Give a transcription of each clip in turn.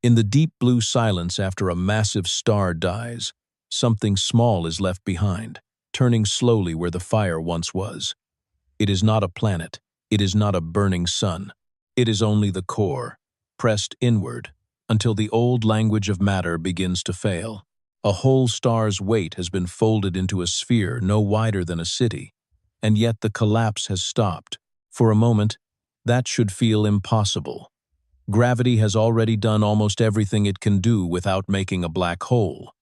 In the deep blue silence after a massive star dies, something small is left behind, turning slowly where the fire once was. It is not a planet. It is not a burning sun. It is only the core, pressed inward, until the old language of matter begins to fail. A whole star's weight has been folded into a sphere no wider than a city, and yet the collapse has stopped. For a moment, that should feel impossible. Gravity has already done almost everything it can do without making a black hole.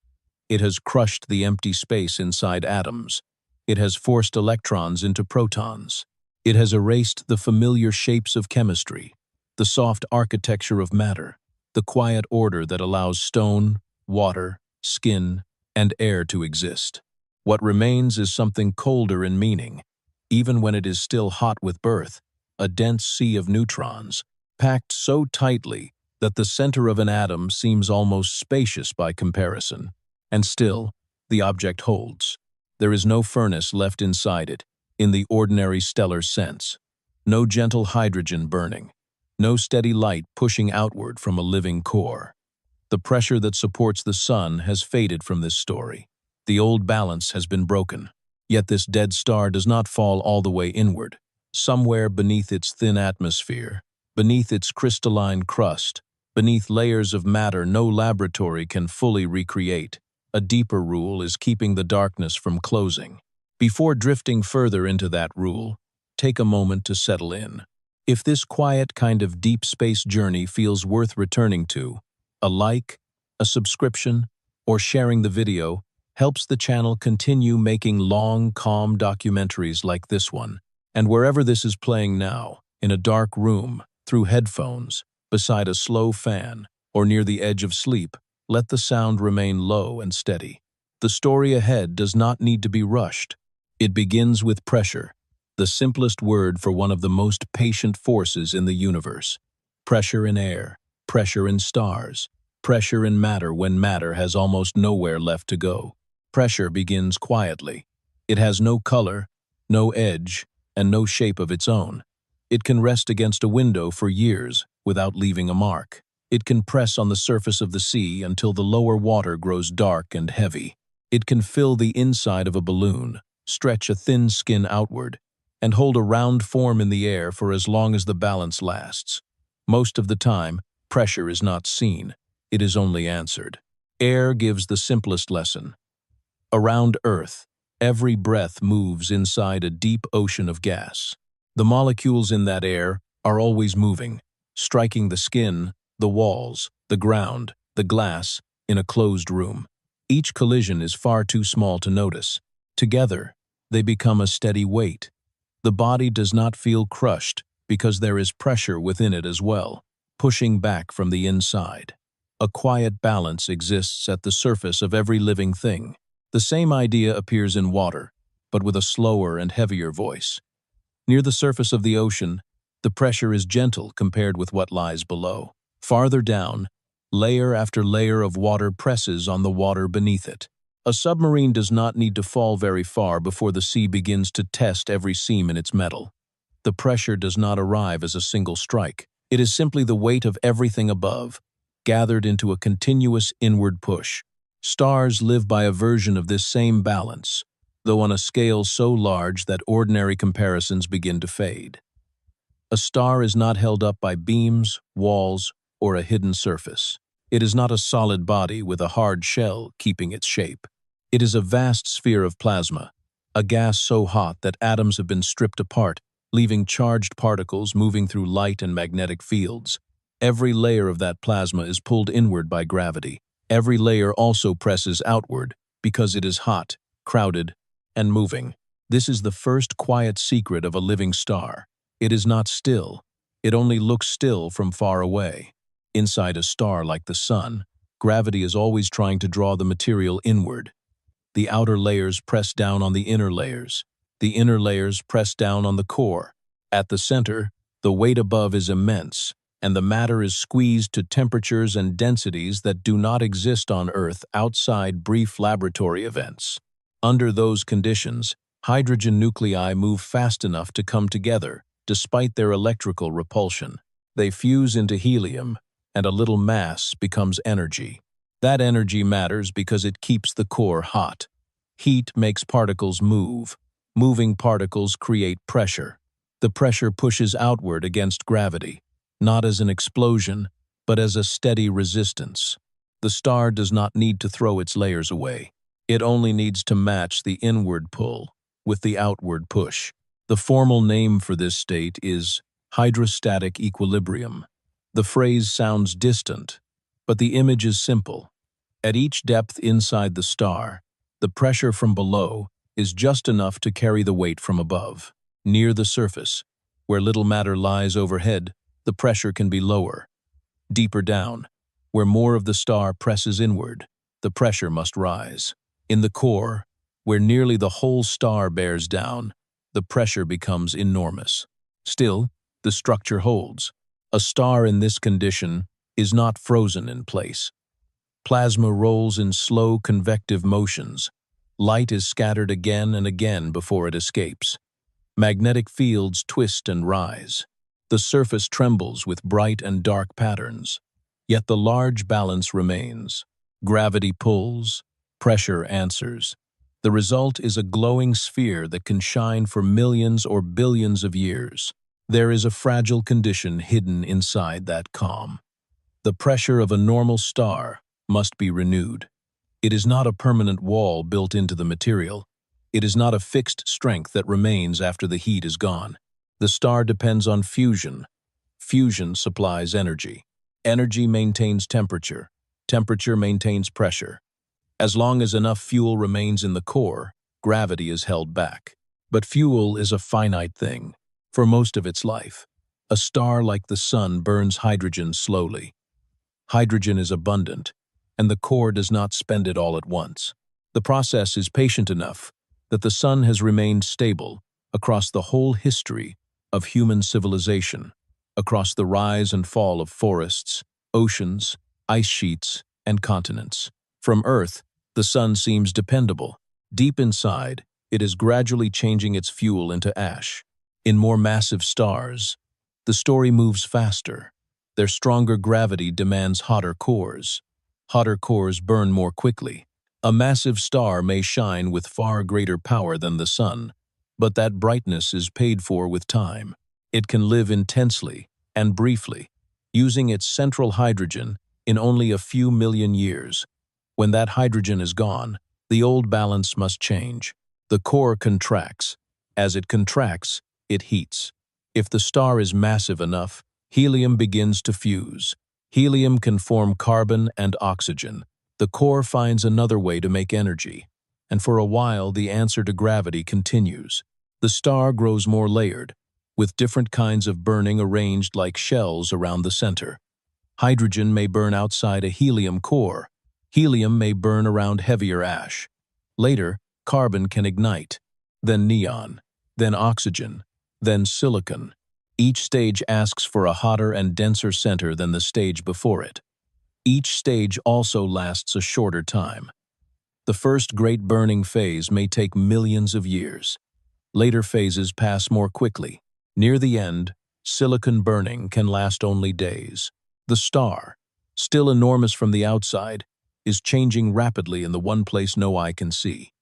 It has crushed the empty space inside atoms. It has forced electrons into protons. It has erased the familiar shapes of chemistry, the soft architecture of matter, the quiet order that allows stone, water, skin, and air to exist. What remains is something colder in meaning, even when it is still hot with birth, a dense sea of neutrons, packed so tightly that the center of an atom seems almost spacious by comparison. And still, the object holds. There is no furnace left inside it, in the ordinary stellar sense. No gentle hydrogen burning. No steady light pushing outward from a living core. The pressure that supports the sun has faded from this story. The old balance has been broken. Yet this dead star does not fall all the way inward. Somewhere beneath its thin atmosphere, beneath its crystalline crust, beneath layers of matter no laboratory can fully recreate, a deeper rule is keeping the darkness from closing. Before drifting further into that rule, take a moment to settle in. If this quiet kind of deep space journey feels worth returning to, a like, a subscription, or sharing the video helps the channel continue making long, calm documentaries like this one. And wherever this is playing now, in a dark room, through headphones, beside a slow fan, or near the edge of sleep, let the sound remain low and steady. The story ahead does not need to be rushed. It begins with pressure, the simplest word for one of the most patient forces in the universe. Pressure in air, pressure in stars, pressure in matter when matter has almost nowhere left to go. Pressure begins quietly. It has no color, no edge, and no shape of its own. It can rest against a window for years without leaving a mark. It can press on the surface of the sea until the lower water grows dark and heavy. It can fill the inside of a balloon, stretch a thin skin outward, and hold a round form in the air for as long as the balance lasts. Most of the time, pressure is not seen. It is only answered. Air gives the simplest lesson. Around Earth, every breath moves inside a deep ocean of gas. The molecules in that air are always moving, striking the skin, the walls, the ground, the glass, in a closed room. Each collision is far too small to notice. Together, they become a steady weight. The body does not feel crushed because there is pressure within it as well, pushing back from the inside. A quiet balance exists at the surface of every living thing. The same idea appears in water, but with a slower and heavier voice. Near the surface of the ocean, the pressure is gentle compared with what lies below. Farther down, layer after layer of water presses on the water beneath it. A submarine does not need to fall very far before the sea begins to test every seam in its metal. The pressure does not arrive as a single strike. It is simply the weight of everything above, gathered into a continuous inward push. Stars live by a version of this same balance, though on a scale so large that ordinary comparisons begin to fade. A star is not held up by beams, walls, or a hidden surface. It is not a solid body with a hard shell keeping its shape. It is a vast sphere of plasma, a gas so hot that atoms have been stripped apart, leaving charged particles moving through light and magnetic fields. Every layer of that plasma is pulled inward by gravity. Every layer also presses outward because it is hot, crowded, and moving. This is the first quiet secret of a living star. It is not still. It only looks still from far away. Inside a star like the sun, gravity is always trying to draw the material inward. The outer layers press down on the inner layers. The inner layers press down on the core. At the center, the weight above is immense, and the matter is squeezed to temperatures and densities that do not exist on Earth outside brief laboratory events. Under those conditions, hydrogen nuclei move fast enough to come together, despite their electrical repulsion. They fuse into helium, and a little mass becomes energy. That energy matters because it keeps the core hot. Heat makes particles move. Moving particles create pressure. The pressure pushes outward against gravity, not as an explosion, but as a steady resistance. The star does not need to throw its layers away. It only needs to match the inward pull with the outward push. The formal name for this state is hydrostatic equilibrium. The phrase sounds distant, but the image is simple. At each depth inside the star, the pressure from below is just enough to carry the weight from above. Near the surface, where little matter lies overhead, the pressure can be lower. Deeper down, where more of the star presses inward, the pressure must rise. In the core, where nearly the whole star bears down, the pressure becomes enormous. Still, the structure holds. A star in this condition is not frozen in place. Plasma rolls in slow convective motions. Light is scattered again and again before it escapes. Magnetic fields twist and rise. The surface trembles with bright and dark patterns. Yet the large balance remains. Gravity pulls, pressure answers. The result is a glowing sphere that can shine for millions or billions of years. There is a fragile condition hidden inside that calm. The pressure of a normal star must be renewed. It is not a permanent wall built into the material. It is not a fixed strength that remains after the heat is gone. The star depends on fusion. Fusion supplies energy. Energy maintains temperature. Temperature maintains pressure. As long as enough fuel remains in the core, gravity is held back. But fuel is a finite thing. For most of its life, a star like the Sun burns hydrogen slowly. Hydrogen is abundant, and the core does not spend it all at once. The process is patient enough that the Sun has remained stable across the whole history of human civilization, across the rise and fall of forests, oceans, ice sheets, and continents. From Earth, the Sun seems dependable. Deep inside, it is gradually changing its fuel into ash. In more massive stars, the story moves faster. Their stronger gravity demands hotter cores. Hotter cores burn more quickly. A massive star may shine with far greater power than the Sun, but that brightness is paid for with time. It can live intensely and briefly, using its central hydrogen in only a few million years. When that hydrogen is gone, the old balance must change. The core contracts. As it contracts, it heats. If the star is massive enough, helium begins to fuse. Helium can form carbon and oxygen. The core finds another way to make energy, and for a while the answer to gravity continues. The star grows more layered, with different kinds of burning arranged like shells around the center. Hydrogen may burn outside a helium core. Helium may burn around heavier ash. Later, carbon can ignite, then neon, then oxygen, then silicon. Each stage asks for a hotter and denser center than the stage before it. Each stage also lasts a shorter time. The first great burning phase may take millions of years. Later phases pass more quickly. Near the end, silicon burning can last only days. The star, still enormous from the outside, is changing rapidly in the one place no eye can see.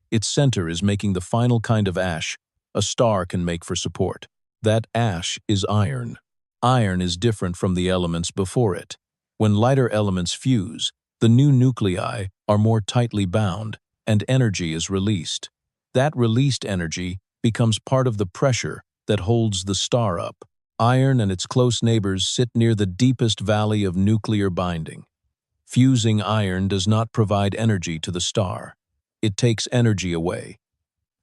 Its center is making the final kind of ash a star can make for support. That ash is iron. Iron is different from the elements before it. When lighter elements fuse, the new nuclei are more tightly bound, and energy is released. That released energy becomes part of the pressure that holds the star up. Iron and its close neighbors sit near the deepest valley of nuclear binding. Fusing iron does not provide energy to the star. It takes energy away.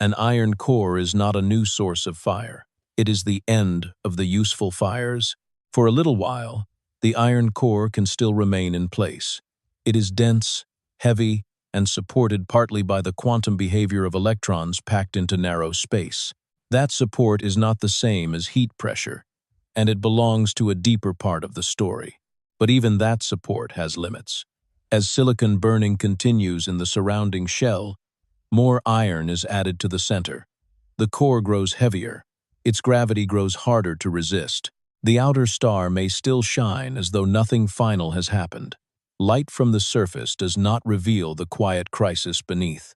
An iron core is not a new source of fire. It is the end of the useful fires. For a little while, the iron core can still remain in place. It is dense, heavy, and supported partly by the quantum behavior of electrons packed into narrow space. That support is not the same as heat pressure, and it belongs to a deeper part of the story. But even that support has limits. As silicon burning continues in the surrounding shell, more iron is added to the center. The core grows heavier. Its gravity grows harder to resist. The outer star may still shine as though nothing final has happened. Light from the surface does not reveal the quiet crisis beneath.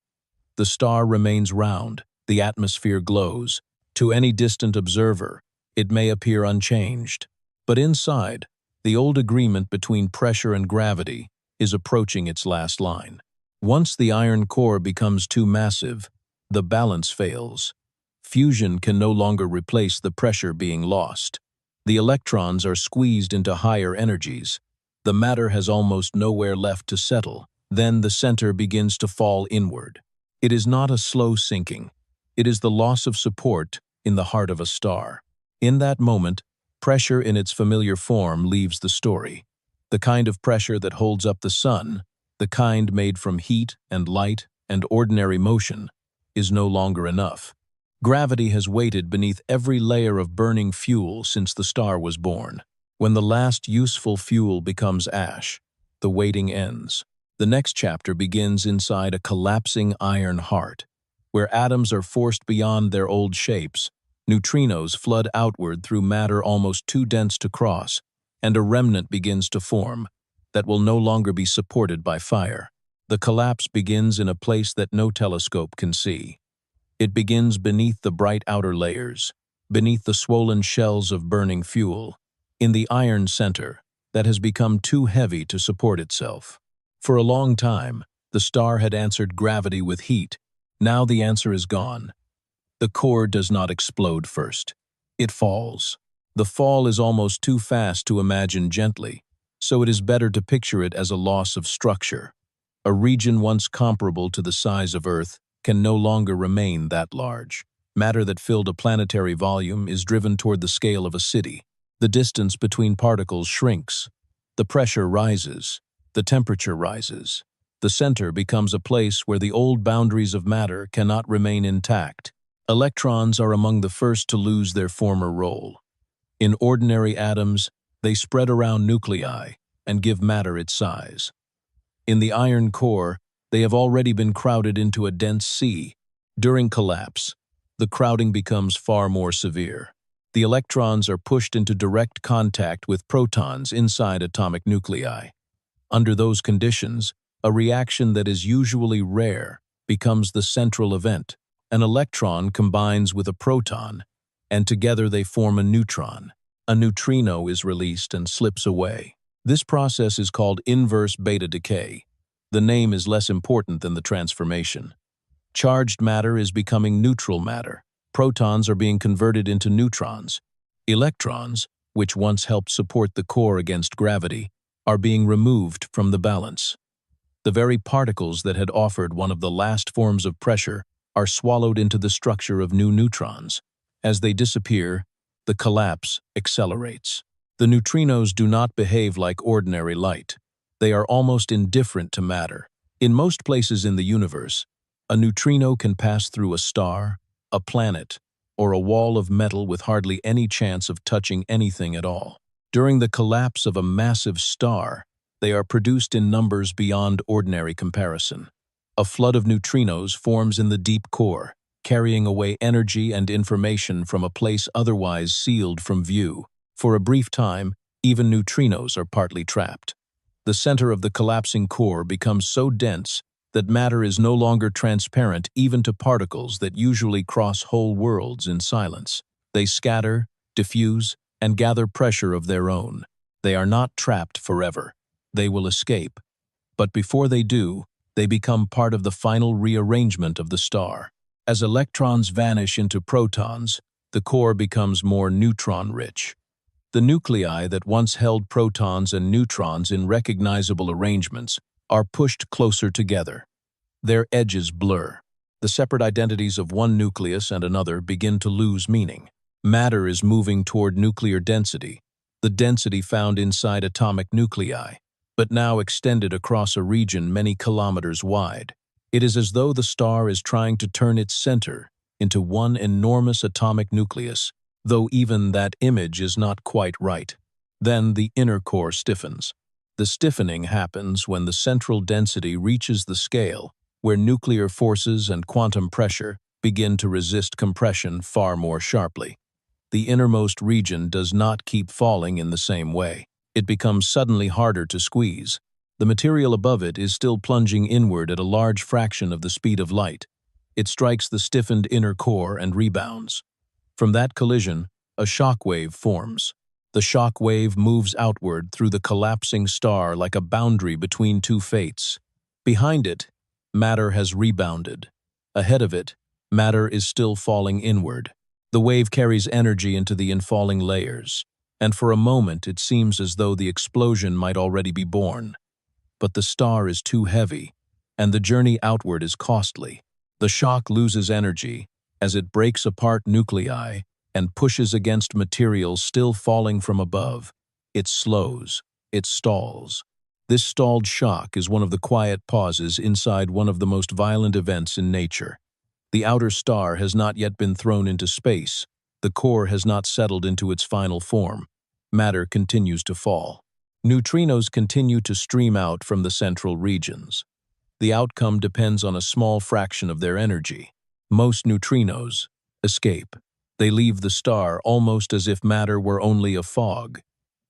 The star remains round, the atmosphere glows. To any distant observer, it may appear unchanged. But inside, the old agreement between pressure and gravity is approaching its last line. Once the iron core becomes too massive, the balance fails. Fusion can no longer replace the pressure being lost. The electrons are squeezed into higher energies. The matter has almost nowhere left to settle. Then the center begins to fall inward. It is not a slow sinking. It is the loss of support in the heart of a star. In that moment, pressure in its familiar form leaves the story. The kind of pressure that holds up the sun, the kind made from heat and light and ordinary motion, is no longer enough. Gravity has waited beneath every layer of burning fuel since the star was born. When the last useful fuel becomes ash, the waiting ends. The next chapter begins inside a collapsing iron heart, where atoms are forced beyond their old shapes, neutrinos flood outward through matter almost too dense to cross, and a remnant begins to form that will no longer be supported by fire. The collapse begins in a place that no telescope can see. It begins beneath the bright outer layers, beneath the swollen shells of burning fuel, in the iron center that has become too heavy to support itself. For a long time, the star had answered gravity with heat. Now the answer is gone. The core does not explode first. It falls. The fall is almost too fast to imagine gently, so it is better to picture it as a loss of structure. A region once comparable to the size of Earth can no longer remain that large. Matter that filled a planetary volume is driven toward the scale of a city. The distance between particles shrinks. The pressure rises. The temperature rises. The center becomes a place where the old boundaries of matter cannot remain intact. Electrons are among the first to lose their former role. In ordinary atoms, they spread around nuclei and give matter its size. In the iron core, they have already been crowded into a dense sea. During collapse, the crowding becomes far more severe. The electrons are pushed into direct contact with protons inside atomic nuclei. Under those conditions, a reaction that is usually rare becomes the central event. An electron combines with a proton, and together they form a neutron. A neutrino is released and slips away. This process is called inverse beta decay. The name is less important than the transformation. Charged matter is becoming neutral matter. Protons are being converted into neutrons. Electrons, which once helped support the core against gravity, are being removed from the balance. The very particles that had offered one of the last forms of pressure are swallowed into the structure of new neutrons. As they disappear, the collapse accelerates. The neutrinos do not behave like ordinary light. They are almost indifferent to matter. In most places in the universe, a neutrino can pass through a star, a planet, or a wall of metal with hardly any chance of touching anything at all. During the collapse of a massive star, they are produced in numbers beyond ordinary comparison. A flood of neutrinos forms in the deep core, carrying away energy and information from a place otherwise sealed from view. For a brief time, even neutrinos are partly trapped. The center of the collapsing core becomes so dense that matter is no longer transparent even to particles that usually cross whole worlds in silence. They scatter, diffuse, and gather pressure of their own. They are not trapped forever. They will escape. But before they do, they become part of the final rearrangement of the star. As electrons vanish into protons, the core becomes more neutron-rich. The nuclei that once held protons and neutrons in recognizable arrangements are pushed closer together. Their edges blur. The separate identities of one nucleus and another begin to lose meaning. Matter is moving toward nuclear density, the density found inside atomic nuclei, but now extended across a region many kilometers wide. It is as though the star is trying to turn its center into one enormous atomic nucleus, though even that image is not quite right. Then the inner core stiffens. The stiffening happens when the central density reaches the scale where nuclear forces and quantum pressure begin to resist compression far more sharply. the innermost region does not keep falling in the same way. It becomes suddenly harder to squeeze. The material above it is still plunging inward at a large fraction of the speed of light. It strikes the stiffened inner core and rebounds. From that collision, a shock wave forms. The shock wave moves outward through the collapsing star like a boundary between two fates. Behind it, matter has rebounded. Ahead of it, matter is still falling inward. The wave carries energy into the infalling layers, and for a moment it seems as though the explosion might already be born. But the star is too heavy, and the journey outward is costly. The shock loses energy as it breaks apart nuclei and pushes against material still falling from above. It slows, it stalls. This stalled shock is one of the quiet pauses inside one of the most violent events in nature. The outer star has not yet been thrown into space. The core has not settled into its final form. Matter continues to fall. Neutrinos continue to stream out from the central regions. The outcome depends on a small fraction of their energy. Most neutrinos escape. They leave the star almost as if matter were only a fog.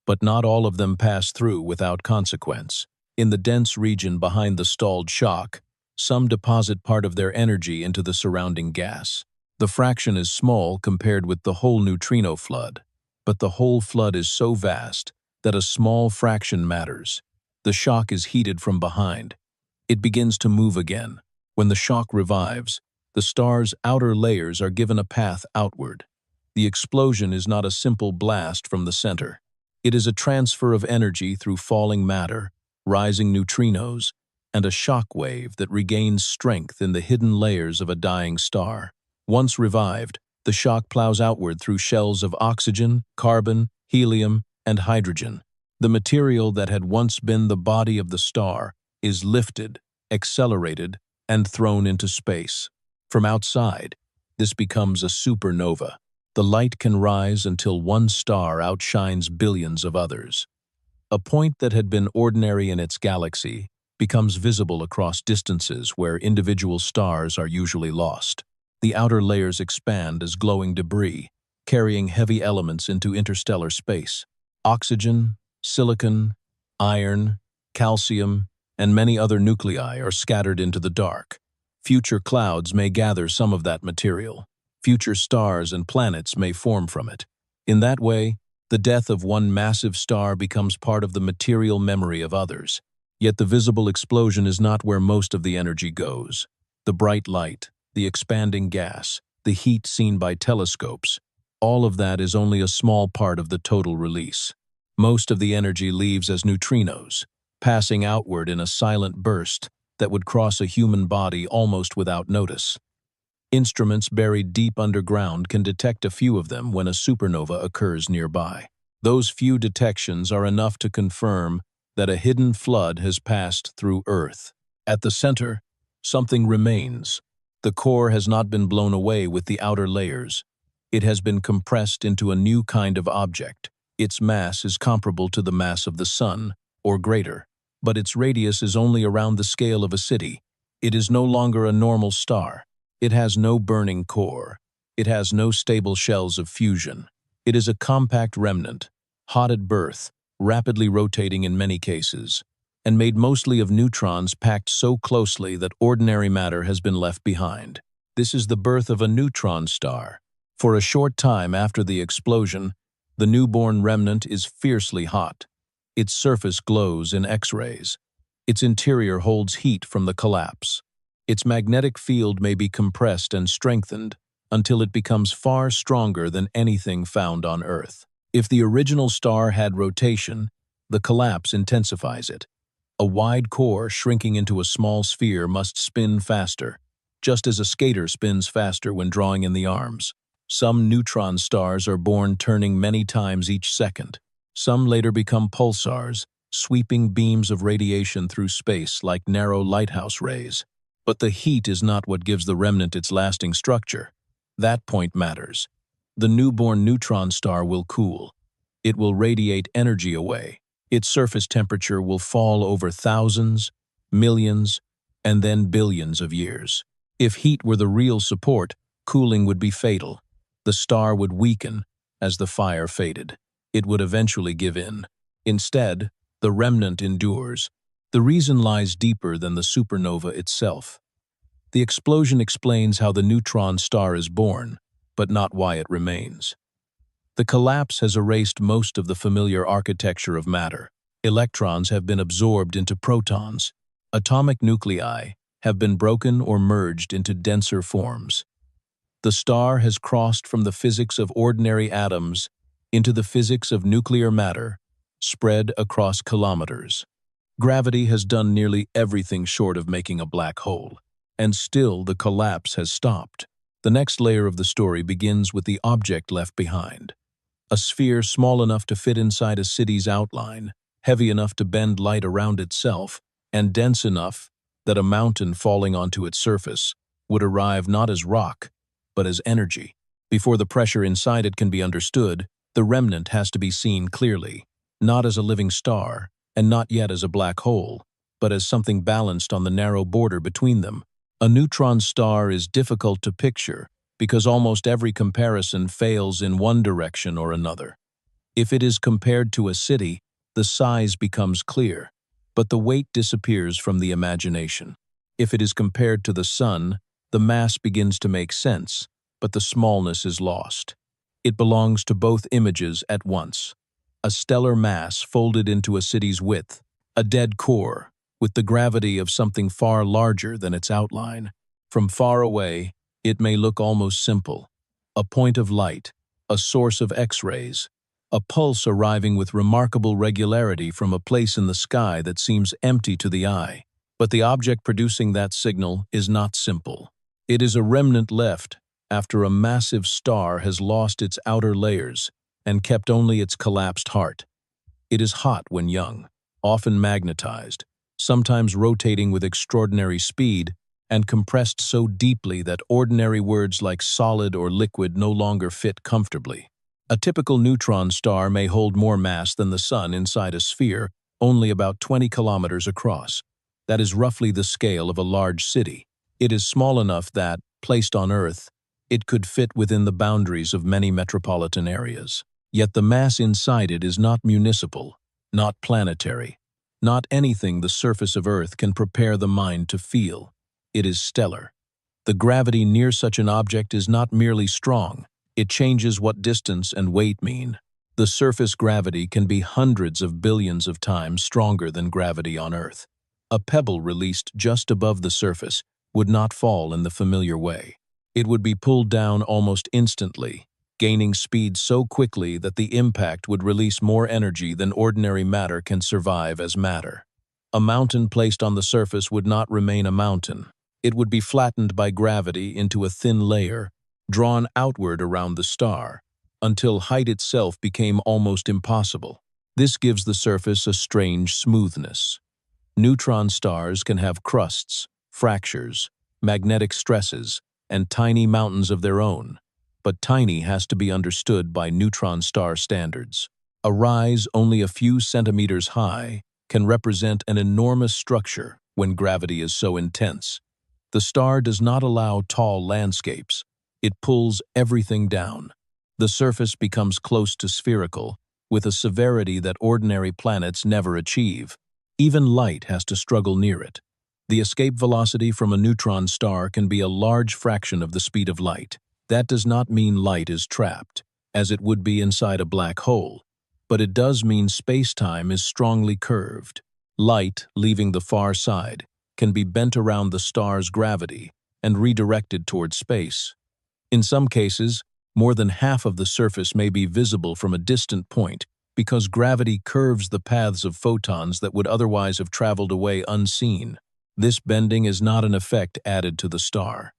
But not all of them pass through without consequence. In the dense region behind the stalled shock, some deposit part of their energy into the surrounding gas. The fraction is small compared with the whole neutrino flood, but the whole flood is so vast that a small fraction matters. The shock is heated from behind. It begins to move again. When the shock revives, the star's outer layers are given a path outward. The explosion is not a simple blast from the center. It is a transfer of energy through falling matter, rising neutrinos, and a shock wave that regains strength in the hidden layers of a dying star. Once revived, the shock plows outward through shells of oxygen, carbon, helium, and hydrogen. The material that had once been the body of the star is lifted, accelerated, and thrown into space. From outside, this becomes a supernova. The light can rise until one star outshines billions of others. A point that had been ordinary in its galaxy becomes visible across distances where individual stars are usually lost. The outer layers expand as glowing debris, carrying heavy elements into interstellar space. Oxygen, silicon, iron, calcium, and many other nuclei are scattered into the dark. Future clouds may gather some of that material. Future stars and planets may form from it. In that way, the death of one massive star becomes part of the material memory of others. Yet the visible explosion is not where most of the energy goes. The bright light, the expanding gas, the heat seen by telescopes, all of that is only a small part of the total release. Most of the energy leaves as neutrinos, passing outward in a silent burst that would cross a human body almost without notice. Instruments buried deep underground can detect a few of them when a supernova occurs nearby. Those few detections are enough to confirm that a hidden flood has passed through Earth. At the center, something remains. The core has not been blown away with the outer layers. It has been compressed into a new kind of object. Its mass is comparable to the mass of the Sun, or greater, but its radius is only around the scale of a city. It is no longer a normal star. It has no burning core. It has no stable shells of fusion. It is a compact remnant, hot at birth, rapidly rotating in many cases, and made mostly of neutrons packed so closely that ordinary matter has been left behind. This is the birth of a neutron star. For a short time after the explosion, the newborn remnant is fiercely hot. Its surface glows in X-rays. Its interior holds heat from the collapse. Its magnetic field may be compressed and strengthened until it becomes far stronger than anything found on Earth. If the original star had rotation, the collapse intensifies it. A wide core shrinking into a small sphere must spin faster, just as a skater spins faster when drawing in the arms. Some neutron stars are born turning many times each second. Some later become pulsars, sweeping beams of radiation through space like narrow lighthouse rays. But the heat is not what gives the remnant its lasting structure. That point matters. The newborn neutron star will cool. It will radiate energy away. Its surface temperature will fall over thousands, millions, and then billions of years. If heat were the real support, cooling would be fatal. The star would weaken as the fire faded. It would eventually give in. Instead, the remnant endures. The reason lies deeper than the supernova itself. The explosion explains how the neutron star is born, but not why it remains. The collapse has erased most of the familiar architecture of matter. Electrons have been absorbed into protons. Atomic nuclei have been broken or merged into denser forms. The star has crossed from the physics of ordinary atoms into the physics of nuclear matter, spread across kilometers. Gravity has done nearly everything short of making a black hole, and still the collapse has stopped. The next layer of the story begins with the object left behind. A sphere small enough to fit inside a city's outline, heavy enough to bend light around itself, and dense enough that a mountain falling onto its surface would arrive not as rock, but as energy. Before the pressure inside it can be understood, the remnant has to be seen clearly, not as a living star, and not yet as a black hole, but as something balanced on the narrow border between them. A neutron star is difficult to picture because almost every comparison fails in one direction or another. If it is compared to a city, the size becomes clear, but the weight disappears from the imagination. If it is compared to the sun, the mass begins to make sense, but the smallness is lost. It belongs to both images at once. A stellar mass folded into a city's width, a dead core, with the gravity of something far larger than its outline. From far away, it may look almost simple. A point of light, a source of X-rays, a pulse arriving with remarkable regularity from a place in the sky that seems empty to the eye. But the object producing that signal is not simple. It is a remnant left after a massive star has lost its outer layers and kept only its collapsed heart. It is hot when young, often magnetized, sometimes rotating with extraordinary speed, and compressed so deeply that ordinary words like solid or liquid no longer fit comfortably. A typical neutron star may hold more mass than the sun inside a sphere, only about 20 kilometers across. That is roughly the scale of a large city. It is small enough that, placed on Earth, it could fit within the boundaries of many metropolitan areas. Yet the mass inside it is not municipal, not planetary, not anything the surface of Earth can prepare the mind to feel. It is stellar. The gravity near such an object is not merely strong, it changes what distance and weight mean. The surface gravity can be hundreds of billions of times stronger than gravity on Earth. A pebble released just above the surface would not fall in the familiar way. It would be pulled down almost instantly, gaining speed so quickly that the impact would release more energy than ordinary matter can survive as matter. A mountain placed on the surface would not remain a mountain. It would be flattened by gravity into a thin layer, drawn outward around the star, until height itself became almost impossible. This gives the surface a strange smoothness. Neutron stars can have crusts, fractures, magnetic stresses, and tiny mountains of their own, but tiny has to be understood by neutron star standards. A rise only a few centimeters high can represent an enormous structure when gravity is so intense. The star does not allow tall landscapes. It pulls everything down. The surface becomes close to spherical, with a severity that ordinary planets never achieve. Even light has to struggle near it. The escape velocity from a neutron star can be a large fraction of the speed of light. That does not mean light is trapped, as it would be inside a black hole, but it does mean space-time is strongly curved. Light, leaving the far side, can be bent around the star's gravity and redirected toward space. In some cases, more than half of the surface may be visible from a distant point because gravity curves the paths of photons that would otherwise have traveled away unseen. This bending is not an effect added to the star.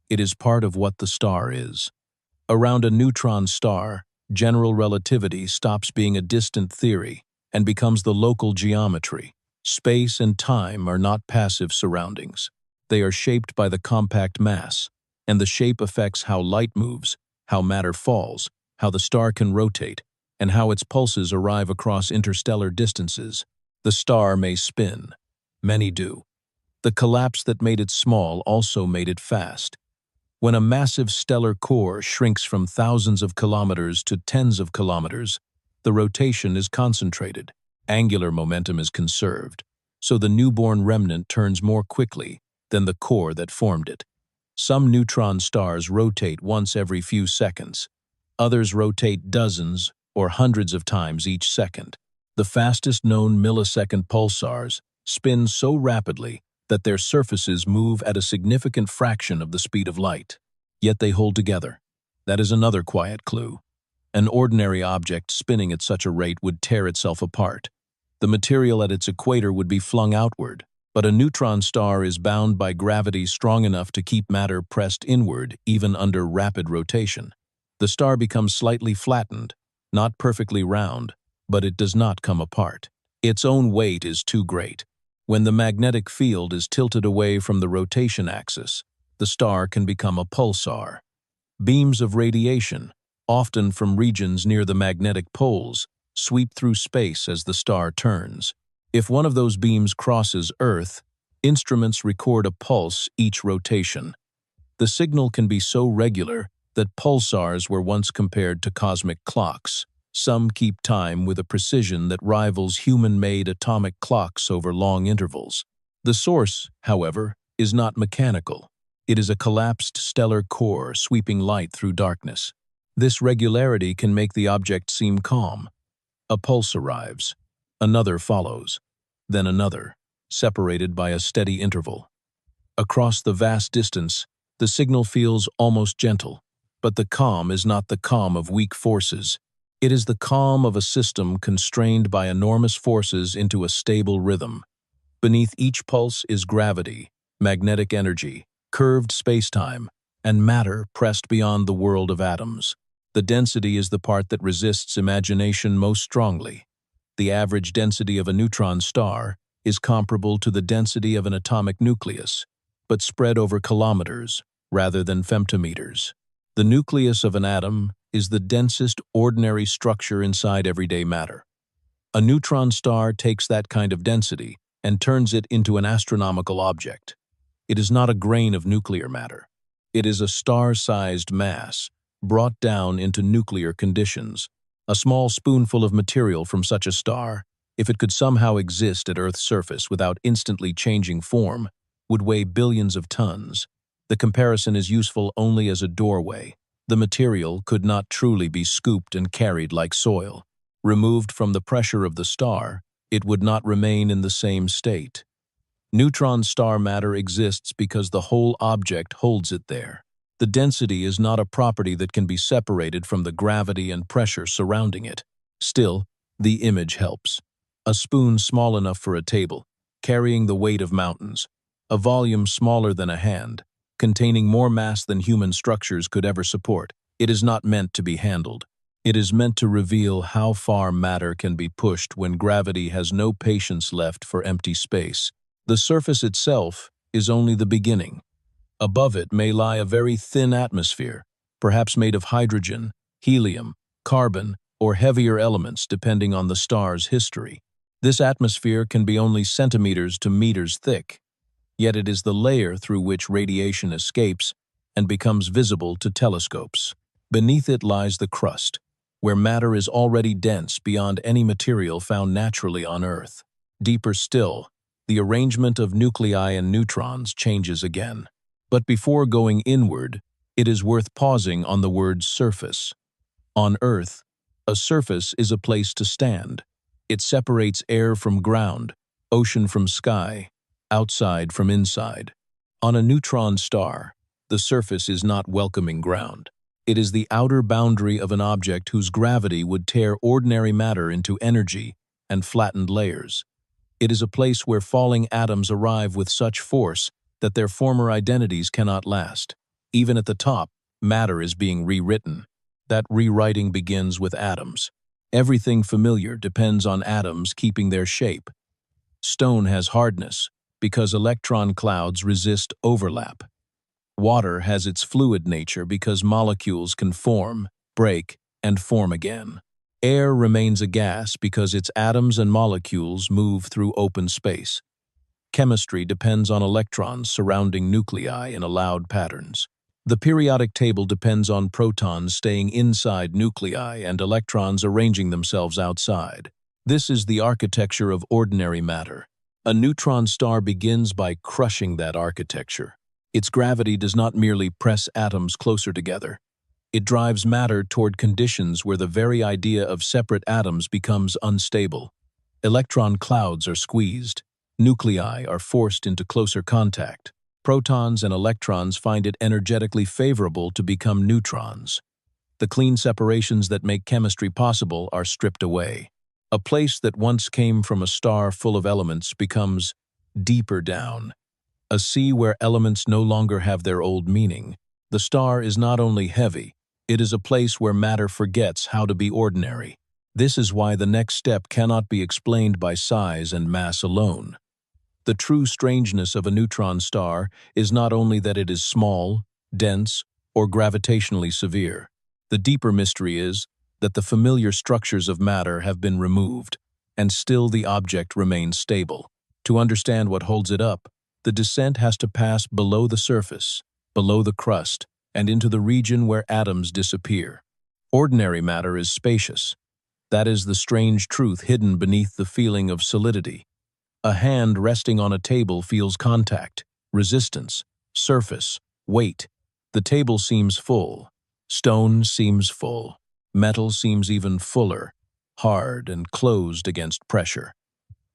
It is part of what the star is. Around a neutron star, general relativity stops being a distant theory and becomes the local geometry. Space and time are not passive surroundings. They are shaped by the compact mass, and the shape affects how light moves, how matter falls, how the star can rotate, and how its pulses arrive across interstellar distances. The star may spin. Many do. The collapse that made it small also made it fast. When a massive stellar core shrinks from thousands of kilometers to tens of kilometers, the rotation is concentrated. Angular momentum is conserved, so the newborn remnant turns more quickly than the core that formed it. Some neutron stars rotate once every few seconds. Others rotate dozens or hundreds of times each second. The fastest known millisecond pulsars spin so rapidly that their surfaces move at a significant fraction of the speed of light. Yet they hold together. That is another quiet clue. An ordinary object spinning at such a rate would tear itself apart. The material at its equator would be flung outward, but a neutron star is bound by gravity strong enough to keep matter pressed inward even under rapid rotation. The star becomes slightly flattened, not perfectly round, but it does not come apart. Its own weight is too great. When the magnetic field is tilted away from the rotation axis, the star can become a pulsar. Beams of radiation, often from regions near the magnetic poles, sweep through space as the star turns. If one of those beams crosses Earth, instruments record a pulse each rotation. The signal can be so regular that pulsars were once compared to cosmic clocks. Some keep time with a precision that rivals human-made atomic clocks over long intervals. The source, however, is not mechanical. It is a collapsed stellar core sweeping light through darkness. This regularity can make the object seem calm. A pulse arrives. Another follows. Then another, separated by a steady interval. Across the vast distance, the signal feels almost gentle, but the calm is not the calm of weak forces. It is the calm of a system constrained by enormous forces into a stable rhythm. Beneath each pulse is gravity, magnetic energy, curved spacetime, and matter pressed beyond the world of atoms. The density is the part that resists imagination most strongly. The average density of a neutron star is comparable to the density of an atomic nucleus, but spread over kilometers rather than femtometers. The nucleus of an atom is the densest ordinary structure inside everyday matter. A neutron star takes that kind of density and turns it into an astronomical object. It is not a grain of nuclear matter. It is a star-sized mass brought down into nuclear conditions. A small spoonful of material from such a star, if it could somehow exist at Earth's surface without instantly changing form, would weigh billions of tons. The comparison is useful only as a doorway. The material could not truly be scooped and carried like soil. Removed from the pressure of the star, it would not remain in the same state. Neutron star matter exists because the whole object holds it there. The density is not a property that can be separated from the gravity and pressure surrounding it. Still, the image helps. A spoon small enough for a table, carrying the weight of mountains. A volume smaller than a hand, containing more mass than human structures could ever support. It is not meant to be handled. It is meant to reveal how far matter can be pushed when gravity has no patience left for empty space. The surface itself is only the beginning. Above it may lie a very thin atmosphere, perhaps made of hydrogen, helium, carbon, or heavier elements depending on the star's history. This atmosphere can be only centimeters to meters thick, yet it is the layer through which radiation escapes and becomes visible to telescopes. Beneath it lies the crust, where matter is already dense beyond any material found naturally on Earth. Deeper still, the arrangement of nuclei and neutrons changes again. But before going inward, it is worth pausing on the word surface. On Earth, a surface is a place to stand. It separates air from ground, ocean from sky, outside from inside. On a neutron star, the surface is not welcoming ground. It is the outer boundary of an object whose gravity would tear ordinary matter into energy and flattened layers. It is a place where falling atoms arrive with such force that their former identities cannot last. Even at the top, matter is being rewritten. That rewriting begins with atoms. Everything familiar depends on atoms keeping their shape. Stone has hardness because electron clouds resist overlap. Water has its fluid nature because molecules can form, break, and form again. Air remains a gas because its atoms and molecules move through open space. Chemistry depends on electrons surrounding nuclei in allowed patterns. The periodic table depends on protons staying inside nuclei and electrons arranging themselves outside. This is the architecture of ordinary matter. A neutron star begins by crushing that architecture. Its gravity does not merely press atoms closer together. It drives matter toward conditions where the very idea of separate atoms becomes unstable. Electron clouds are squeezed. Nuclei are forced into closer contact. Protons and electrons find it energetically favorable to become neutrons. The clean separations that make chemistry possible are stripped away. A place that once came from a star full of elements becomes deeper down. A sea where elements no longer have their old meaning. The star is not only heavy, it is a place where matter forgets how to be ordinary. This is why the next step cannot be explained by size and mass alone. The true strangeness of a neutron star is not only that it is small, dense, or gravitationally severe. The deeper mystery is that the familiar structures of matter have been removed, and still the object remains stable. To understand what holds it up, the descent has to pass below the surface, below the crust, and into the region where atoms disappear. Ordinary matter is spacious. That is the strange truth hidden beneath the feeling of solidity. A hand resting on a table feels contact, resistance, surface, weight. The table seems full. Stone seems full. Metal seems even fuller, hard and closed against pressure.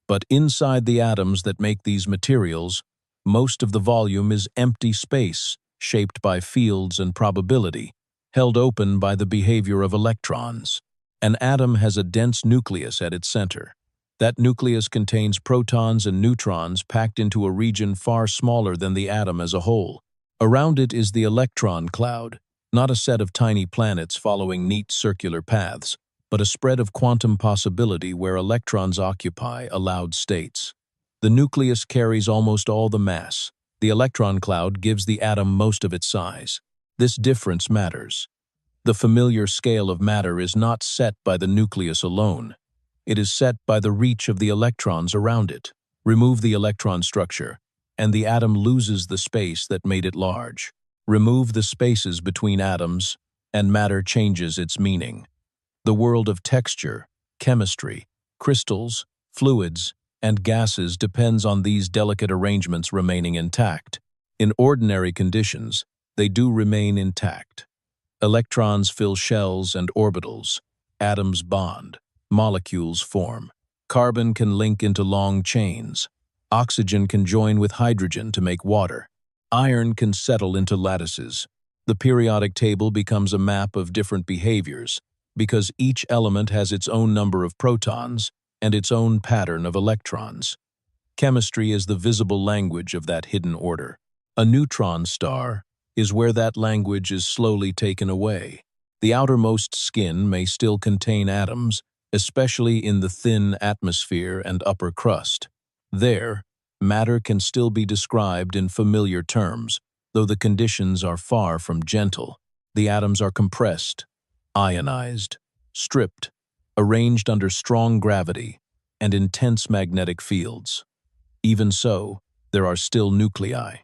But inside the atoms that make these materials, most of the volume is empty space, shaped by fields and probability, held open by the behavior of electrons. An atom has a dense nucleus at its center. That nucleus contains protons and neutrons packed into a region far smaller than the atom as a whole. Around it is the electron cloud, not a set of tiny planets following neat circular paths, but a spread of quantum possibility where electrons occupy allowed states. The nucleus carries almost all the mass. The electron cloud gives the atom most of its size. This difference matters. The familiar scale of matter is not set by the nucleus alone. It is set by the reach of the electrons around it. Remove the electron structure, and the atom loses the space that made it large. Remove the spaces between atoms, and matter changes its meaning. The world of texture, chemistry, crystals, fluids, and gases depends on these delicate arrangements remaining intact. In ordinary conditions, they do remain intact. Electrons fill shells and orbitals. Atoms bond. Molecules form. Carbon can link into long chains. Oxygen can join with hydrogen to make water. Iron can settle into lattices. The periodic table becomes a map of different behaviors, because each element has its own number of protons and its own pattern of electrons. Chemistry is the visible language of that hidden order. A neutron star is where that language is slowly taken away. The outermost skin may still contain atoms, especially in the thin atmosphere and upper crust. There, matter can still be described in familiar terms, though the conditions are far from gentle. The atoms are compressed, ionized, stripped, arranged under strong gravity and intense magnetic fields. Even so, there are still nuclei.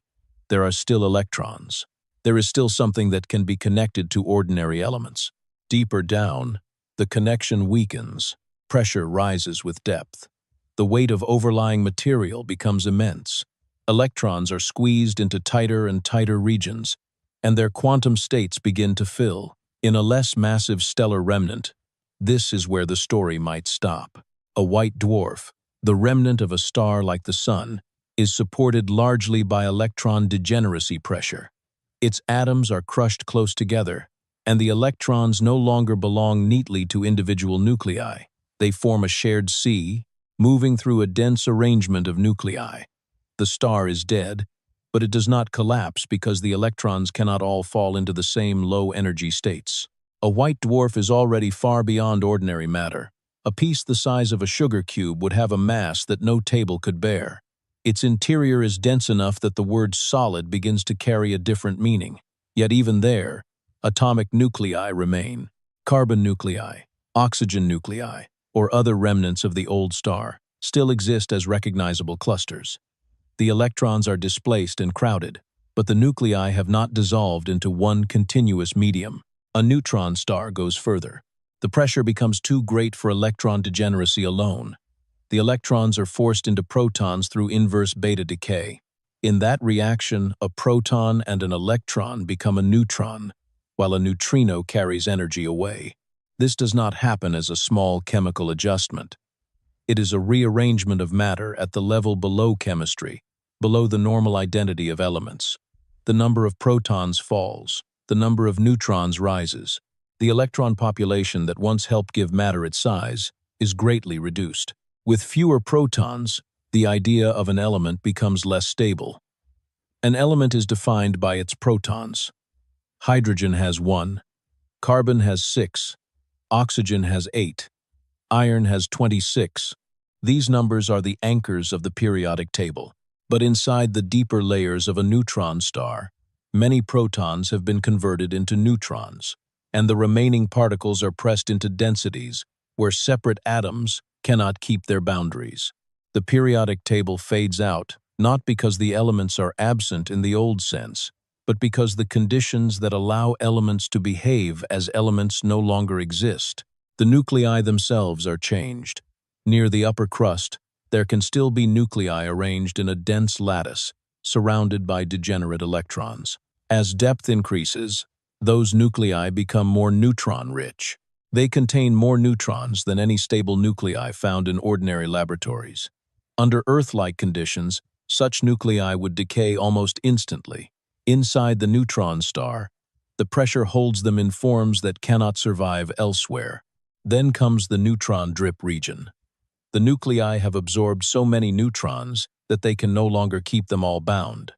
There are still electrons. There is still something that can be connected to ordinary elements. Deeper down, the connection weakens. Pressure rises with depth. The weight of overlying material becomes immense. Electrons are squeezed into tighter and tighter regions, and their quantum states begin to fill. In a less massive stellar remnant, this is where the story might stop. A white dwarf, the remnant of a star like the Sun, is supported largely by electron degeneracy pressure. Its atoms are crushed close together, and the electrons no longer belong neatly to individual nuclei. They form a shared sea, moving through a dense arrangement of nuclei. The star is dead, but it does not collapse because the electrons cannot all fall into the same low-energy states. A white dwarf is already far beyond ordinary matter. A piece the size of a sugar cube would have a mass that no table could bear. Its interior is dense enough that the word solid begins to carry a different meaning. Yet even there, atomic nuclei remain. Carbon nuclei, oxygen nuclei, or other remnants of the old star still exist as recognizable clusters. The electrons are displaced and crowded. but the nuclei have not dissolved into one continuous medium. A neutron star goes further. The pressure becomes too great for electron degeneracy alone. The electrons are forced into protons through inverse beta decay. In that reaction, a proton and an electron become a neutron, while a neutrino carries energy away. This does not happen as a small chemical adjustment. It is a rearrangement of matter at the level below chemistry, below the normal identity of elements. The number of protons falls, the number of neutrons rises. The electron population that once helped give matter its size is greatly reduced. With fewer protons, the idea of an element becomes less stable. An element is defined by its protons. Hydrogen has 1, carbon has 6, oxygen has 8, iron has 26. These numbers are the anchors of the periodic table. But inside the deeper layers of a neutron star, many protons have been converted into neutrons, and the remaining particles are pressed into densities where separate atoms cannot keep their boundaries. The periodic table fades out, not because the elements are absent in the old sense, but because the conditions that allow elements to behave as elements no longer exist. The nuclei themselves are changed. Near the upper crust, there can still be nuclei arranged in a dense lattice, surrounded by degenerate electrons. As depth increases, those nuclei become more neutron-rich. They contain more neutrons than any stable nuclei found in ordinary laboratories. Under Earth-like conditions, such nuclei would decay almost instantly. Inside the neutron star, the pressure holds them in forms that cannot survive elsewhere. Then comes the neutron drip region. The nuclei have absorbed so many neutrons that they can no longer keep them all bound.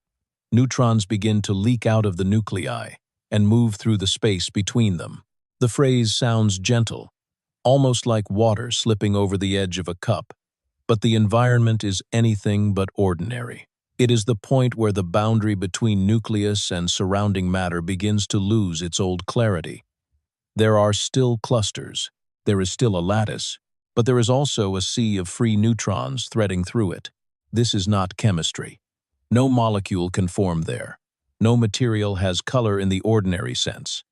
Neutrons begin to leak out of the nuclei and move through the space between them. The phrase sounds gentle, almost like water slipping over the edge of a cup, but the environment is anything but ordinary. It is the point where the boundary between nucleus and surrounding matter begins to lose its old clarity. There are still clusters, there is still a lattice, but there is also a sea of free neutrons threading through it. This is not chemistry. No molecule can form there. No material has color in the ordinary sense.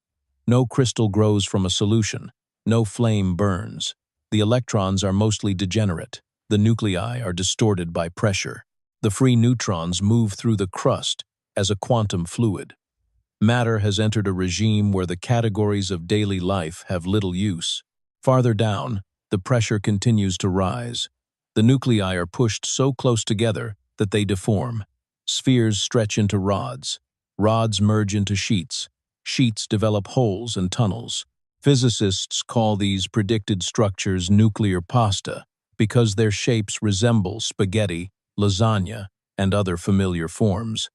No crystal grows from a solution. No flame burns. The electrons are mostly degenerate. The nuclei are distorted by pressure. The free neutrons move through the crust as a quantum fluid. Matter has entered a regime where the categories of daily life have little use. Farther down, the pressure continues to rise. The nuclei are pushed so close together that they deform. Spheres stretch into rods. Rods merge into sheets. Sheets develop holes and tunnels. Physicists call these predicted structures nuclear pasta because their shapes resemble spaghetti, lasagna, and other familiar forms.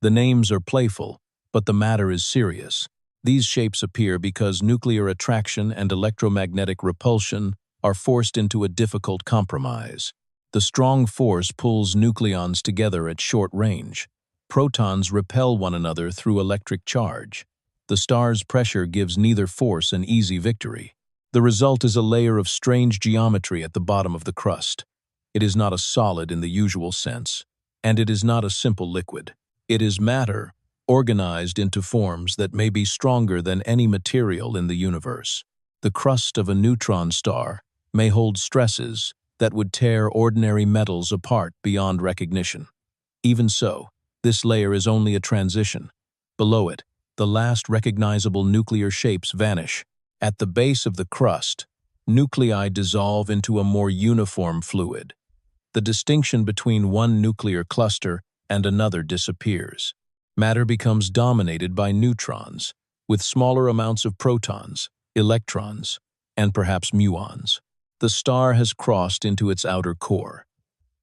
The names are playful, but the matter is serious. These shapes appear because nuclear attraction and electromagnetic repulsion are forced into a difficult compromise. The strong force pulls nucleons together at short range. Protons repel one another through electric charge. The star's pressure gives neither force an easy victory. The result is a layer of strange geometry at the bottom of the crust. It is not a solid in the usual sense, and it is not a simple liquid. It is matter, organized into forms that may be stronger than any material in the universe. The crust of a neutron star may hold stresses that would tear ordinary metals apart beyond recognition. Even so, this layer is only a transition. Below it, the last recognizable nuclear shapes vanish. At the base of the crust, nuclei dissolve into a more uniform fluid. The distinction between one nuclear cluster and another disappears. Matter becomes dominated by neutrons, with smaller amounts of protons, electrons, and perhaps muons. The star has crossed into its outer core.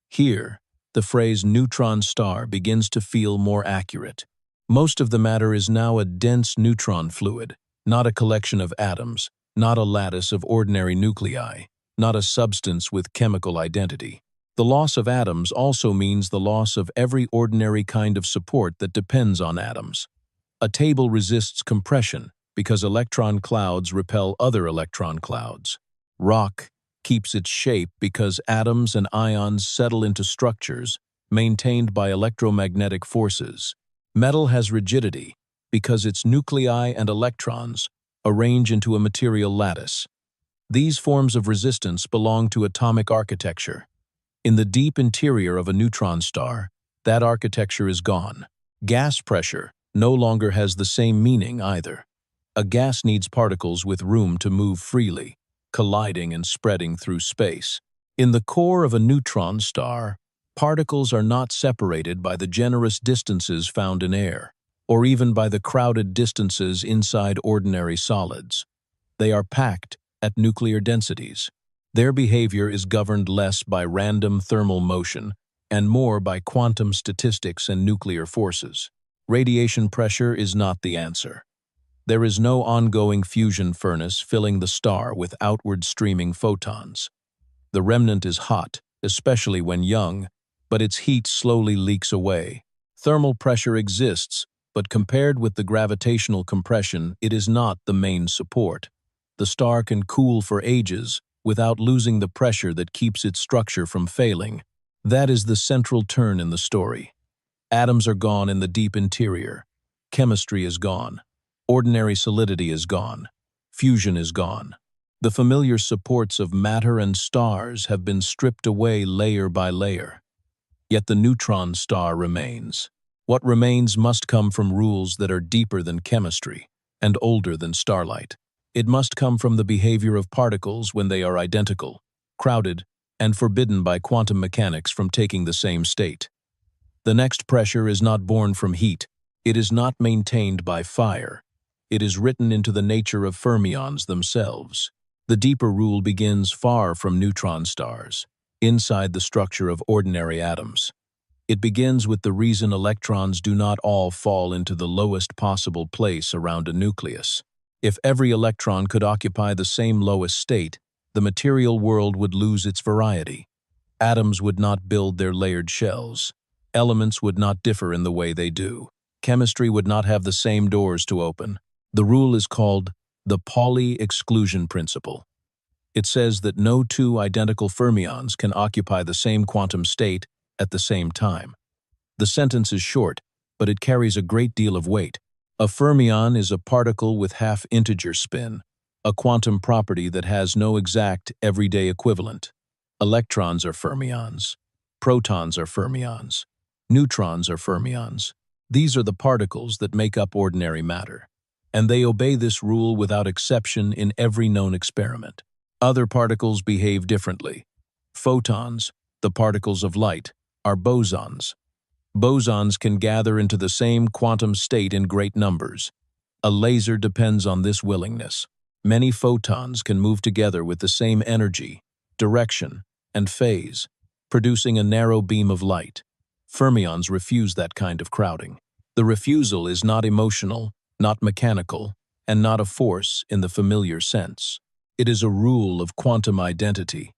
Here, the phrase neutron star begins to feel more accurate. Most of the matter is now a dense neutron fluid, not a collection of atoms, not a lattice of ordinary nuclei, not a substance with chemical identity. The loss of atoms also means the loss of every ordinary kind of support that depends on atoms. A table resists compression because electron clouds repel other electron clouds. Rock keeps its shape because atoms and ions settle into structures maintained by electromagnetic forces. Metal has rigidity because its nuclei and electrons arrange into a material lattice. These forms of resistance belong to atomic architecture. In the deep interior of a neutron star, that architecture is gone. Gas pressure no longer has the same meaning either. A gas needs particles with room to move freely, colliding and spreading through space. In the core of a neutron star, particles are not separated by the generous distances found in air, or even by the crowded distances inside ordinary solids. They are packed at nuclear densities. Their behavior is governed less by random thermal motion and more by quantum statistics and nuclear forces. Radiation pressure is not the answer. There is no ongoing fusion furnace filling the star with outward streaming photons. The remnant is hot, especially when young, but its heat slowly leaks away. Thermal pressure exists, but compared with the gravitational compression, it is not the main support. The star can cool for ages without losing the pressure that keeps its structure from failing. That is the central turn in the story. Atoms are gone in the deep interior. Chemistry is gone. Ordinary solidity is gone. Fusion is gone. The familiar supports of matter and stars have been stripped away layer by layer. Yet the neutron star remains. What remains must come from rules that are deeper than chemistry and older than starlight. It must come from the behavior of particles when they are identical, crowded, and forbidden by quantum mechanics from taking the same state. The next pressure is not born from heat. It is not maintained by fire. It is written into the nature of fermions themselves. The deeper rule begins far from neutron stars, inside the structure of ordinary atoms. It begins with the reason electrons do not all fall into the lowest possible place around a nucleus. If every electron could occupy the same lowest state, the material world would lose its variety. Atoms would not build their layered shells. Elements would not differ in the way they do. Chemistry would not have the same doors to open. The rule is called the Pauli exclusion principle. It says that no two identical fermions can occupy the same quantum state at the same time. The sentence is short, but it carries a great deal of weight. A fermion is a particle with half-integer spin, a quantum property that has no exact everyday equivalent. Electrons are fermions. Protons are fermions. Neutrons are fermions. These are the particles that make up ordinary matter, and they obey this rule without exception in every known experiment. Other particles behave differently. Photons, the particles of light, are bosons. Bosons can gather into the same quantum state in great numbers. A laser depends on this willingness. Many photons can move together with the same energy, direction, and phase, producing a narrow beam of light. Fermions refuse that kind of crowding. The refusal is not emotional, not mechanical, and not a force in the familiar sense. It is a rule of quantum identity.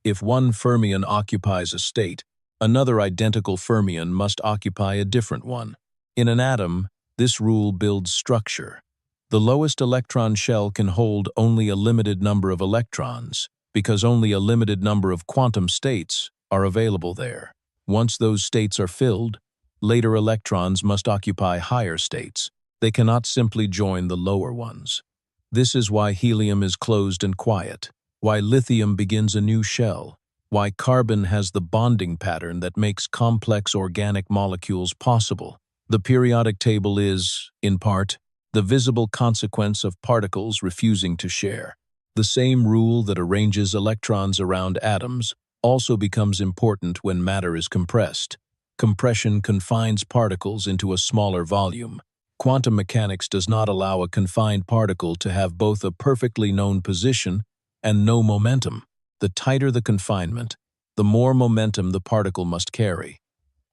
If one fermion occupies a state, another identical fermion must occupy a different one. In an atom, this rule builds structure. The lowest electron shell can hold only a limited number of electrons, because only a limited number of quantum states are available there. Once those states are filled, later electrons must occupy higher states. They cannot simply join the lower ones. This is why helium is closed and quiet, why lithium begins a new shell, why carbon has the bonding pattern that makes complex organic molecules possible. The periodic table is, in part, the visible consequence of particles refusing to share. The same rule that arranges electrons around atoms also becomes important when matter is compressed. Compression confines particles into a smaller volume. Quantum mechanics does not allow a confined particle to have both a perfectly known position and no momentum. The tighter the confinement, the more momentum the particle must carry.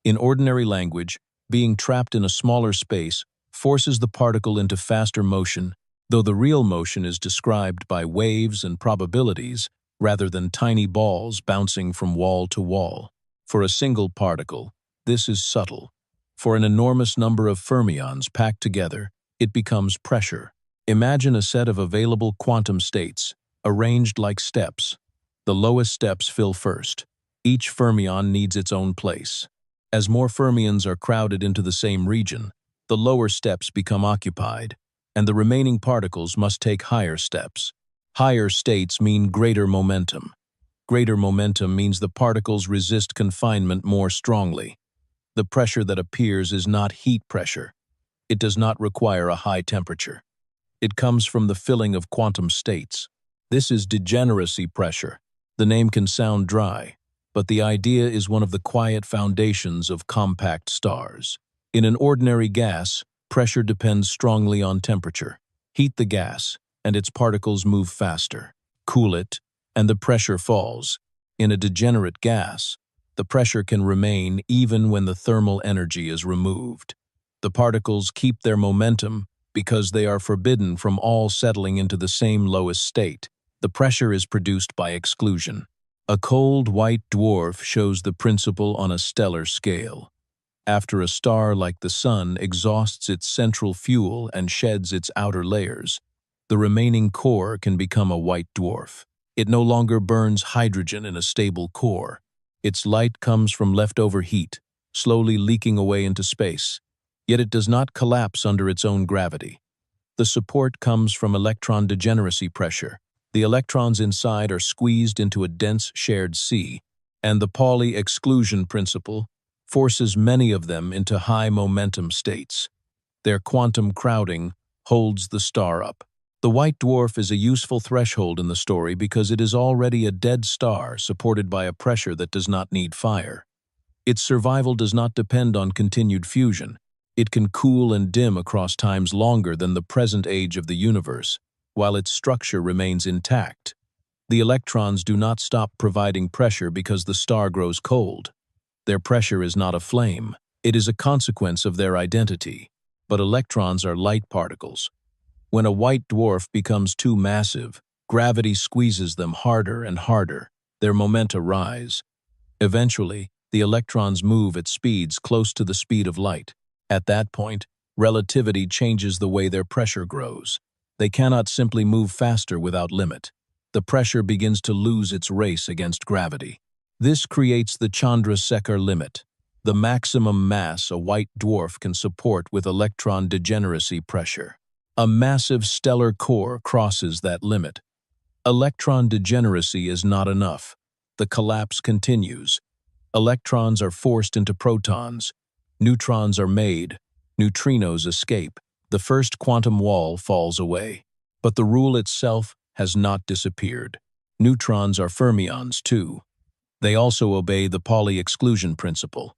In ordinary language, being trapped in a smaller space forces the particle into faster motion, though the real motion is described by waves and probabilities rather than tiny balls bouncing from wall to wall. For a single particle, this is subtle. For an enormous number of fermions packed together, it becomes pressure. Imagine a set of available quantum states, arranged like steps. The lowest steps fill first. Each fermion needs its own place. As more fermions are crowded into the same region, the lower steps become occupied, and the remaining particles must take higher steps. Higher states mean greater momentum. Greater momentum means the particles resist confinement more strongly. The pressure that appears is not heat pressure. It does not require a high temperature. It comes from the filling of quantum states. This is degeneracy pressure. The name can sound dry, but the idea is one of the quiet foundations of compact stars. In an ordinary gas, pressure depends strongly on temperature. Heat the gas, and its particles move faster. Cool it, and the pressure falls. In a degenerate gas, the pressure can remain even when the thermal energy is removed. The particles keep their momentum because they are forbidden from all settling into the same lowest state. The pressure is produced by exclusion. A cold white dwarf shows the principle on a stellar scale. After a star like the Sun exhausts its central fuel and sheds its outer layers, the remaining core can become a white dwarf. It no longer burns hydrogen in a stable core. Its light comes from leftover heat, slowly leaking away into space. Yet it does not collapse under its own gravity. The support comes from electron degeneracy pressure. The electrons inside are squeezed into a dense shared sea, and the Pauli exclusion principle forces many of them into high momentum states. Their quantum crowding holds the star up. The white dwarf is a useful threshold in the story because it is already a dead star supported by a pressure that does not need fire. Its survival does not depend on continued fusion. It can cool and dim across times longer than the present age of the universe, while its structure remains intact. The electrons do not stop providing pressure because the star grows cold. Their pressure is not a flame. It is a consequence of their identity. But electrons are light particles. When a white dwarf becomes too massive, gravity squeezes them harder and harder. Their momenta rise. Eventually, the electrons move at speeds close to the speed of light. At that point, relativity changes the way their pressure grows. They cannot simply move faster without limit. The pressure begins to lose its race against gravity. This creates the Chandrasekhar limit, the maximum mass a white dwarf can support with electron degeneracy pressure. A massive stellar core crosses that limit. Electron degeneracy is not enough. The collapse continues. Electrons are forced into protons. Neutrons are made. Neutrinos escape. The first quantum wall falls away. But the rule itself has not disappeared. Neutrons are fermions too. They also obey the Pauli exclusion principle.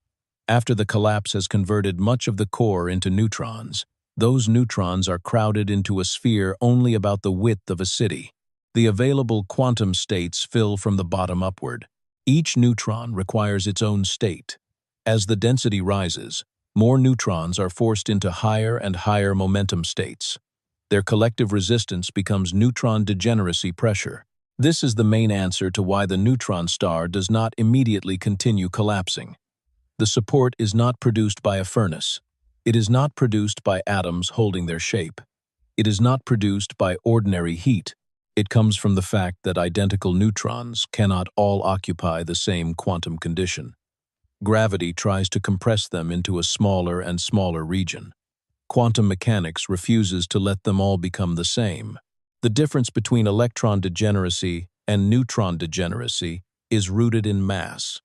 After the collapse has converted much of the core into neutrons, those neutrons are crowded into a sphere only about the width of a city. The available quantum states fill from the bottom upward. Each neutron requires its own state. As the density rises, more neutrons are forced into higher and higher momentum states. Their collective resistance becomes neutron degeneracy pressure. This is the main answer to why the neutron star does not immediately continue collapsing. The support is not produced by a furnace. It is not produced by atoms holding their shape. It is not produced by ordinary heat. It comes from the fact that identical neutrons cannot all occupy the same quantum condition. Gravity tries to compress them into a smaller and smaller region. Quantum mechanics refuses to let them all become the same. The difference between electron degeneracy and neutron degeneracy is rooted in mass.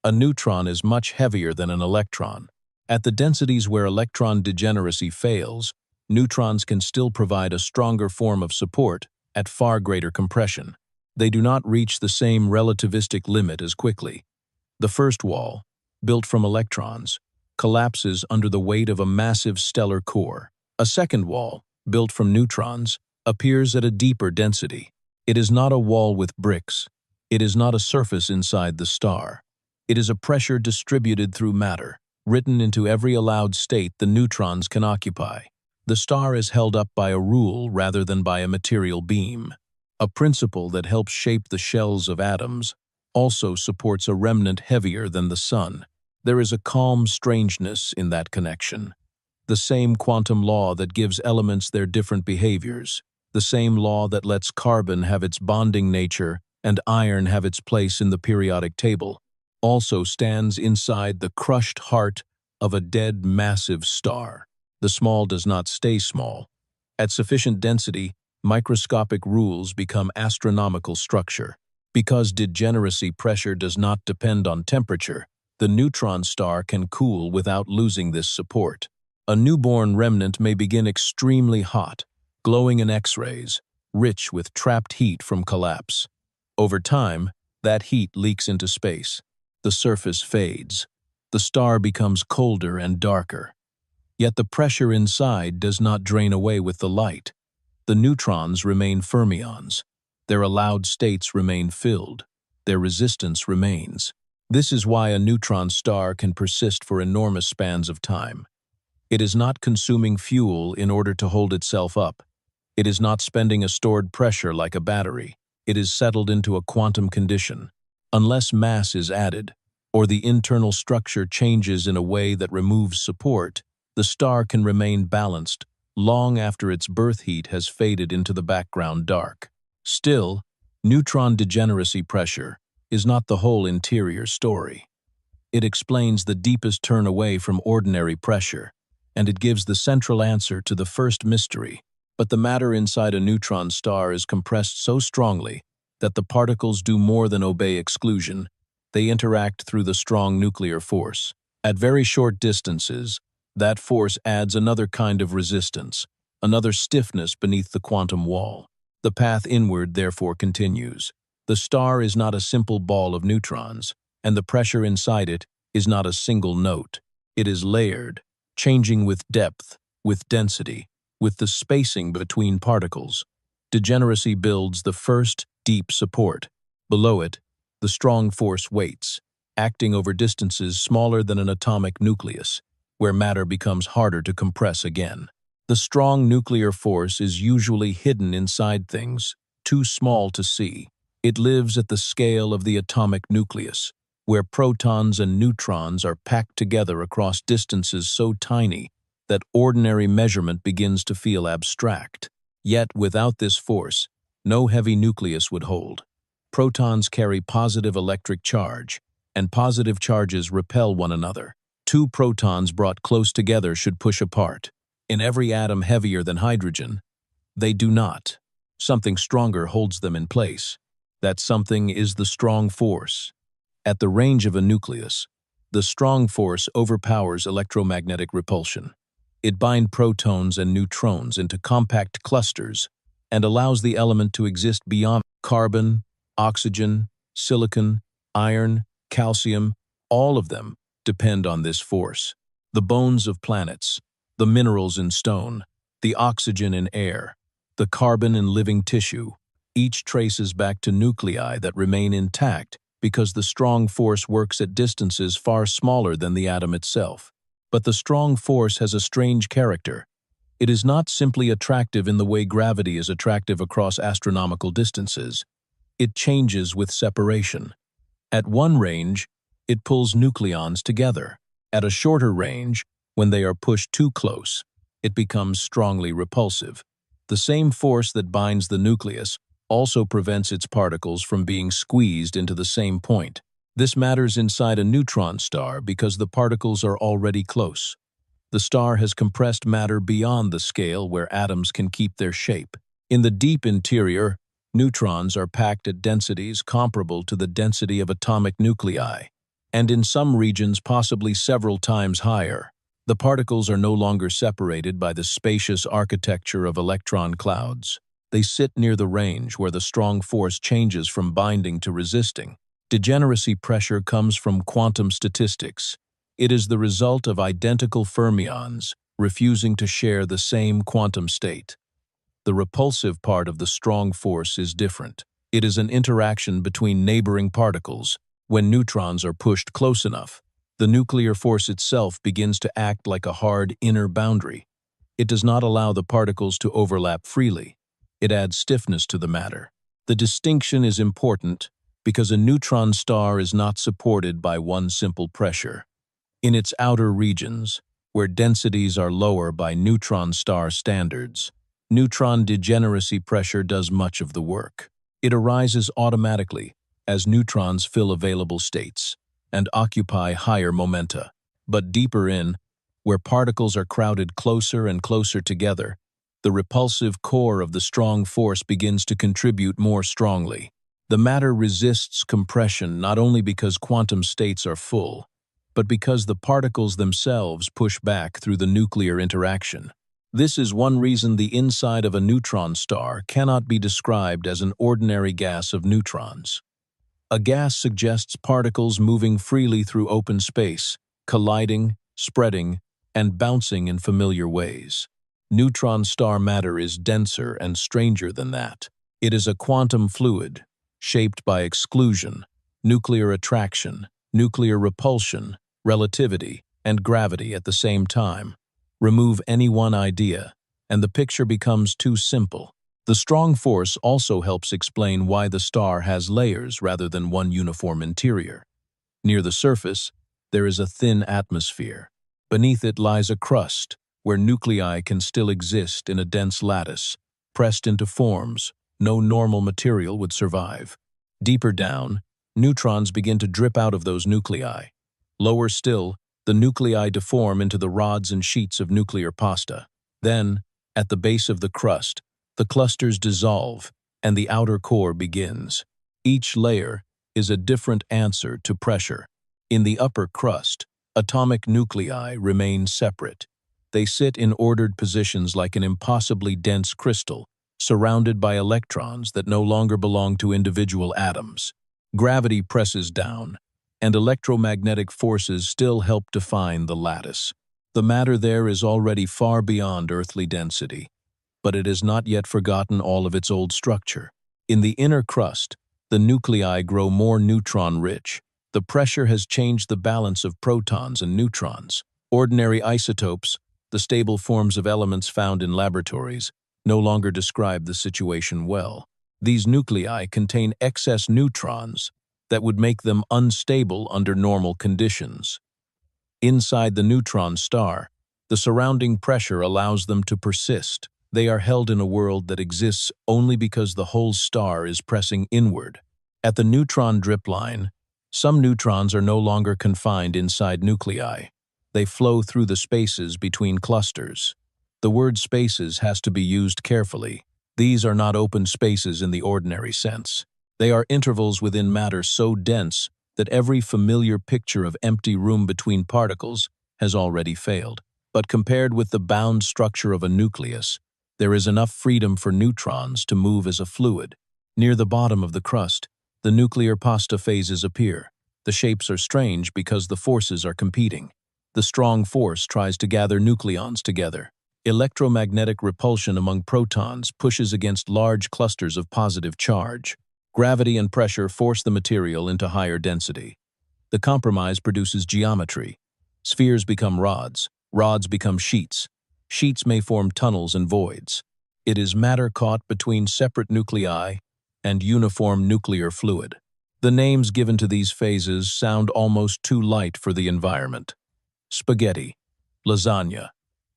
A neutron is much heavier than an electron. At the densities where electron degeneracy fails, neutrons can still provide a stronger form of support at far greater compression. They do not reach the same relativistic limit as quickly. The first wall, built from electrons, collapses under the weight of a massive stellar core. A second wall, built from neutrons, appears at a deeper density. It is not a wall with bricks. It is not a surface inside the star. It is a pressure distributed through matter, written into every allowed state the neutrons can occupy. The star is held up by a rule rather than by a material beam. A principle that helps shape the shells of atoms also supports a remnant heavier than the sun. There is a calm strangeness in that connection. The same quantum law that gives elements their different behaviors, the same law that lets carbon have its bonding nature and iron have its place in the periodic table, also stands inside the crushed heart of a dead massive star. The small does not stay small. At sufficient density, microscopic rules become astronomical structure. Because degeneracy pressure does not depend on temperature, the neutron star can cool without losing this support. A newborn remnant may begin extremely hot, glowing in X-rays, rich with trapped heat from collapse. Over time, that heat leaks into space. The surface fades. The star becomes colder and darker. Yet the pressure inside does not drain away with the light. The neutrons remain fermions. Their allowed states remain filled. Their resistance remains. This is why a neutron star can persist for enormous spans of time. It is not consuming fuel in order to hold itself up. It is not spending a stored pressure like a battery. It is settled into a quantum condition. Unless mass is added, or the internal structure changes in a way that removes support, the star can remain balanced long after its birth heat has faded into the background dark. Still, neutron degeneracy pressure is not the whole interior story. It explains the deepest turn away from ordinary pressure, and it gives the central answer to the first mystery. But the matter inside a neutron star is compressed so strongly that the particles do more than obey exclusion. They interact through the strong nuclear force. At very short distances, that force adds another kind of resistance, another stiffness beneath the quantum wall. The path inward therefore continues. The star is not a simple ball of neutrons, and the pressure inside it is not a single note. It is layered, changing with depth, with density, with the spacing between particles. Degeneracy builds the first deep support. Below it, the strong force waits, acting over distances smaller than an atomic nucleus, where matter becomes harder to compress again. The strong nuclear force is usually hidden inside things, too small to see. It lives at the scale of the atomic nucleus, where protons and neutrons are packed together across distances so tiny that ordinary measurement begins to feel abstract. Yet, without this force, no heavy nucleus would hold. Protons carry positive electric charge, and positive charges repel one another. Two protons brought close together should push apart. In every atom heavier than hydrogen, they do not. Something stronger holds them in place. That something is the strong force. At the range of a nucleus, the strong force overpowers electromagnetic repulsion. It binds protons and neutrons into compact clusters and allows the element to exist beyond. Carbon, oxygen, silicon, iron, calcium, all of them depend on this force. The bones of planets, the minerals in stone, the oxygen in air, the carbon in living tissue, each traces back to nuclei that remain intact because the strong force works at distances far smaller than the atom itself. But the strong force has a strange character. It is not simply attractive in the way gravity is attractive across astronomical distances. It changes with separation. At one range, it pulls nucleons together. At a shorter range, when they are pushed too close, it becomes strongly repulsive. The same force that binds the nucleus also prevents its particles from being squeezed into the same point. This matters inside a neutron star because the particles are already close. The star has compressed matter beyond the scale where atoms can keep their shape. In the deep interior, neutrons are packed at densities comparable to the density of atomic nuclei, and in some regions possibly several times higher. The particles are no longer separated by the spacious architecture of electron clouds. They sit near the range where the strong force changes from binding to resisting. Degeneracy pressure comes from quantum statistics. It is the result of identical fermions refusing to share the same quantum state. The repulsive part of the strong force is different. It is an interaction between neighboring particles. When neutrons are pushed close enough, the nuclear force itself begins to act like a hard inner boundary. It does not allow the particles to overlap freely. It adds stiffness to the matter. The distinction is important because a neutron star is not supported by one simple pressure. In its outer regions, where densities are lower by neutron star standards, neutron degeneracy pressure does much of the work. It arises automatically as neutrons fill available states and occupy higher momenta. But deeper in, Where particles are crowded closer and closer together, the repulsive core of the strong force begins to contribute more strongly. The matter resists compression not only because quantum states are full, but because the particles themselves push back through the nuclear interaction. This is one reason the inside of a neutron star cannot be described as an ordinary gas of neutrons. A gas suggests particles moving freely through open space, colliding, spreading, and bouncing in familiar ways. Neutron star matter is denser and stranger than that. It is a quantum fluid, shaped by exclusion, nuclear attraction, nuclear repulsion, relativity, and gravity at the same time. Remove any one idea, and the picture becomes too simple. The strong force also helps explain why the star has layers rather than one uniform interior. Near the surface, there is a thin atmosphere. Beneath it lies a crust, where nuclei can still exist in a dense lattice, pressed into forms no normal material would survive. Deeper down, neutrons begin to drip out of those nuclei. Lower still, the nuclei deform into the rods and sheets of nuclear pasta. Then, at the base of the crust, the clusters dissolve and the outer core begins. Each layer is a different answer to pressure. In the upper crust, atomic nuclei remain separate. They sit in ordered positions like an impossibly dense crystal, surrounded by electrons that no longer belong to individual atoms. Gravity presses down, and electromagnetic forces still help define the lattice. The matter there is already far beyond earthly density, but it has not yet forgotten all of its old structure. In the inner crust, the nuclei grow more neutron-rich. The pressure has changed the balance of protons and neutrons. Ordinary isotopes, the stable forms of elements found in laboratories, no longer describe the situation well. These nuclei contain excess neutrons that would make them unstable under normal conditions. Inside the neutron star, the surrounding pressure allows them to persist. They are held in a world that exists only because the whole star is pressing inward. At the neutron drip line, some neutrons are no longer confined inside nuclei. They flow through the spaces between clusters. The word spaces has to be used carefully. These are not open spaces in the ordinary sense. They are intervals within matter so dense that every familiar picture of empty room between particles has already failed. But compared with the bound structure of a nucleus, there is enough freedom for neutrons to move as a fluid. Near the bottom of the crust, the nuclear pasta phases appear. The shapes are strange because the forces are competing. The strong force tries to gather nucleons together. Electromagnetic repulsion among protons pushes against large clusters of positive charge. Gravity and pressure force the material into higher density. The compromise produces geometry. Spheres become rods. Rods become sheets. Sheets may form tunnels and voids. It is matter caught between separate nuclei and uniform nuclear fluid. The names given to these phases sound almost too light for the environment. Spaghetti, lasagna,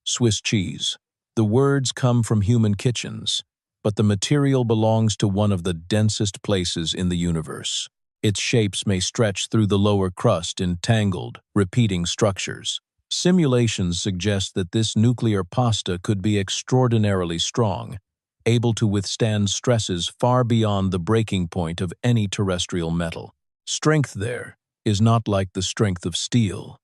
Swiss cheese. The words come from human kitchens, but the material belongs to one of the densest places in the universe. Its shapes may stretch through the lower crust in tangled, repeating structures. Simulations suggest that this nuclear pasta could be extraordinarily strong, able to withstand stresses far beyond the breaking point of any terrestrial metal. Strength there is not like the strength of steel.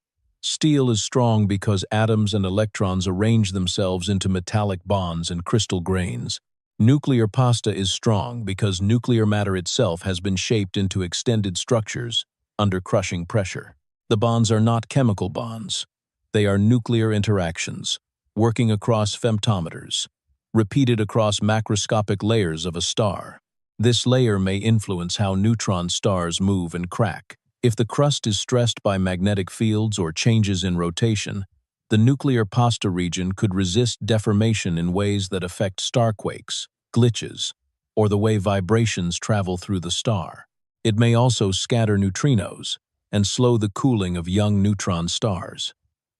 Steel is strong because atoms and electrons arrange themselves into metallic bonds and crystal grains. Nuclear pasta is strong because nuclear matter itself has been shaped into extended structures under crushing pressure. The bonds are not chemical bonds. They are nuclear interactions, working across femtometers, repeated across macroscopic layers of a star. This layer may influence how neutron stars move and crack. If the crust is stressed by magnetic fields or changes in rotation, the nuclear pasta region could resist deformation in ways that affect starquakes, glitches, or the way vibrations travel through the star. It may also scatter neutrinos and slow the cooling of young neutron stars.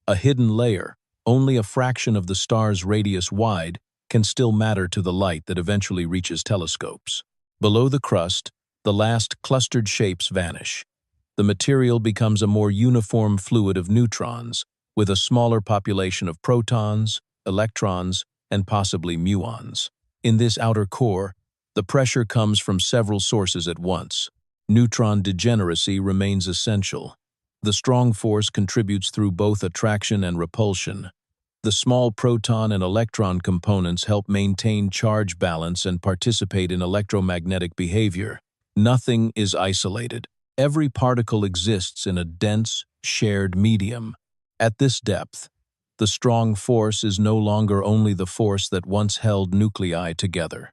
A hidden layer, only a fraction of the star's radius wide, can still matter to the light that eventually reaches telescopes. Below the crust, the last clustered shapes vanish. The material becomes a more uniform fluid of neutrons, with a smaller population of protons, electrons, and possibly muons. In this outer core, the pressure comes from several sources at once. Neutron degeneracy remains essential. The strong force contributes through both attraction and repulsion. The small proton and electron components help maintain charge balance and participate in electromagnetic behavior. Nothing is isolated. Every particle exists in a dense, shared medium. At this depth, the strong force is no longer only the force that once held nuclei together.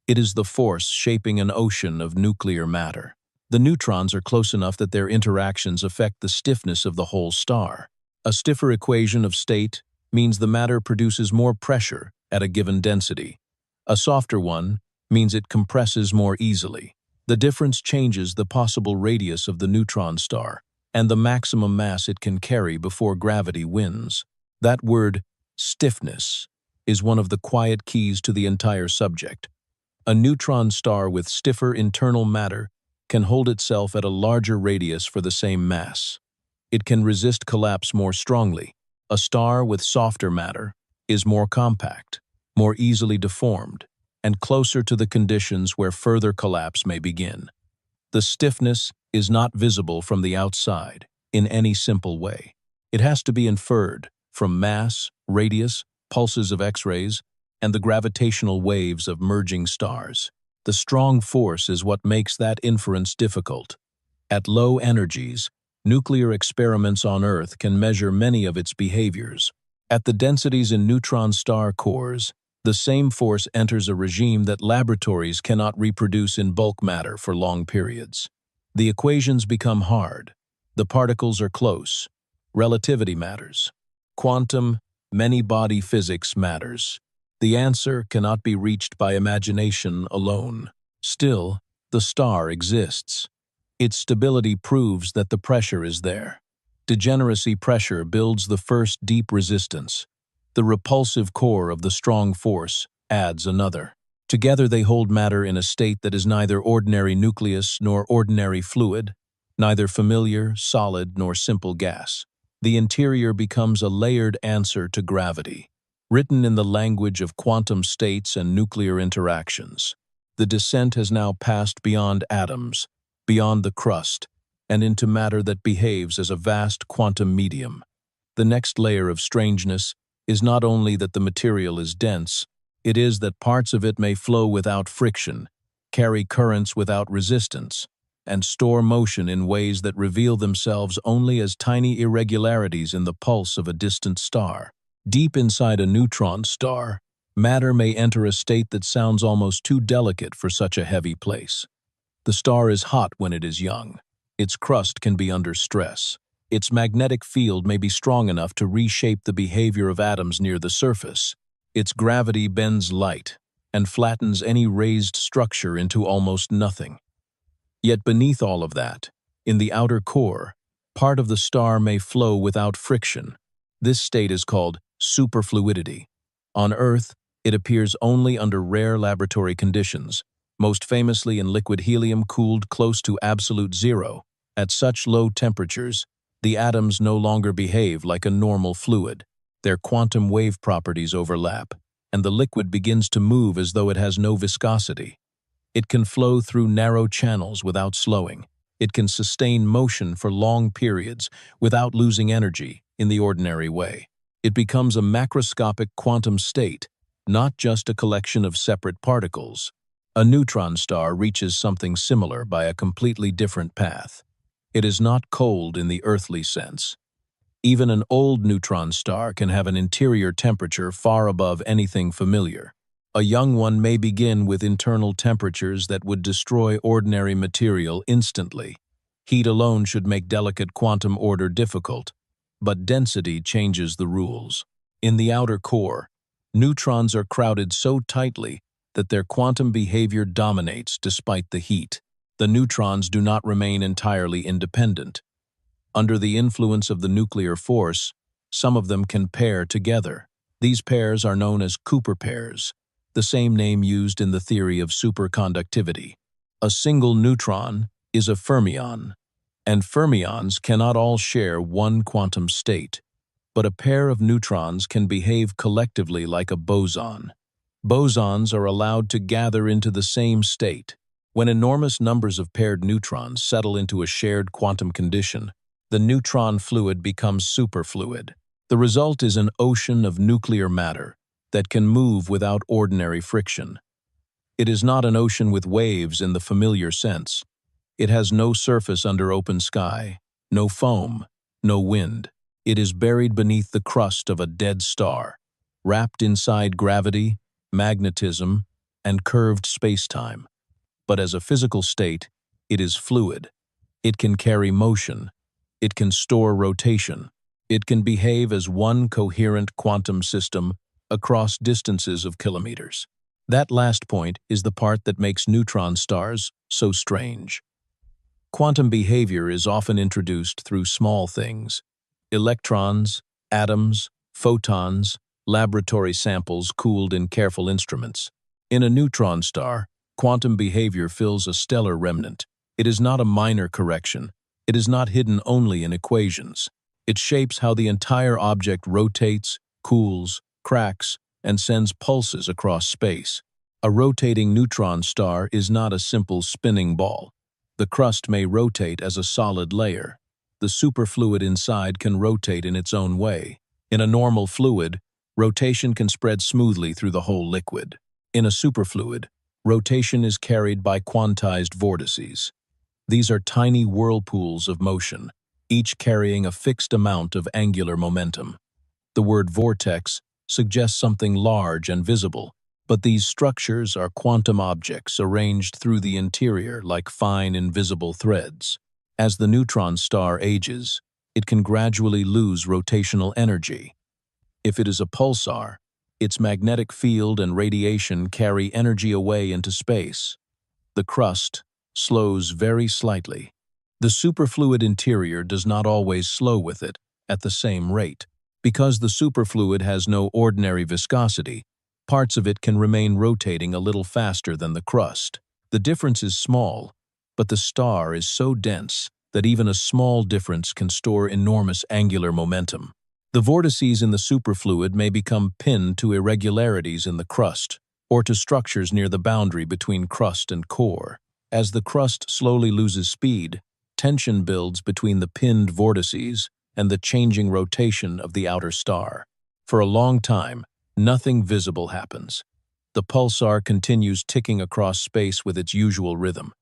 It is the force shaping an ocean of nuclear matter. The neutrons are close enough that their interactions affect the stiffness of the whole star. A stiffer equation of state means the matter produces more pressure at a given density. A softer one means it compresses more easily. The difference changes the possible radius of the neutron star and the maximum mass it can carry before gravity wins. That word, stiffness, is one of the quiet keys to the entire subject. A neutron star with stiffer internal matter can hold itself at a larger radius for the same mass. It can resist collapse more strongly. A star with softer matter is more compact, more easily deformed, and closer to the conditions where further collapse may begin. The stiffness is not visible from the outside in any simple way. It has to be inferred from mass, radius, pulses of X-rays, and the gravitational waves of merging stars. The strong force is what makes that inference difficult. At low energies, nuclear experiments on Earth can measure many of its behaviors. At the densities in neutron star cores, the same force enters a regime that laboratories cannot reproduce in bulk matter for long periods. The equations become hard. The particles are close. Relativity matters. Quantum, many-body physics matters. The answer cannot be reached by imagination alone. Still, the star exists. Its stability proves that the pressure is there. Degeneracy pressure builds the first deep resistance. The repulsive core of the strong force adds another. Together they hold matter in a state that is neither ordinary nucleus nor ordinary fluid, neither familiar, solid, nor simple gas. The interior becomes a layered answer to gravity, written in the language of quantum states and nuclear interactions. The descent has now passed beyond atoms, beyond the crust, and into matter that behaves as a vast quantum medium. The next layer of strangeness is not only that the material is dense, it is that parts of it may flow without friction, carry currents without resistance, and store motion in ways that reveal themselves only as tiny irregularities in the pulse of a distant star. Deep inside a neutron star, matter may enter a state that sounds almost too delicate for such a heavy place. The star is hot when it is young. Its crust can be under stress. Its magnetic field may be strong enough to reshape the behavior of atoms near the surface. Its gravity bends light and flattens any raised structure into almost nothing. Yet beneath all of that, in the outer core, part of the star may flow without friction. This state is called superfluidity. On Earth, it appears only under rare laboratory conditions, most famously in liquid helium cooled close to absolute zero. At such low temperatures, the atoms no longer behave like a normal fluid. Their quantum wave properties overlap, and the liquid begins to move as though it has no viscosity. It can flow through narrow channels without slowing. It can sustain motion for long periods without losing energy in the ordinary way. It becomes a macroscopic quantum state, not just a collection of separate particles. A neutron star reaches something similar by a completely different path. It is not cold in the earthly sense. Even an old neutron star can have an interior temperature far above anything familiar. A young one may begin with internal temperatures that would destroy ordinary material instantly. Heat alone should make delicate quantum order difficult, but density changes the rules. In the outer core, neutrons are crowded so tightly that their quantum behavior dominates despite the heat. The neutrons do not remain entirely independent. Under the influence of the nuclear force, some of them can pair together. These pairs are known as Cooper pairs, the same name used in the theory of superconductivity. A single neutron is a fermion, and fermions cannot all share one quantum state. but a pair of neutrons can behave collectively like a boson. Bosons are allowed to gather into the same state. When enormous numbers of paired neutrons settle into a shared quantum condition, the neutron fluid becomes superfluid. The result is an ocean of nuclear matter that can move without ordinary friction. It is not an ocean with waves in the familiar sense. It has no surface under open sky, no foam, no wind. It is buried beneath the crust of a dead star, wrapped inside gravity, magnetism, and curved spacetime. But as a physical state, it is fluid. It can carry motion. It can store rotation. It can behave as one coherent quantum system across distances of kilometers. That last point is the part that makes neutron stars so strange. Quantum behavior is often introduced through small things: electrons, atoms, photons, laboratory samples cooled in careful instruments. In a neutron star, quantum behavior fills a stellar remnant. It is not a minor correction. It is not hidden only in equations. It shapes how the entire object rotates, cools, cracks, and sends pulses across space. A rotating neutron star is not a simple spinning ball. The crust may rotate as a solid layer. The superfluid inside can rotate in its own way. In a normal fluid, rotation can spread smoothly through the whole liquid. In a superfluid, rotation is carried by quantized vortices. These are tiny whirlpools of motion, each carrying a fixed amount of angular momentum. The word vortex suggests something large and visible, but these structures are quantum objects arranged through the interior like fine invisible threads. As the neutron star ages, it can gradually lose rotational energy. If it is a pulsar, its magnetic field and radiation carry energy away into space. The crust slows very slightly. The superfluid interior does not always slow with it at the same rate. Because the superfluid has no ordinary viscosity, parts of it can remain rotating a little faster than the crust. The difference is small, but the star is so dense that even a small difference can store enormous angular momentum. The vortices in the superfluid may become pinned to irregularities in the crust, or to structures near the boundary between crust and core. As the crust slowly loses speed, tension builds between the pinned vortices and the changing rotation of the outer star. For a long time, nothing visible happens. The pulsar continues ticking across space with its usual rhythm.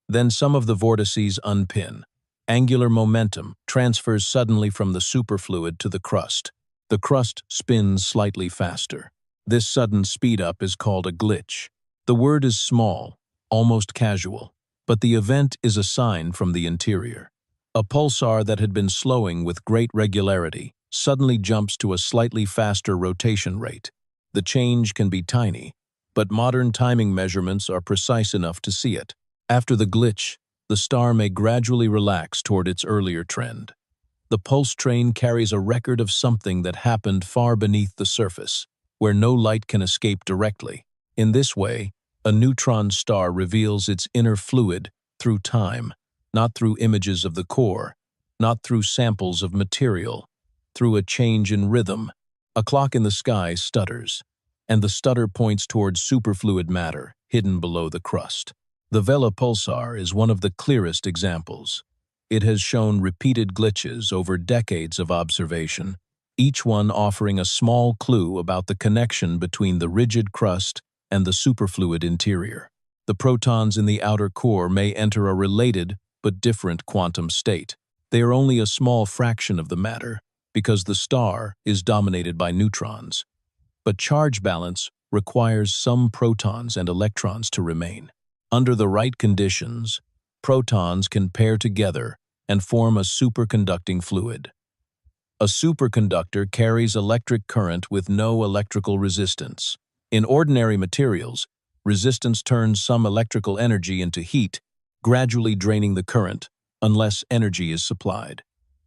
Then some of the vortices unpin. Angular momentum transfers suddenly from the superfluid to the crust. The crust spins slightly faster. This sudden speed-up is called a glitch. The word is small, almost casual, but the event is a sign from the interior. A pulsar that had been slowing with great regularity suddenly jumps to a slightly faster rotation rate. The change can be tiny, but modern timing measurements are precise enough to see it. After the glitch, the star may gradually relax toward its earlier trend. The pulse train carries a record of something that happened far beneath the surface, where no light can escape directly. In this way, a neutron star reveals its inner fluid through time, not through images of the core, not through samples of material, through a change in rhythm. A clock in the sky stutters, and the stutter points towards superfluid matter hidden below the crust. The Vela pulsar is one of the clearest examples. It has shown repeated glitches over decades of observation, each one offering a small clue about the connection between the rigid crust and the superfluid interior. The protons in the outer core may enter a related but different quantum state. They are only a small fraction of the matter because the star is dominated by neutrons. But charge balance requires some protons and electrons to remain. Under the right conditions, protons can pair together and form a superconducting fluid. A superconductor carries electric current with no electrical resistance. In ordinary materials, resistance turns some electrical energy into heat, gradually draining the current unless energy is supplied.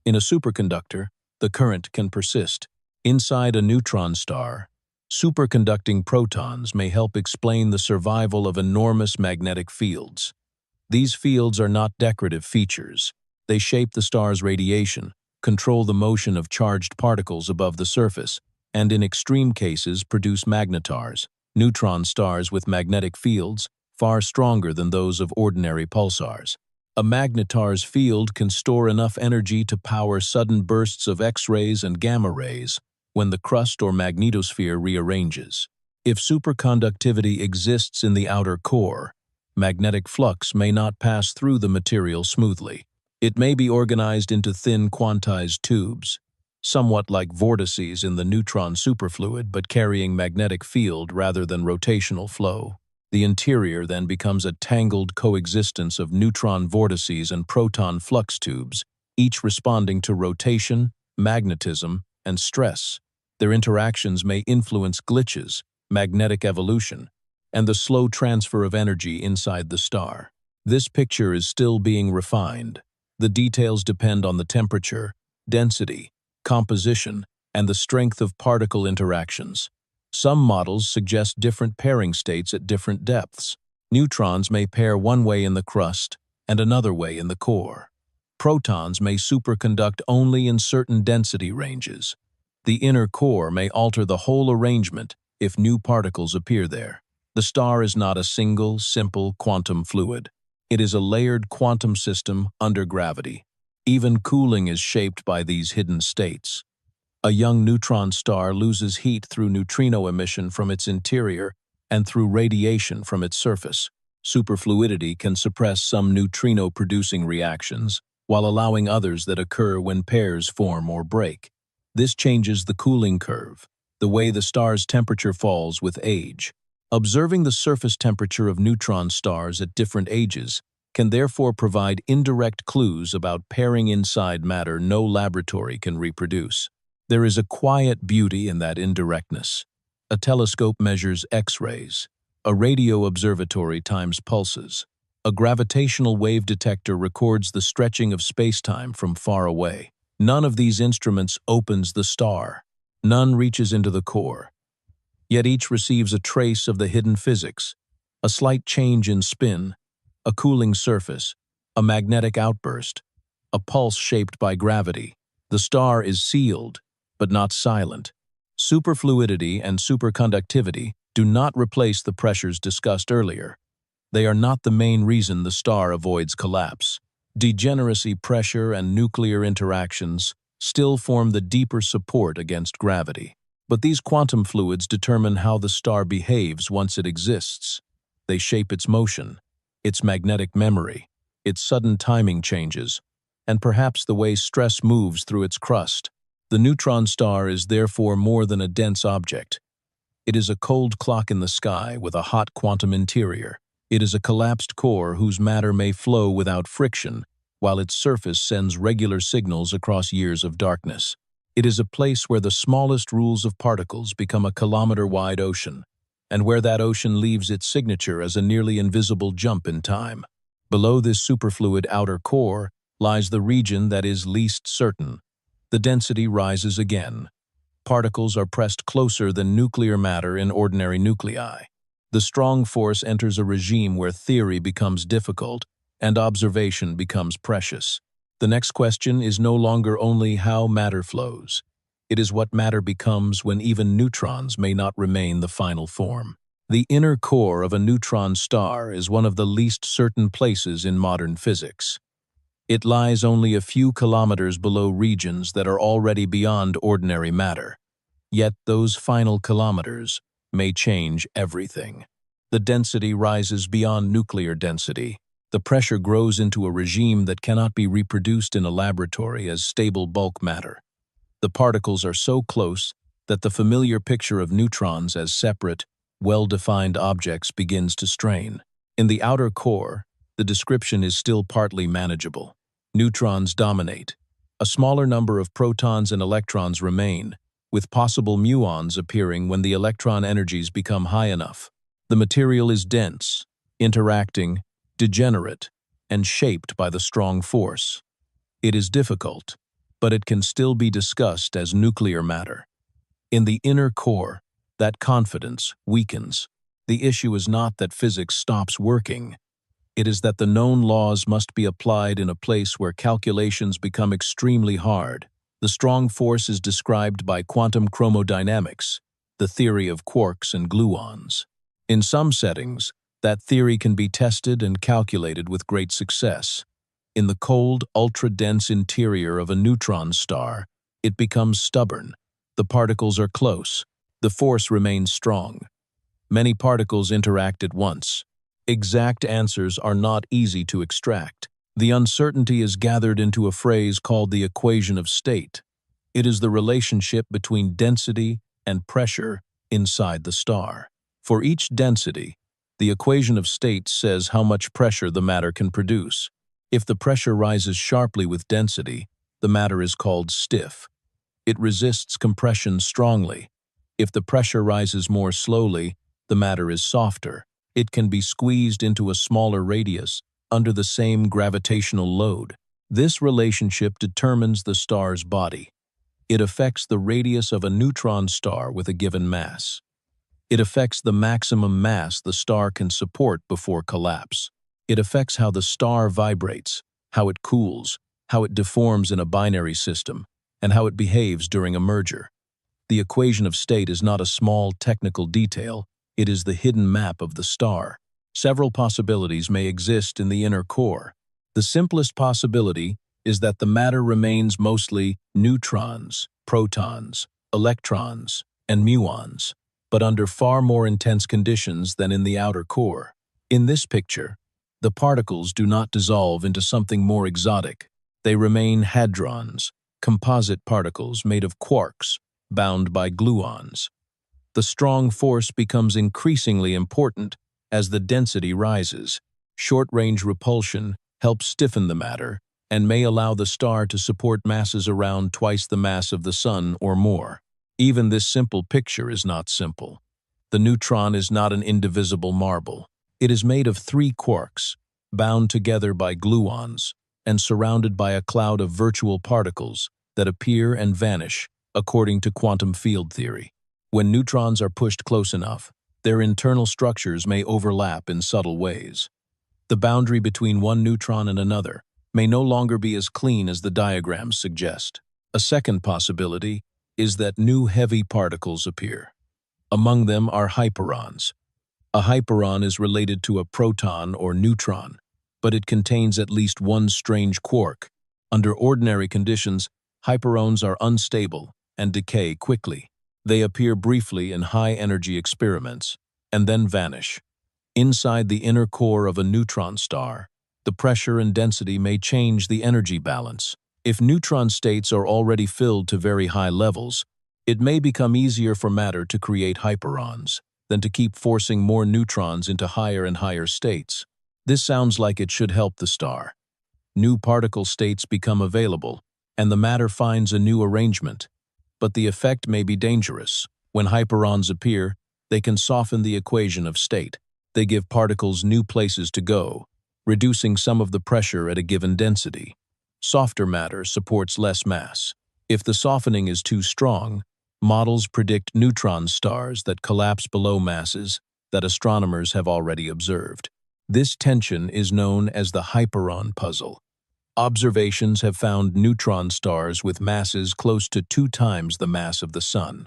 In a superconductor, the current can persist. Inside a neutron star, superconducting protons may help explain the survival of enormous magnetic fields. These fields are not decorative features. They shape the star's radiation, control the motion of charged particles above the surface, and in extreme cases produce magnetars, neutron stars with magnetic fields far stronger than those of ordinary pulsars. A magnetar's field can store enough energy to power sudden bursts of X-rays and gamma rays when the crust or magnetosphere rearranges. If superconductivity exists in the outer core, magnetic flux may not pass through the material smoothly. It may be organized into thin quantized tubes, somewhat like vortices in the neutron superfluid but carrying magnetic field rather than rotational flow. The interior then becomes a tangled coexistence of neutron vortices and proton flux tubes, each responding to rotation, magnetism, and stress. Their interactions may influence glitches, magnetic evolution, and the slow transfer of energy inside the star. This picture is still being refined. The details depend on the temperature, density, composition, and the strength of particle interactions. Some models suggest different pairing states at different depths. Neutrons may pair one way in the crust and another way in the core. Protons may superconduct only in certain density ranges. The inner core may alter the whole arrangement if new particles appear there. The star is not a single, simple quantum fluid. It is a layered quantum system under gravity. Even cooling is shaped by these hidden states. A young neutron star loses heat through neutrino emission from its interior and through radiation from its surface. Superfluidity can suppress some neutrino-producing reactions, while allowing others that occur when pairs form or break. This changes the cooling curve, the way the star's temperature falls with age. Observing the surface temperature of neutron stars at different ages can therefore provide indirect clues about pairing inside matter no laboratory can reproduce. There is a quiet beauty in that indirectness. A telescope measures X-rays. A radio observatory times pulses. A gravitational wave detector records the stretching of spacetime from far away. None of these instruments opens the star. None reaches into the core. Yet each receives a trace of the hidden physics, a slight change in spin, a cooling surface, a magnetic outburst, a pulse shaped by gravity. The star is sealed, but not silent. Superfluidity and superconductivity do not replace the pressures discussed earlier. They are not the main reason the star avoids collapse. Degeneracy pressure and nuclear interactions still form the deeper support against gravity. But these quantum fluids determine how the star behaves once it exists. They shape its motion, its magnetic memory, its sudden timing changes, and perhaps the way stress moves through its crust. The neutron star is therefore more than a dense object. It is a cold clock in the sky with a hot quantum interior. It is a collapsed core whose matter may flow without friction, while its surface sends regular signals across years of darkness. It is a place where the smallest rules of particles become a kilometer-wide ocean, and where that ocean leaves its signature as a nearly invisible jump in time. Below this superfluid outer core lies the region that is least certain. The density rises again. Particles are pressed closer than nuclear matter in ordinary nuclei. The strong force enters a regime where theory becomes difficult and observation becomes precious. The next question is no longer only how matter flows. It is what matter becomes when even neutrons may not remain the final form. The inner core of a neutron star is one of the least certain places in modern physics. It lies only a few kilometers below regions that are already beyond ordinary matter. Yet those final kilometers may change everything. The density rises beyond nuclear density. The pressure grows into a regime that cannot be reproduced in a laboratory as stable bulk matter. The particles are so close that the familiar picture of neutrons as separate, well-defined objects begins to strain. In the outer core, the description is still partly manageable. Neutrons dominate. A smaller number of protons and electrons remain, with possible muons appearing when the electron energies become high enough. The material is dense, interacting, degenerate, and shaped by the strong force. It is difficult, but it can still be discussed as nuclear matter. In the inner core, that confidence weakens. The issue is not that physics stops working. It is that the known laws must be applied in a place where calculations become extremely hard. The strong force is described by quantum chromodynamics, the theory of quarks and gluons. In some settings, that theory can be tested and calculated with great success. In the cold, ultra-dense interior of a neutron star, it becomes stubborn. The particles are close. The force remains strong. Many particles interact at once. Exact answers are not easy to extract. The uncertainty is gathered into a phrase called the equation of state. It is the relationship between density and pressure inside the star. For each density, the equation of state says how much pressure the matter can produce. If the pressure rises sharply with density, the matter is called stiff. It resists compression strongly. If the pressure rises more slowly, the matter is softer. It can be squeezed into a smaller radius under the same gravitational load. This relationship determines the star's body. It affects the radius of a neutron star with a given mass. It affects the maximum mass the star can support before collapse. It affects how the star vibrates, how it cools, how it deforms in a binary system, and how it behaves during a merger. The equation of state is not a small technical detail, it is the hidden map of the star. Several possibilities may exist in the inner core. The simplest possibility is that the matter remains mostly neutrons, protons, electrons, and muons, but under far more intense conditions than in the outer core. In this picture, the particles do not dissolve into something more exotic. They remain hadrons, composite particles made of quarks, bound by gluons. The strong force becomes increasingly important as the density rises. Short-range repulsion helps stiffen the matter and may allow the star to support masses around twice the mass of the Sun or more. Even this simple picture is not simple. The neutron is not an indivisible marble. It is made of 3 quarks, bound together by gluons, and surrounded by a cloud of virtual particles that appear and vanish according to quantum field theory. When neutrons are pushed close enough, their internal structures may overlap in subtle ways. The boundary between one neutron and another may no longer be as clean as the diagrams suggest. A second possibility is that new heavy particles appear. Among them are hyperons. A hyperon is related to a proton or neutron, but it contains at least one strange quark. Under ordinary conditions, hyperons are unstable and decay quickly. They appear briefly in high-energy experiments and then vanish. Inside the inner core of a neutron star, the pressure and density may change the energy balance. If neutron states are already filled to very high levels, it may become easier for matter to create hyperons than to keep forcing more neutrons into higher and higher states. This sounds like it should help the star. New particle states become available, and the matter finds a new arrangement. But the effect may be dangerous. When hyperons appear, they can soften the equation of state. They give particles new places to go, reducing some of the pressure at a given density. Softer matter supports less mass. If the softening is too strong, models predict neutron stars that collapse below masses that astronomers have already observed. This tension is known as the hyperon puzzle. Observations have found neutron stars with masses close to 2 times the mass of the Sun.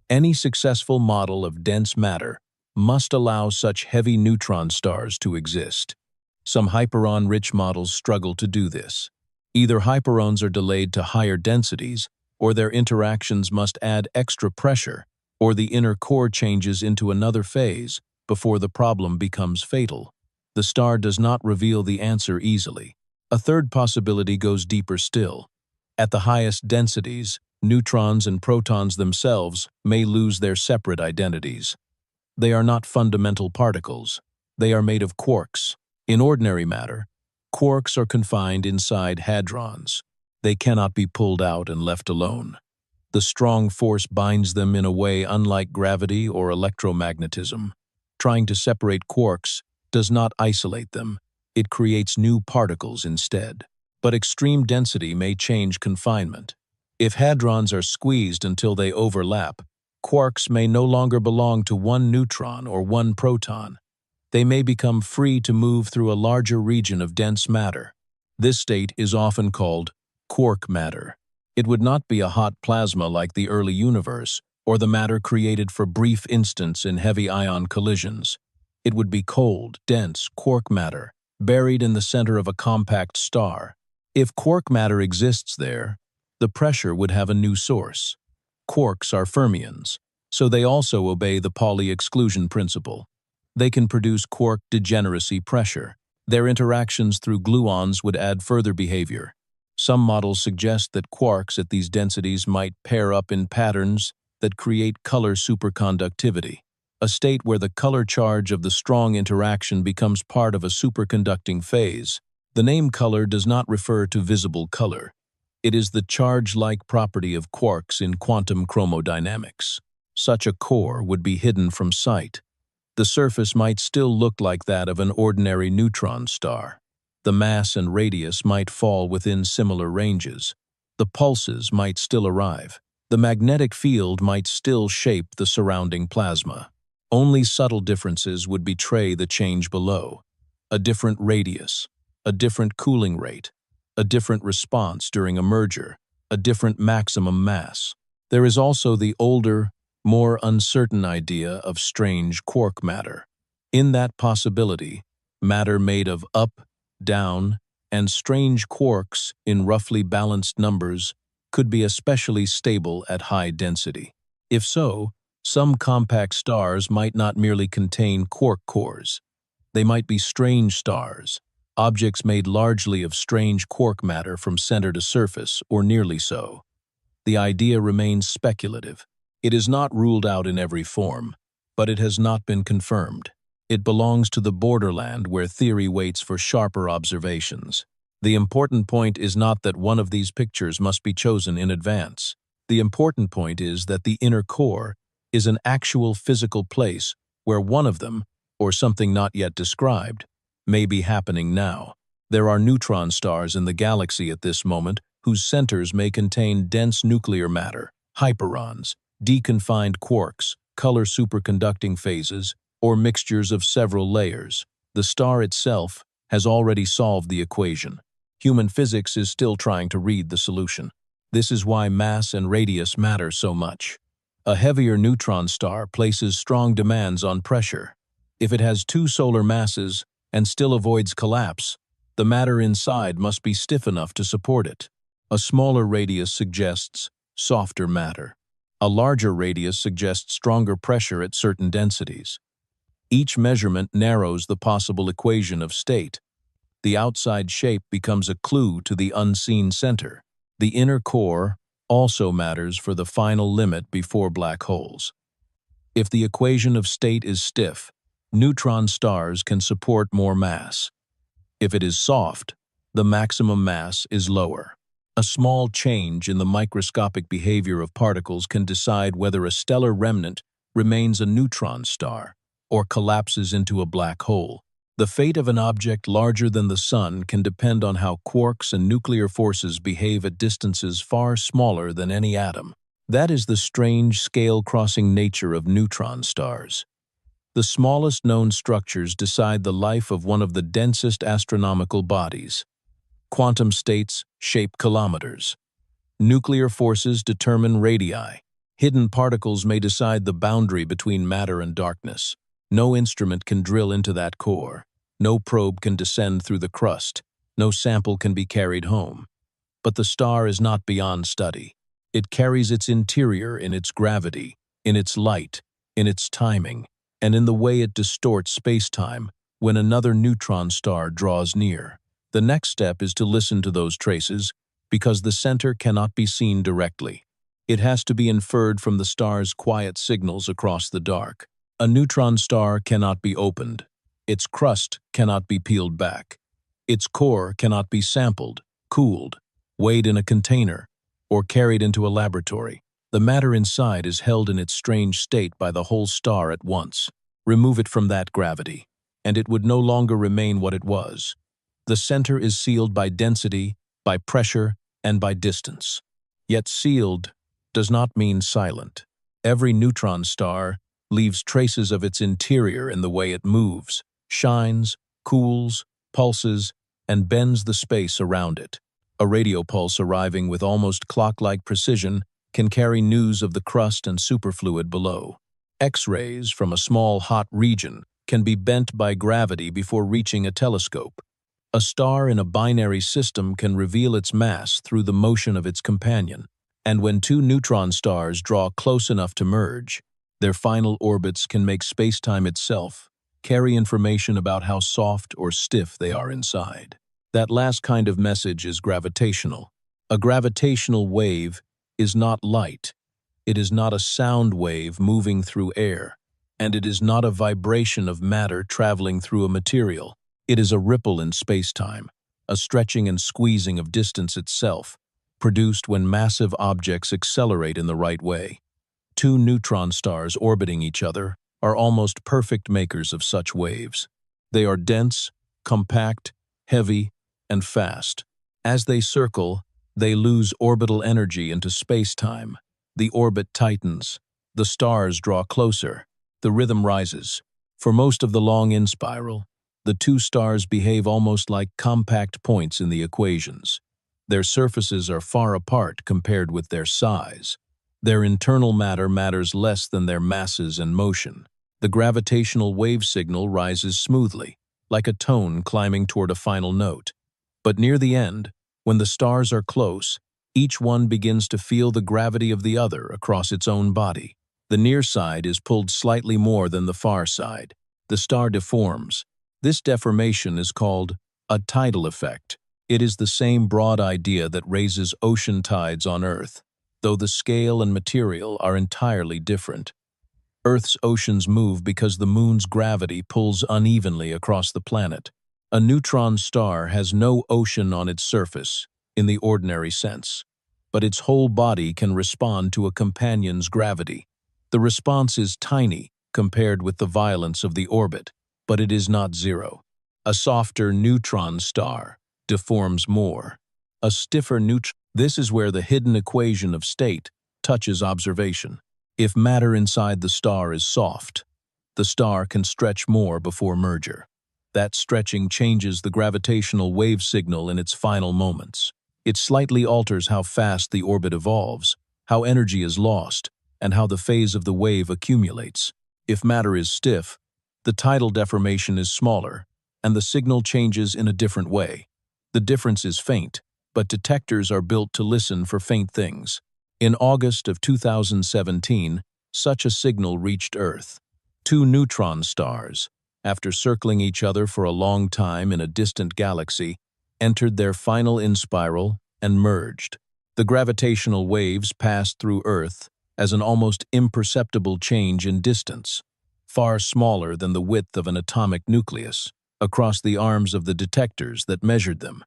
Any successful model of dense matter must allow such heavy neutron stars to exist. Some hyperon-rich models struggle to do this. Either hyperons are delayed to higher densities, or their interactions must add extra pressure, or the inner core changes into another phase before the problem becomes fatal. The star does not reveal the answer easily. A third possibility goes deeper still. At the highest densities, neutrons and protons themselves may lose their separate identities. They are not fundamental particles. They are made of quarks. In ordinary matter, quarks are confined inside hadrons. They cannot be pulled out and left alone. The strong force binds them in a way unlike gravity or electromagnetism. Trying to separate quarks does not isolate them. It creates new particles instead. But extreme density may change confinement. If hadrons are squeezed until they overlap, quarks may no longer belong to one neutron or one proton. They may become free to move through a larger region of dense matter. This state is often called quark matter. It would not be a hot plasma like the early universe, or the matter created for brief instants in heavy ion collisions. It would be cold, dense quark matter, buried in the center of a compact star. If quark matter exists there, the pressure would have a new source. Quarks are fermions, so they also obey the Pauli exclusion principle. They can produce quark degeneracy pressure. Their interactions through gluons would add further behavior. Some models suggest that quarks at these densities might pair up in patterns that create color superconductivity, a state where the color charge of the strong interaction becomes part of a superconducting phase. The name color does not refer to visible color. It is the charge-like property of quarks in quantum chromodynamics. Such a core would be hidden from sight. The surface might still look like that of an ordinary neutron star. The mass and radius might fall within similar ranges. The pulses might still arrive. The magnetic field might still shape the surrounding plasma. Only subtle differences would betray the change below. A different radius, a different cooling rate, a different response during a merger, a different maximum mass. There is also the older, more uncertain idea of strange quark matter. In that possibility, matter made of up, down, and strange quarks in roughly balanced numbers could be especially stable at high density. If so, some compact stars might not merely contain quark cores. They might be strange stars, objects made largely of strange quark matter from center to surface, or nearly so. The idea remains speculative. It is not ruled out in every form, but it has not been confirmed. It belongs to the borderland where theory waits for sharper observations. The important point is not that one of these pictures must be chosen in advance. The important point is that the inner core is an actual physical place where one of them, or something not yet described, may be happening now. There are neutron stars in the galaxy at this moment whose centers may contain dense nuclear matter, hyperons, deconfined quarks, color superconducting phases, or mixtures of several layers. The star itself has already solved the equation. Human physics is still trying to read the solution. This is why mass and radius matter so much. A heavier neutron star places strong demands on pressure. If it has two solar masses and still avoids collapse, the matter inside must be stiff enough to support it. A smaller radius suggests softer matter. A larger radius suggests stronger pressure at certain densities. Each measurement narrows the possible equation of state. The outside shape becomes a clue to the unseen center. The inner core also matters for the final limit before black holes. If the equation of state is stiff, neutron stars can support more mass. If it is soft, the maximum mass is lower. A small change in the microscopic behavior of particles can decide whether a stellar remnant remains a neutron star or collapses into a black hole. The fate of an object larger than the Sun can depend on how quarks and nuclear forces behave at distances far smaller than any atom. That is the strange scale-crossing nature of neutron stars. The smallest known structures decide the life of one of the densest astronomical bodies. Quantum states shape kilometers. Nuclear forces determine radii. Hidden particles may decide the boundary between matter and darkness. No instrument can drill into that core. No probe can descend through the crust. No sample can be carried home. But the star is not beyond study. It carries its interior in its gravity, in its light, in its timing, and in the way it distorts space-time when another neutron star draws near. The next step is to listen to those traces, because the center cannot be seen directly. It has to be inferred from the star's quiet signals across the dark. A neutron star cannot be opened. Its crust cannot be peeled back. Its core cannot be sampled, cooled, weighed in a container, or carried into a laboratory. The matter inside is held in its strange state by the whole star at once. Remove it from that gravity, and it would no longer remain what it was. The center is sealed by density, by pressure, and by distance. Yet sealed does not mean silent. Every neutron star leaves traces of its interior in the way it moves, shines, cools, pulses, and bends the space around it. A radio pulse arriving with almost clock-like precision can carry news of the crust and superfluid below. X-rays from a small hot region can be bent by gravity before reaching a telescope. A star in a binary system can reveal its mass through the motion of its companion, and when two neutron stars draw close enough to merge, their final orbits can make space-time itself carry information about how soft or stiff they are inside. That last kind of message is gravitational. A gravitational wave is not light. It is not a sound wave moving through air, and it is not a vibration of matter traveling through a material. It is a ripple in space-time, a stretching and squeezing of distance itself, produced when massive objects accelerate in the right way. Two neutron stars orbiting each other are almost perfect makers of such waves. They are dense, compact, heavy, and fast. As they circle, they lose orbital energy into space-time. The orbit tightens. The stars draw closer. The rhythm rises. For most of the long in-spiral, the two stars behave almost like compact points in the equations. Their surfaces are far apart compared with their size. Their internal matter matters less than their masses and motion. The gravitational wave signal rises smoothly, like a tone climbing toward a final note. But near the end, when the stars are close, each one begins to feel the gravity of the other across its own body. The near side is pulled slightly more than the far side. The star deforms. This deformation is called a tidal effect. It is the same broad idea that raises ocean tides on Earth, though the scale and material are entirely different. Earth's oceans move because the moon's gravity pulls unevenly across the planet. A neutron star has no ocean on its surface, in the ordinary sense, but its whole body can respond to a companion's gravity. The response is tiny compared with the violence of the orbit, but it is not zero. A softer neutron star deforms more. A stiffer neutron. This is where the hidden equation of state touches observation. If matter inside the star is soft, the star can stretch more before merger. That stretching changes the gravitational wave signal in its final moments. It slightly alters how fast the orbit evolves, how energy is lost, and how the phase of the wave accumulates. If matter is stiff, the tidal deformation is smaller, and the signal changes in a different way. The difference is faint, but detectors are built to listen for faint things. In August of 2017, such a signal reached Earth. Two neutron stars, after circling each other for a long time in a distant galaxy, entered their final in-spiral and merged. The gravitational waves passed through Earth as an almost imperceptible change in distance, far smaller than the width of an atomic nucleus, across the arms of the detectors that measured them.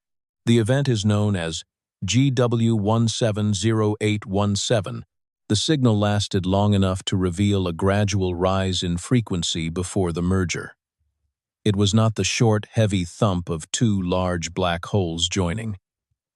The event is known as GW170817. The signal lasted long enough to reveal a gradual rise in frequency before the merger. It was not the short, heavy thump of two large black holes joining.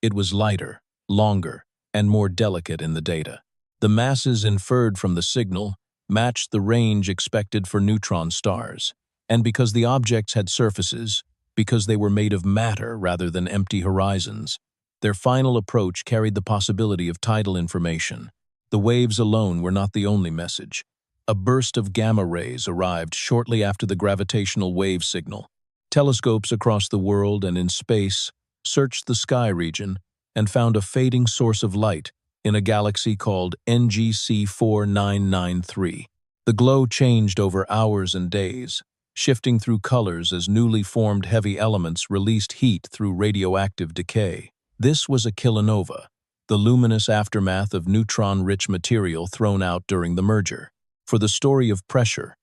It was lighter, longer, and more delicate in the data. The masses inferred from the signal matched the range expected for neutron stars, and because the objects had surfaces, because they were made of matter rather than empty horizons, their final approach carried the possibility of tidal information. The waves alone were not the only message. A burst of gamma rays arrived shortly after the gravitational wave signal. Telescopes across the world and in space searched the sky region and found a fading source of light in a galaxy called NGC 4993. The glow changed over hours and days, shifting through colors as newly formed heavy elements released heat through radioactive decay. This was a kilonova, the luminous aftermath of neutron-rich material thrown out during the merger. For the story of pressure,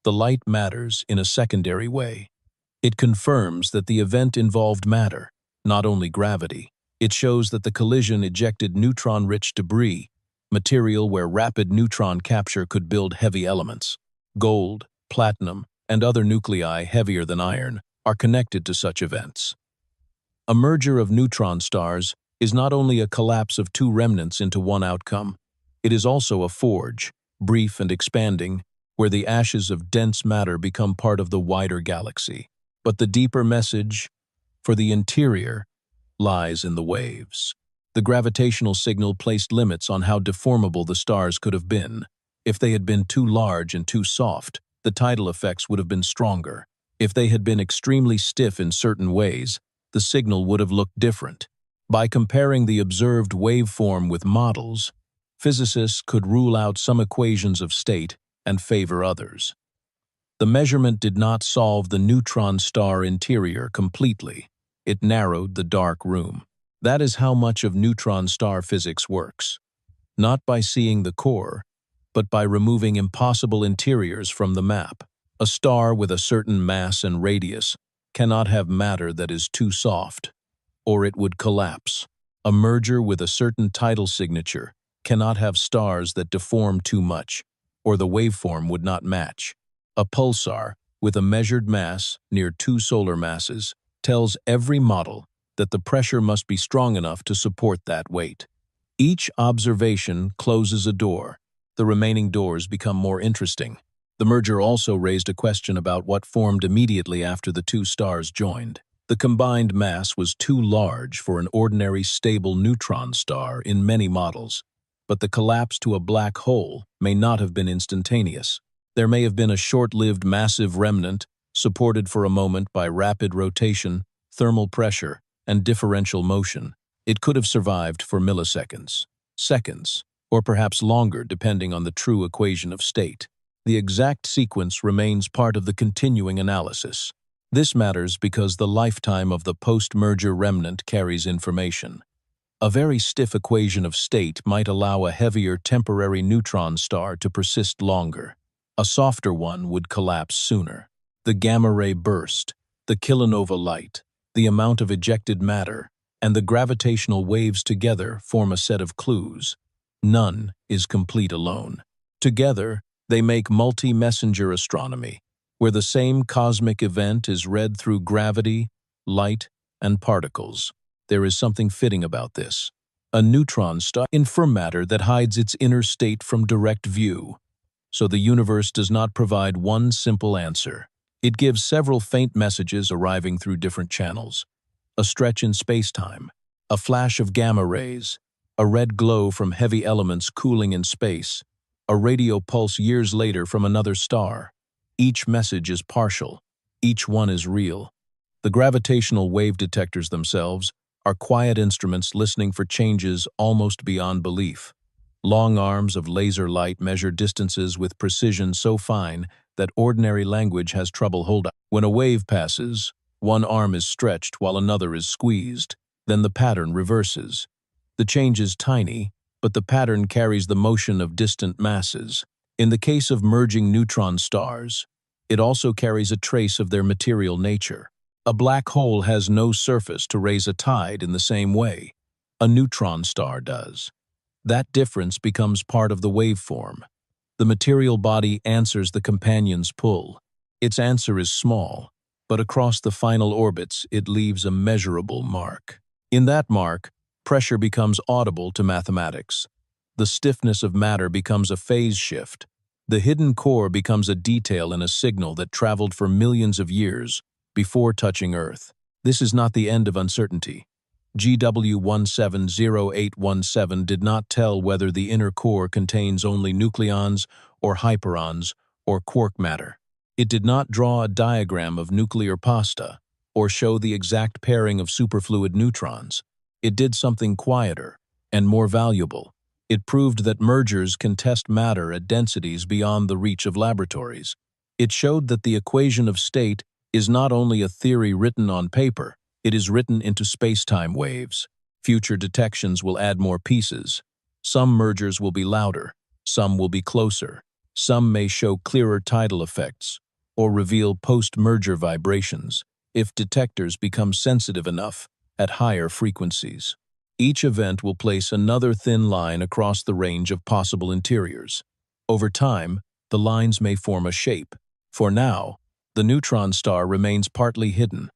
the light matters in a secondary way. It confirms that the event involved matter, not only gravity. It shows that the collision ejected neutron-rich debris, material where rapid neutron capture could build heavy elements. Gold, platinum, and other nuclei heavier than iron are connected to such events. A merger of neutron stars is not only a collapse of two remnants into one outcome, it is also a forge, brief and expanding, where the ashes of dense matter become part of the wider galaxy. But the deeper message, for the interior, lies in the waves. The gravitational signal placed limits on how deformable the stars could have been. If they had been too large and too soft, the tidal effects would have been stronger. If they had been extremely stiff in certain ways, the signal would have looked different. By comparing the observed waveform with models, physicists could rule out some equations of state and favor others. The measurement did not solve the neutron star interior completely. It narrowed the dark room. That is how much of neutron star physics works. Not by seeing the core, but by removing impossible interiors from the map. A star with a certain mass and radius cannot have matter that is too soft, or it would collapse. A merger with a certain tidal signature cannot have stars that deform too much, or the waveform would not match. A pulsar, with a measured mass near 2 solar masses, tells every model that the pressure must be strong enough to support that weight. Each observation closes a door. The remaining doors become more interesting. The merger also raised a question about what formed immediately after the 2 stars joined. The combined mass was too large for an ordinary stable neutron star in many models, but the collapse to a black hole may not have been instantaneous. There may have been a short-lived massive remnant, supported for a moment by rapid rotation, thermal pressure, and differential motion. It could have survived for milliseconds, seconds, or perhaps longer depending on the true equation of state. The exact sequence remains part of the continuing analysis. This matters because the lifetime of the post-merger remnant carries information. A very stiff equation of state might allow a heavier temporary neutron star to persist longer. A softer one would collapse sooner. The gamma-ray burst, the kilonova light, the amount of ejected matter, and the gravitational waves together form a set of clues. None is complete alone. Together, they make multi-messenger astronomy, where the same cosmic event is read through gravity, light, and particles. There is something fitting about this. A neutron star infers matter that hides its inner state from direct view. So the universe does not provide one simple answer. It gives several faint messages arriving through different channels. A stretch in space-time, a flash of gamma rays, a red glow from heavy elements cooling in space, a radio pulse years later from another star. Each message is partial. Each one is real. The gravitational wave detectors themselves are quiet instruments listening for changes almost beyond belief. Long arms of laser light measure distances with precision so fine that ordinary language has trouble holding. When a wave passes, one arm is stretched while another is squeezed. Then the pattern reverses. The change is tiny, but the pattern carries the motion of distant masses. In the case of merging neutron stars, it also carries a trace of their material nature. A black hole has no surface to raise a tide in the same way. A neutron star does. That difference becomes part of the waveform. The material body answers the companion's pull. Its answer is small, but across the final orbits it leaves a measurable mark. In that mark, pressure becomes audible to mathematics. The stiffness of matter becomes a phase shift. The hidden core becomes a detail in a signal that traveled for millions of years before touching Earth. This is not the end of uncertainty. GW170817 did not tell whether the inner core contains only nucleons or hyperons or quark matter. It did not draw a diagram of nuclear pasta or show the exact pairing of superfluid neutrons. It did something quieter and more valuable. It proved that mergers can test matter at densities beyond the reach of laboratories. It showed that the equation of state is not only a theory written on paper, it is written into space-time waves. Future detections will add more pieces. Some mergers will be louder, some will be closer, some may show clearer tidal effects, or reveal post-merger vibrations, if detectors become sensitive enough at higher frequencies. Each event will place another thin line across the range of possible interiors. Over time, the lines may form a shape. For now, the neutron star remains partly hidden,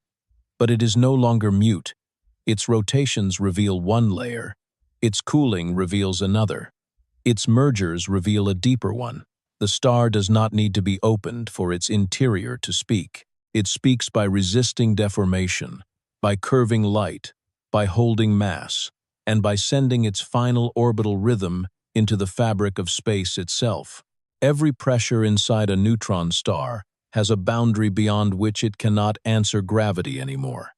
but it is no longer mute. Its rotations reveal one layer. Its cooling reveals another. Its mergers reveal a deeper one. The star does not need to be opened for its interior to speak. It speaks by resisting deformation, by curving light, by holding mass, and by sending its final orbital rhythm into the fabric of space itself. Every pressure inside a neutron star has a boundary beyond which it cannot answer gravity anymore.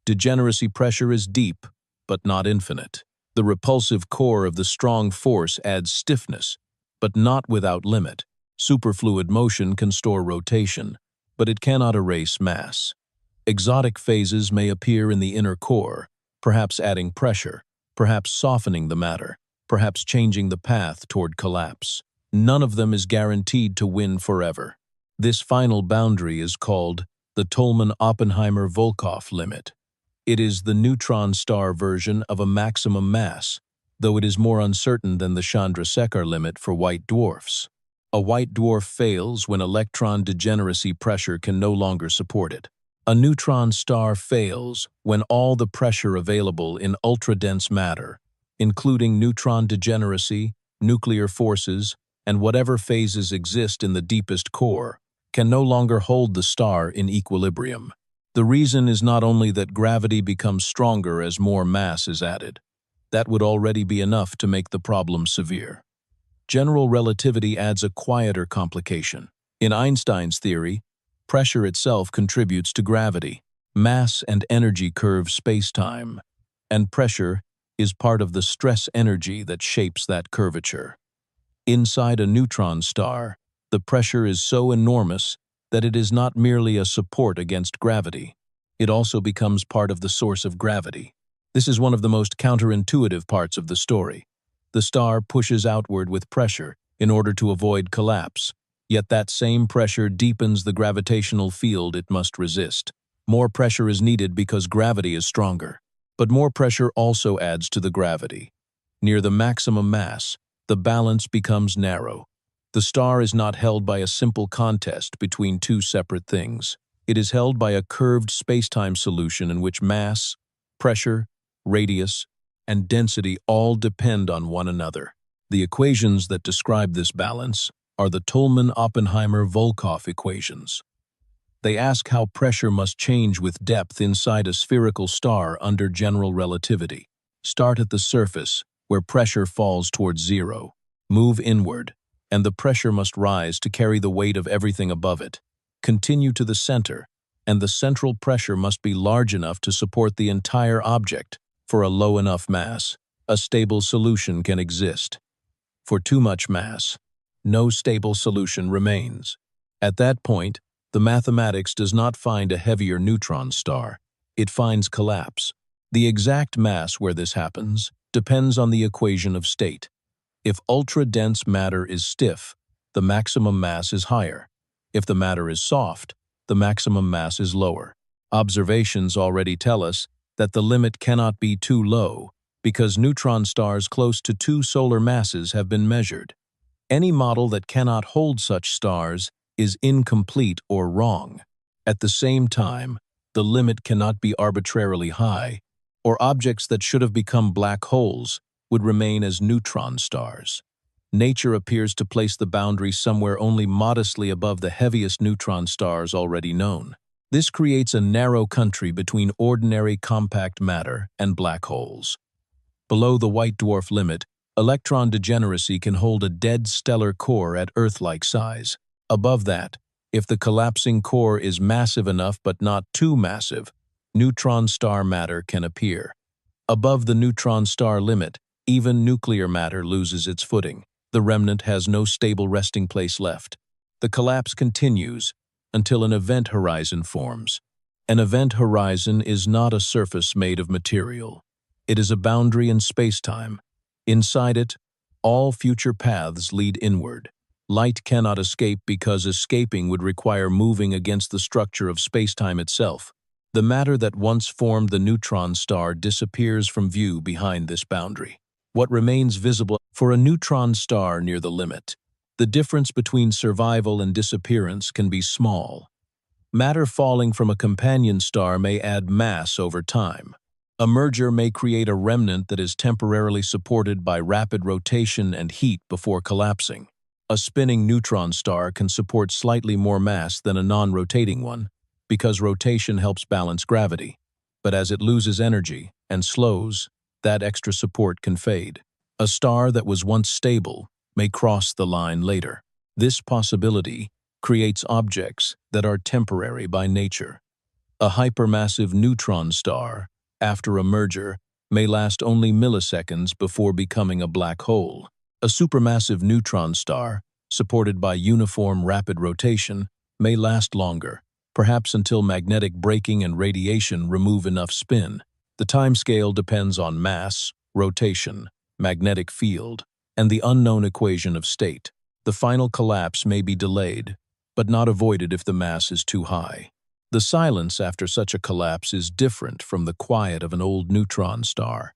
Degeneracy pressure is deep, but not infinite. The repulsive core of the strong force adds stiffness, but not without limit. Superfluid motion can store rotation, but it cannot erase mass. Exotic phases may appear in the inner core, perhaps adding pressure, perhaps softening the matter, perhaps changing the path toward collapse. None of them is guaranteed to win forever. This final boundary is called the Tolman-Oppenheimer-Volkoff limit. It is the neutron star version of a maximum mass, though it is more uncertain than the Chandrasekhar limit for white dwarfs. A white dwarf fails when electron degeneracy pressure can no longer support it. A neutron star fails when all the pressure available in ultra-dense matter, including neutron degeneracy, nuclear forces, and whatever phases exist in the deepest core, can no longer hold the star in equilibrium. The reason is not only that gravity becomes stronger as more mass is added. That would already be enough to make the problem severe. General relativity adds a quieter complication. In Einstein's theory, pressure itself contributes to gravity. Mass and energy curve spacetime, and pressure is part of the stress energy that shapes that curvature. Inside a neutron star, the pressure is so enormous that it is not merely a support against gravity. It also becomes part of the source of gravity. This is one of the most counterintuitive parts of the story. The star pushes outward with pressure in order to avoid collapse, yet that same pressure deepens the gravitational field it must resist. More pressure is needed because gravity is stronger, but more pressure also adds to the gravity. Near the maximum mass, the balance becomes narrow. The star is not held by a simple contest between two separate things. It is held by a curved spacetime solution in which mass, pressure, radius, and density all depend on one another. The equations that describe this balance are the Tolman-Oppenheimer-Volkoff equations. They ask how pressure must change with depth inside a spherical star under general relativity. Start at the surface, where pressure falls towards zero. Move inward, and the pressure must rise to carry the weight of everything above it. Continue to the center, and the central pressure must be large enough to support the entire object. For a low enough mass, a stable solution can exist. For too much mass, no stable solution remains. At that point, the mathematics does not find a heavier neutron star. It finds collapse. The exact mass where this happens depends on the equation of state. If ultra-dense matter is stiff, the maximum mass is higher. If the matter is soft, the maximum mass is lower. Observations already tell us that the limit cannot be too low because neutron stars close to two solar masses have been measured. Any model that cannot hold such stars is incomplete or wrong. At the same time, the limit cannot be arbitrarily high, or objects that should have become black holes would remain as neutron stars. Nature appears to place the boundary somewhere only modestly above the heaviest neutron stars already known. This creates a narrow country between ordinary compact matter and black holes. Below the white dwarf limit, electron degeneracy can hold a dead stellar core at Earth-like size. Above that, if the collapsing core is massive enough but not too massive, neutron star matter can appear. Above the neutron star limit, even nuclear matter loses its footing. The remnant has no stable resting place left. The collapse continues until an event horizon forms. An event horizon is not a surface made of material. It is a boundary in spacetime. Inside it, all future paths lead inward. Light cannot escape because escaping would require moving against the structure of spacetime itself. The matter that once formed the neutron star disappears from view behind this boundary. What remains visible for a neutron star near the limit? The difference between survival and disappearance can be small. Matter falling from a companion star may add mass over time. A merger may create a remnant that is temporarily supported by rapid rotation and heat before collapsing. A spinning neutron star can support slightly more mass than a non-rotating one, because rotation helps balance gravity. But as it loses energy and slows, that extra support can fade. A star that was once stable may cross the line later. This possibility creates objects that are temporary by nature. A hypermassive neutron star, after a merger, may last only milliseconds before becoming a black hole. A supermassive neutron star, supported by uniform rapid rotation, may last longer, perhaps until magnetic braking and radiation remove enough spin. The timescale depends on mass, rotation, magnetic field, and the unknown equation of state. The final collapse may be delayed, but not avoided if the mass is too high. The silence after such a collapse is different from the quiet of an old neutron star.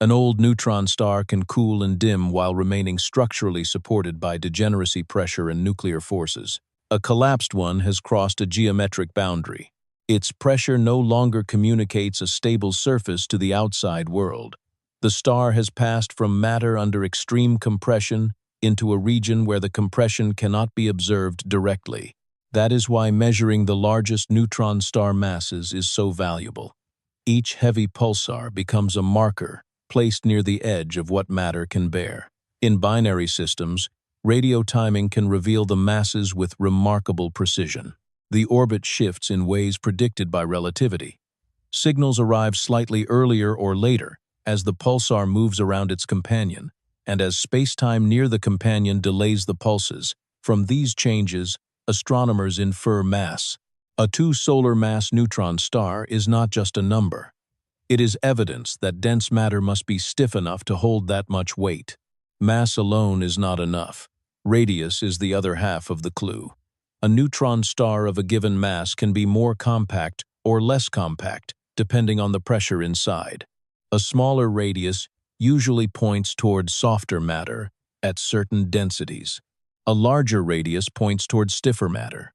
An old neutron star can cool and dim while remaining structurally supported by degeneracy pressure and nuclear forces. A collapsed one has crossed a geometric boundary. Its pressure no longer communicates a stable surface to the outside world. The star has passed from matter under extreme compression into a region where the compression cannot be observed directly. That is why measuring the largest neutron star masses is so valuable. Each heavy pulsar becomes a marker placed near the edge of what matter can bear. In binary systems, radio timing can reveal the masses with remarkable precision. The orbit shifts in ways predicted by relativity. Signals arrive slightly earlier or later as the pulsar moves around its companion, and as spacetime near the companion delays the pulses. From these changes, astronomers infer mass. A 2-solar mass neutron star is not just a number. It is evidence that dense matter must be stiff enough to hold that much weight. Mass alone is not enough. Radius is the other half of the clue. A neutron star of a given mass can be more compact or less compact, depending on the pressure inside. A smaller radius usually points toward softer matter at certain densities. A larger radius points toward stiffer matter.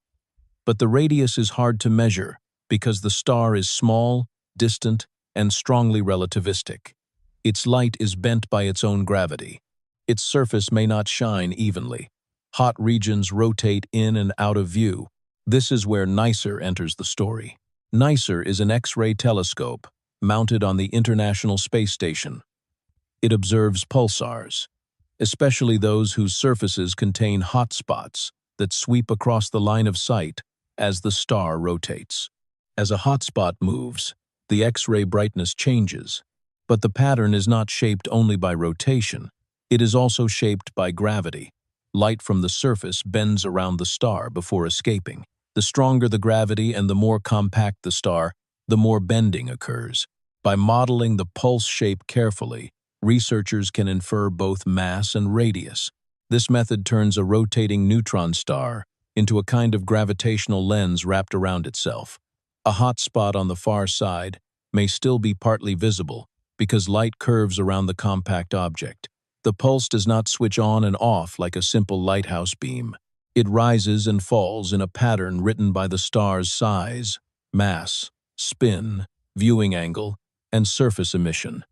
But the radius is hard to measure because the star is small, distant, and strongly relativistic. Its light is bent by its own gravity. Its surface may not shine evenly. Hot regions rotate in and out of view. This is where NICER enters the story. NICER is an X-ray telescope mounted on the International Space Station. It observes pulsars, especially those whose surfaces contain hot spots that sweep across the line of sight as the star rotates. As a hotspot moves, the X-ray brightness changes, but the pattern is not shaped only by rotation. It is also shaped by gravity. Light from the surface bends around the star before escaping. The stronger the gravity and the more compact the star, the more bending occurs. By modeling the pulse shape carefully, researchers can infer both mass and radius. This method turns a rotating neutron star into a kind of gravitational lens wrapped around itself. A hot spot on the far side may still be partly visible because light curves around the compact object. The pulse does not switch on and off like a simple lighthouse beam. It rises and falls in a pattern written by the star's size, mass, spin, viewing angle, and surface emission.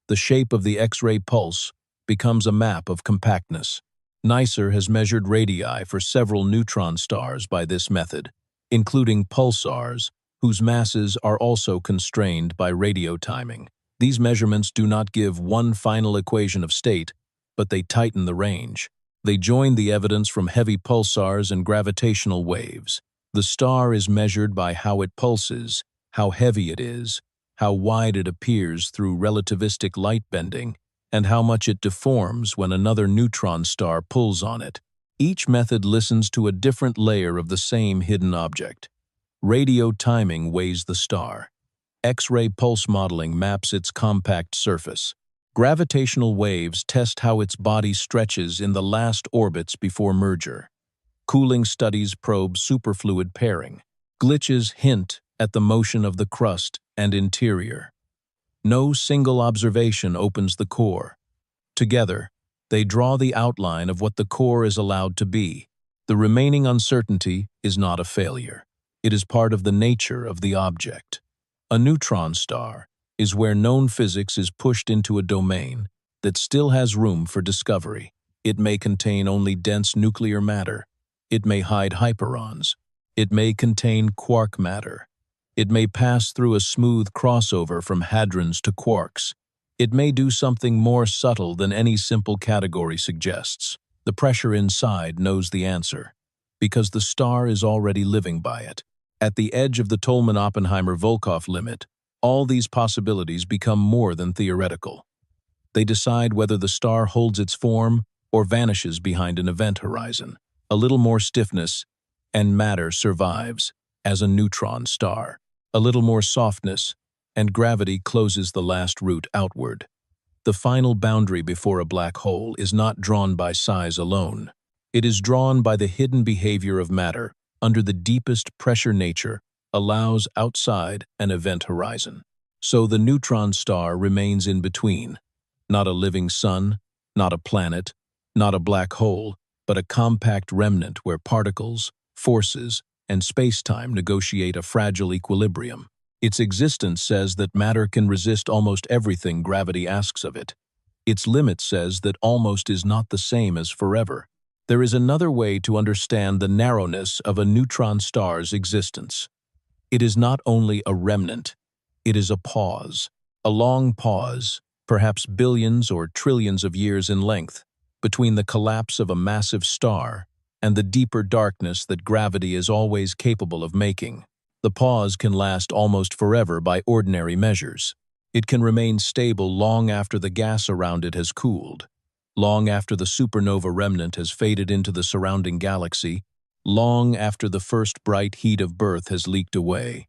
The shape of the X-ray pulse becomes a map of compactness. NICER has measured radii for several neutron stars by this method, including pulsars, whose masses are also constrained by radio timing. These measurements do not give one final equation of state, but they tighten the range. They join the evidence from heavy pulsars and gravitational waves. The star is measured by how it pulses, how heavy it is, how wide it appears through relativistic light bending, and how much it deforms when another neutron star pulls on it. Each method listens to a different layer of the same hidden object. Radio timing weighs the star. X-ray pulse modeling maps its compact surface. Gravitational waves test how its body stretches in the last orbits before merger. Cooling studies probe superfluid pairing. Glitches hint at the motion of the crust and interior. No single observation opens the core. Together, they draw the outline of what the core is allowed to be. The remaining uncertainty is not a failure. It is part of the nature of the object. A neutron star is where known physics is pushed into a domain that still has room for discovery. It may contain only dense nuclear matter. It may hide hyperons. It may contain quark matter. It may pass through a smooth crossover from hadrons to quarks. It may do something more subtle than any simple category suggests. The pressure inside knows the answer, because the star is already living by it. At the edge of the Tolman-Oppenheimer-Volkoff limit, all these possibilities become more than theoretical. They decide whether the star holds its form or vanishes behind an event horizon. A little more stiffness, and matter survives as a neutron star. A little more softness, and gravity closes the last route outward. The final boundary before a black hole is not drawn by size alone. It is drawn by the hidden behavior of matter under the deepest pressure nature allows outside an event horizon. So the neutron star remains in between, not a living sun, not a planet, not a black hole, but a compact remnant where particles, forces, and space-time negotiate a fragile equilibrium. Its existence says that matter can resist almost everything gravity asks of it. Its limit says that almost is not the same as forever. There is another way to understand the narrowness of a neutron star's existence. It is not only a remnant, it is a pause, a long pause, perhaps billions or trillions of years in length, between the collapse of a massive star and the deeper darkness that gravity is always capable of making. The pause can last almost forever by ordinary measures. It can remain stable long after the gas around it has cooled, long after the supernova remnant has faded into the surrounding galaxy, long after the first bright heat of birth has leaked away.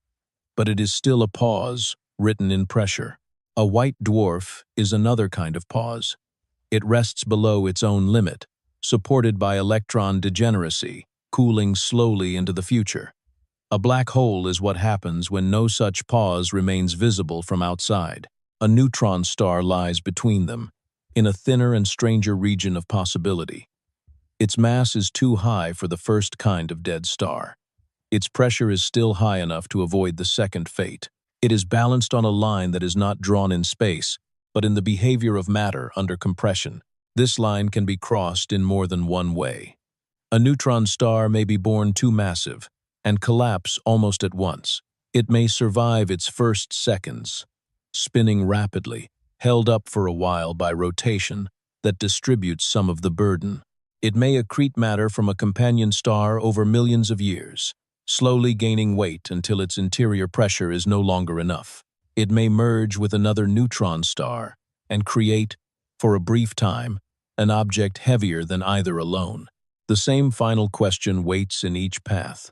But it is still a pause, written in pressure. A white dwarf is another kind of pause. It rests below its own limit, supported by electron degeneracy, cooling slowly into the future. A black hole is what happens when no such pause remains visible from outside. A neutron star lies between them, in a thinner and stranger region of possibility. Its mass is too high for the first kind of dead star. Its pressure is still high enough to avoid the second fate. It is balanced on a line that is not drawn in space, but in the behavior of matter under compression. This line can be crossed in more than one way. A neutron star may be born too massive and collapse almost at once. It may survive its first seconds, spinning rapidly, held up for a while by rotation that distributes some of the burden. It may accrete matter from a companion star over millions of years, slowly gaining weight until its interior pressure is no longer enough. It may merge with another neutron star and create, for a brief time, an object heavier than either alone. The same final question waits in each path.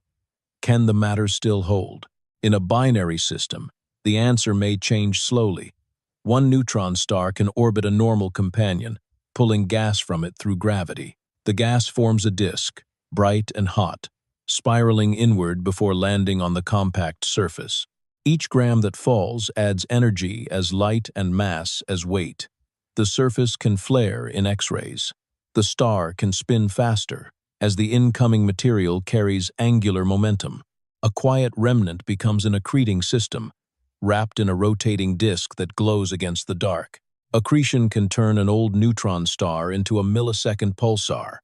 Can the matter still hold? In a binary system, the answer may change slowly. One neutron star can orbit a normal companion, pulling gas from it through gravity. The gas forms a disk, bright and hot, spiraling inward before landing on the compact surface. Each gram that falls adds energy as light and mass as weight. The surface can flare in X-rays. The star can spin faster as the incoming material carries angular momentum. A quiet remnant becomes an accreting system, wrapped in a rotating disk that glows against the dark. Accretion can turn an old neutron star into a millisecond pulsar.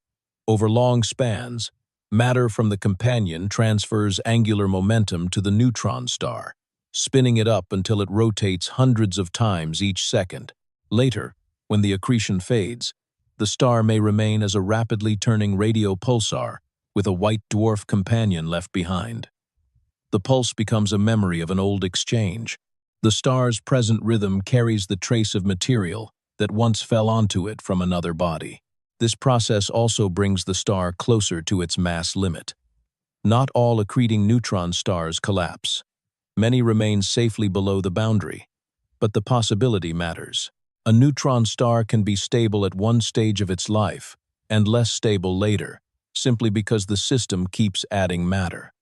Over long spans, matter from the companion transfers angular momentum to the neutron star, spinning it up until it rotates hundreds of times each second. Later, when the accretion fades, the star may remain as a rapidly turning radio pulsar with a white dwarf companion left behind. The pulse becomes a memory of an old exchange. The star's present rhythm carries the trace of material that once fell onto it from another body. This process also brings the star closer to its mass limit. Not all accreting neutron stars collapse. Many remain safely below the boundary, but the possibility matters. A neutron star can be stable at one stage of its life and less stable later, simply because the system keeps adding matter.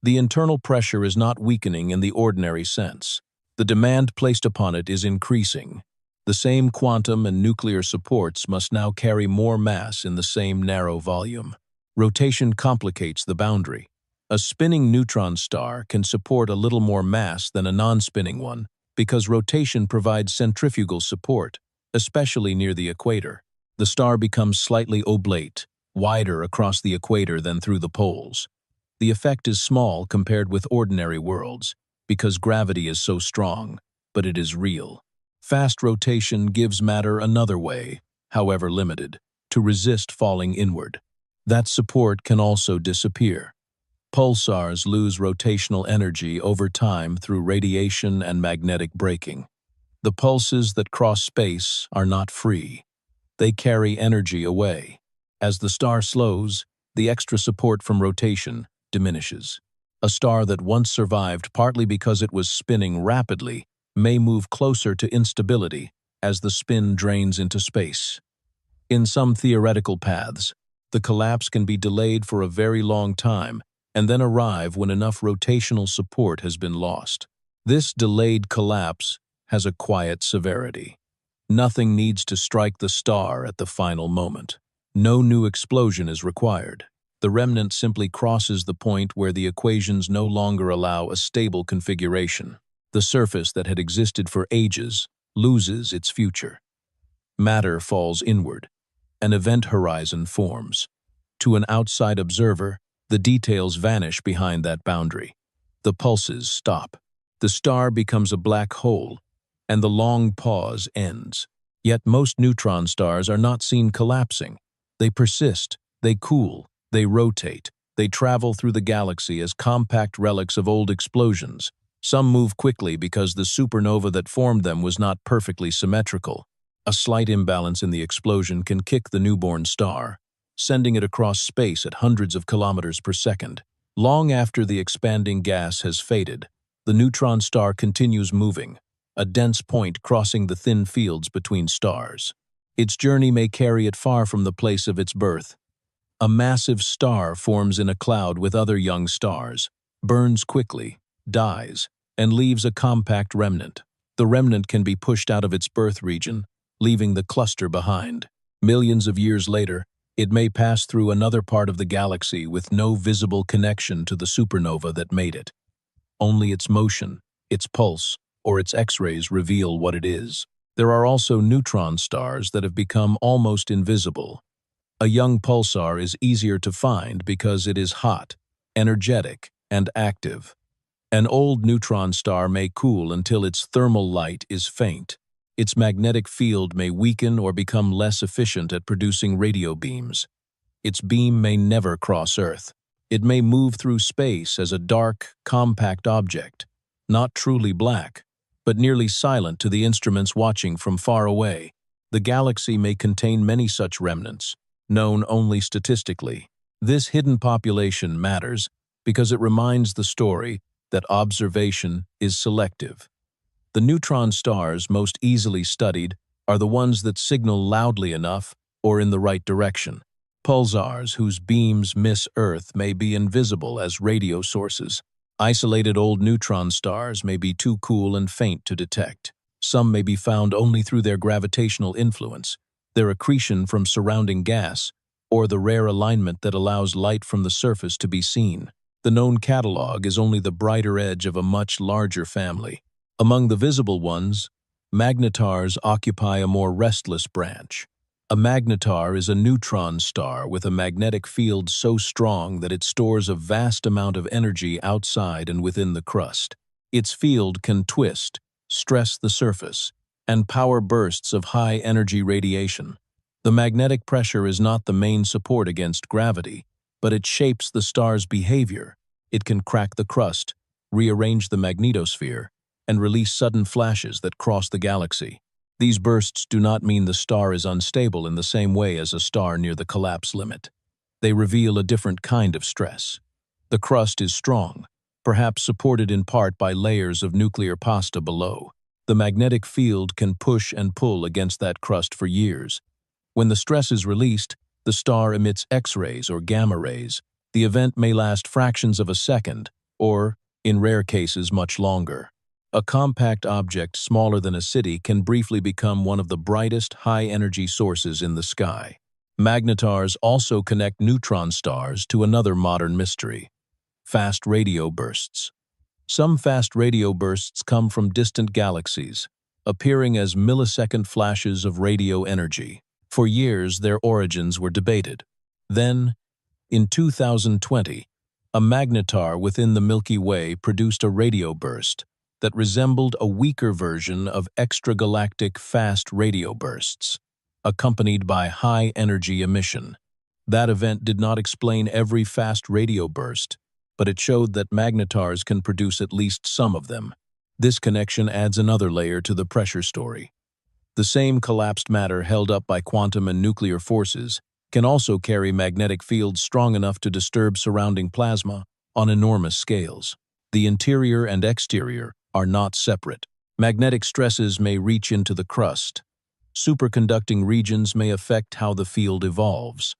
The internal pressure is not weakening in the ordinary sense. The demand placed upon it is increasing. The same quantum and nuclear supports must now carry more mass in the same narrow volume. Rotation complicates the boundary. A spinning neutron star can support a little more mass than a non-spinning one because rotation provides centrifugal support, especially near the equator. The star becomes slightly oblate, wider across the equator than through the poles. The effect is small compared with ordinary worlds, because gravity is so strong, but it is real. Fast rotation gives matter another way, however limited, to resist falling inward. That support can also disappear. Pulsars lose rotational energy over time through radiation and magnetic braking. The pulses that cross space are not free. They carry energy away. As the star slows, the extra support from rotation diminishes. A star that once survived partly because it was spinning rapidly may move closer to instability as the spin drains into space. In some theoretical paths, the collapse can be delayed for a very long time and then arrive when enough rotational support has been lost. This delayed collapse has a quiet severity. Nothing needs to strike the star at the final moment. No new explosion is required. The remnant simply crosses the point where the equations no longer allow a stable configuration. The surface that had existed for ages loses its future. Matter falls inward. An event horizon forms. To an outside observer, the details vanish behind that boundary. The pulses stop. The star becomes a black hole, and the long pause ends. Yet most neutron stars are not seen collapsing. They persist, they cool, they rotate, they travel through the galaxy as compact relics of old explosions. Some move quickly because the supernova that formed them was not perfectly symmetrical. A slight imbalance in the explosion can kick the newborn star, sending it across space at hundreds of kilometers per second. Long after the expanding gas has faded, the neutron star continues moving, a dense point crossing the thin fields between stars. Its journey may carry it far from the place of its birth. A massive star forms in a cloud with other young stars, burns quickly, dies, and leaves a compact remnant. The remnant can be pushed out of its birth region, leaving the cluster behind. Millions of years later, it may pass through another part of the galaxy with no visible connection to the supernova that made it. Only its motion, its pulse, or its X-rays reveal what it is. There are also neutron stars that have become almost invisible. A young pulsar is easier to find because it is hot, energetic, and active. An old neutron star may cool until its thermal light is faint. Its magnetic field may weaken or become less efficient at producing radio beams. Its beam may never cross Earth. It may move through space as a dark, compact object, not truly black, but nearly silent to the instruments watching from far away. The galaxy may contain many such remnants, known only statistically. This hidden population matters because it reminds the story that observation is selective. The neutron stars most easily studied are the ones that signal loudly enough or in the right direction. Pulsars whose beams miss Earth may be invisible as radio sources. Isolated old neutron stars may be too cool and faint to detect. Some may be found only through their gravitational influence, their accretion from surrounding gas, or the rare alignment that allows light from the surface to be seen. The known catalog is only the brighter edge of a much larger family. Among the visible ones, magnetars occupy a more restless branch. A magnetar is a neutron star with a magnetic field so strong that it stores a vast amount of energy outside and within the crust. Its field can twist, stress the surface, and power bursts of high-energy radiation. The magnetic pressure is not the main support against gravity, but it shapes the star's behavior. It can crack the crust, rearrange the magnetosphere, and release sudden flashes that cross the galaxy. These bursts do not mean the star is unstable in the same way as a star near the collapse limit. They reveal a different kind of stress. The crust is strong, perhaps supported in part by layers of nuclear pasta below. The magnetic field can push and pull against that crust for years. When the stress is released, the star emits X-rays or gamma rays. The event may last fractions of a second, or, in rare cases, much longer. A compact object smaller than a city can briefly become one of the brightest high-energy sources in the sky. Magnetars also connect neutron stars to another modern mystery: fast radio bursts. Some fast radio bursts come from distant galaxies, appearing as millisecond flashes of radio energy. For years, their origins were debated. Then, in 2020, A magnetar within the Milky Way produced a radio burst that resembled a weaker version of extragalactic fast radio bursts, accompanied by high-energy emission. That event did not explain every fast radio burst, but it showed that magnetars can produce at least some of them. This connection adds another layer to the pressure story. The same collapsed matter held up by quantum and nuclear forces can also carry magnetic fields strong enough to disturb surrounding plasma on enormous scales. The interior and exterior are not separate. Magnetic stresses may reach into the crust. Superconducting regions may affect how the field evolves.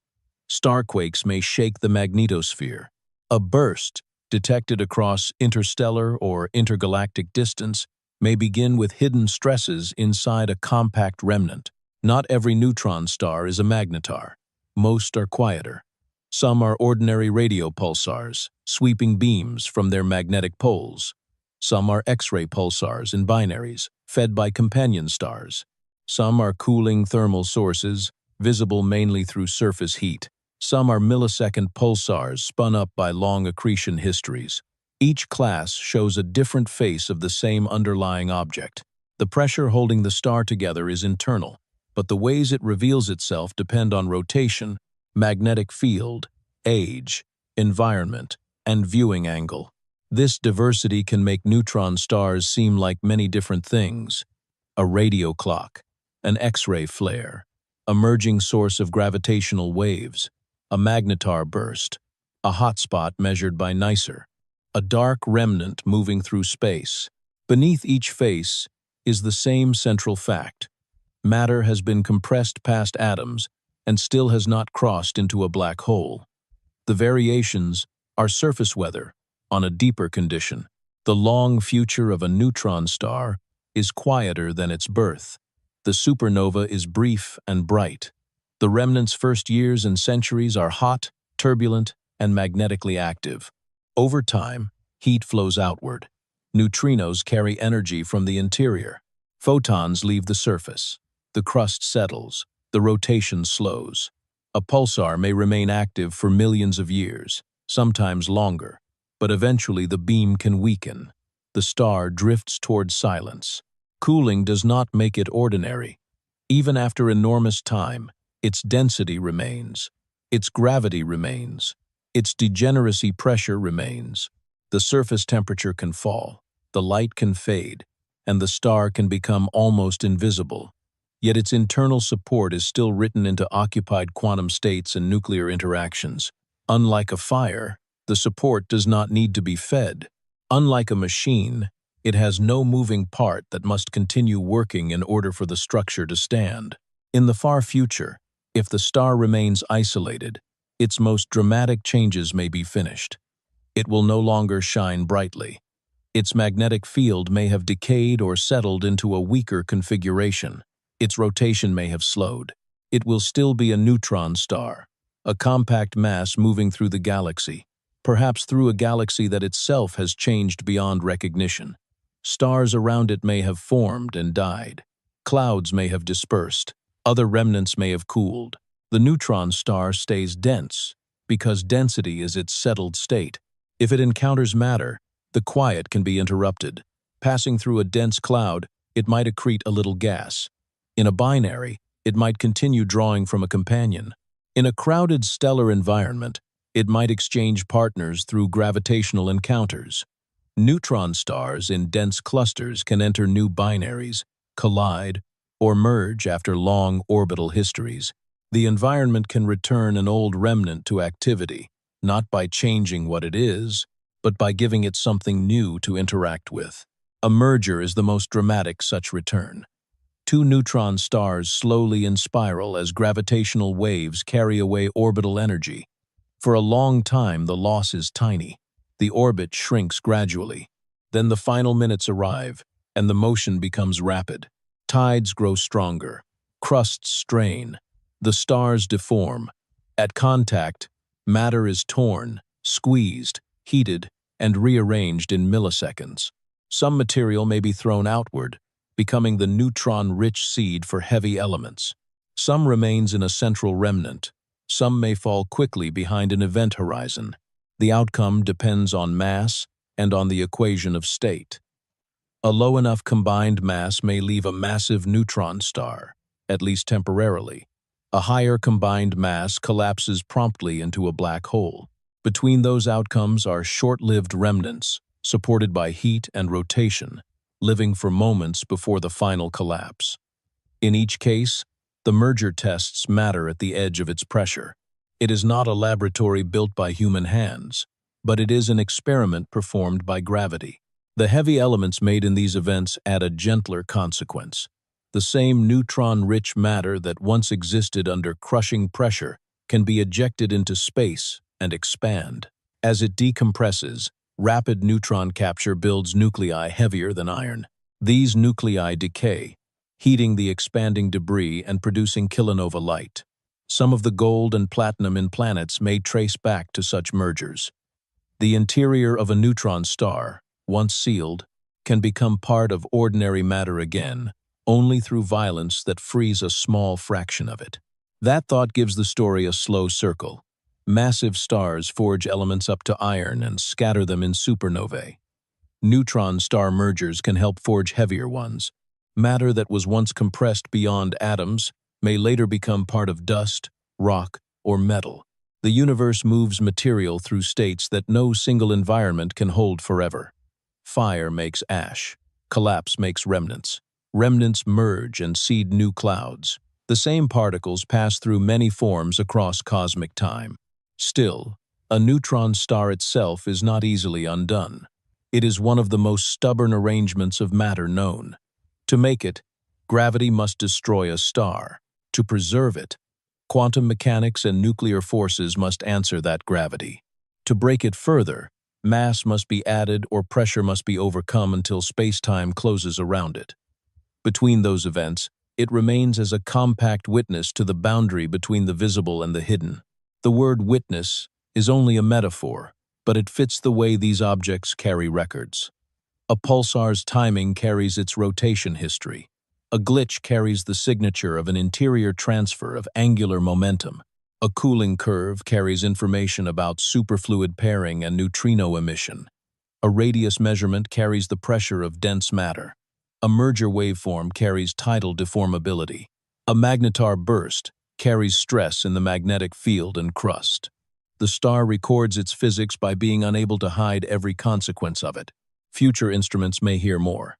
Starquakes may shake the magnetosphere. A burst, detected across interstellar or intergalactic distance, may begin with hidden stresses inside a compact remnant. Not every neutron star is a magnetar. Most are quieter. Some are ordinary radio pulsars, sweeping beams from their magnetic poles. Some are X-ray pulsars in binaries, fed by companion stars. Some are cooling thermal sources, visible mainly through surface heat. Some are millisecond pulsars spun up by long accretion histories. Each class shows a different face of the same underlying object. The pressure holding the star together is internal, but the ways it reveals itself depend on rotation, magnetic field, age, environment, and viewing angle. This diversity can make neutron stars seem like many different things: a radio clock, an X-ray flare, a merging source of gravitational waves, a magnetar burst, a hotspot measured by NICER, a dark remnant moving through space. Beneath each face is the same central fact: matter has been compressed past atoms and still has not crossed into a black hole. The variations are surface weather on a deeper condition. The long future of a neutron star is quieter than its birth. The supernova is brief and bright. The remnant's first years and centuries are hot, turbulent, and magnetically active. Over time, heat flows outward. Neutrinos carry energy from the interior. Photons leave the surface. The crust settles. The rotation slows. A pulsar may remain active for millions of years, sometimes longer, but eventually the beam can weaken. The star drifts toward silence. Cooling does not make it ordinary. Even after enormous time, its density remains. Its gravity remains. Its degeneracy pressure remains. The surface temperature can fall, the light can fade, and the star can become almost invisible. Yet its internal support is still written into occupied quantum states and nuclear interactions. Unlike a fire, the support does not need to be fed. Unlike a machine, it has no moving part that must continue working in order for the structure to stand. In the far future, if the star remains isolated, its most dramatic changes may be finished. It will no longer shine brightly. Its magnetic field may have decayed or settled into a weaker configuration. Its rotation may have slowed. It will still be a neutron star, a compact mass moving through the galaxy, perhaps through a galaxy that itself has changed beyond recognition. Stars around it may have formed and died. Clouds may have dispersed. Other remnants may have cooled. The neutron star stays dense because density is its settled state. If it encounters matter, the quiet can be interrupted. Passing through a dense cloud, it might accrete a little gas. In a binary, it might continue drawing from a companion. In a crowded stellar environment, it might exchange partners through gravitational encounters. Neutron stars in dense clusters can enter new binaries, collide, or merge after long orbital histories. The environment can return an old remnant to activity, not by changing what it is, but by giving it something new to interact with. A merger is the most dramatic such return. Two neutron stars slowly in spiral as gravitational waves carry away orbital energy. For a long time, the loss is tiny. The orbit shrinks gradually. Then the final minutes arrive, and the motion becomes rapid. Tides grow stronger. Crusts strain. The stars deform. At contact, matter is torn, squeezed, heated, and rearranged in milliseconds. Some material may be thrown outward, becoming the neutron-rich seed for heavy elements. Some remains in a central remnant. Some may fall quickly behind an event horizon. The outcome depends on mass and on the equation of state. A low enough combined mass may leave a massive neutron star, at least temporarily. A higher combined mass collapses promptly into a black hole. Between those outcomes are short-lived remnants, supported by heat and rotation, living for moments before the final collapse. In each case, the merger tests matter at the edge of its pressure. It is not a laboratory built by human hands, but it is an experiment performed by gravity. The heavy elements made in these events add a gentler consequence. The same neutron-rich matter that once existed under crushing pressure can be ejected into space and expand. As it decompresses, rapid neutron capture builds nuclei heavier than iron. These nuclei decay, heating the expanding debris and producing kilonova light. Some of the gold and platinum in planets may trace back to such mergers. The interior of a neutron star, once sealed, can become part of ordinary matter again, only through violence that frees a small fraction of it. That thought gives the story a slow circle. Massive stars forge elements up to iron and scatter them in supernovae. Neutron star mergers can help forge heavier ones. Matter that was once compressed beyond atoms may later become part of dust, rock, or metal. The universe moves material through states that no single environment can hold forever. Fire makes ash. Collapse makes remnants. Remnants merge and seed new clouds. The same particles pass through many forms across cosmic time. Still, a neutron star itself is not easily undone. It is one of the most stubborn arrangements of matter known. To make it, gravity must destroy a star. To preserve it, quantum mechanics and nuclear forces must answer that gravity. To break it further, mass must be added or pressure must be overcome until space-time closes around it. Between those events, it remains as a compact witness to the boundary between the visible and the hidden. The word witness is only a metaphor, but it fits the way these objects carry records. A pulsar's timing carries its rotation history. A glitch carries the signature of an interior transfer of angular momentum. A cooling curve carries information about superfluid pairing and neutrino emission. A radius measurement carries the pressure of dense matter. A merger waveform carries tidal deformability. A magnetar burst carries stress in the magnetic field and crust. The star records its physics by being unable to hide every consequence of it. Future instruments may hear more.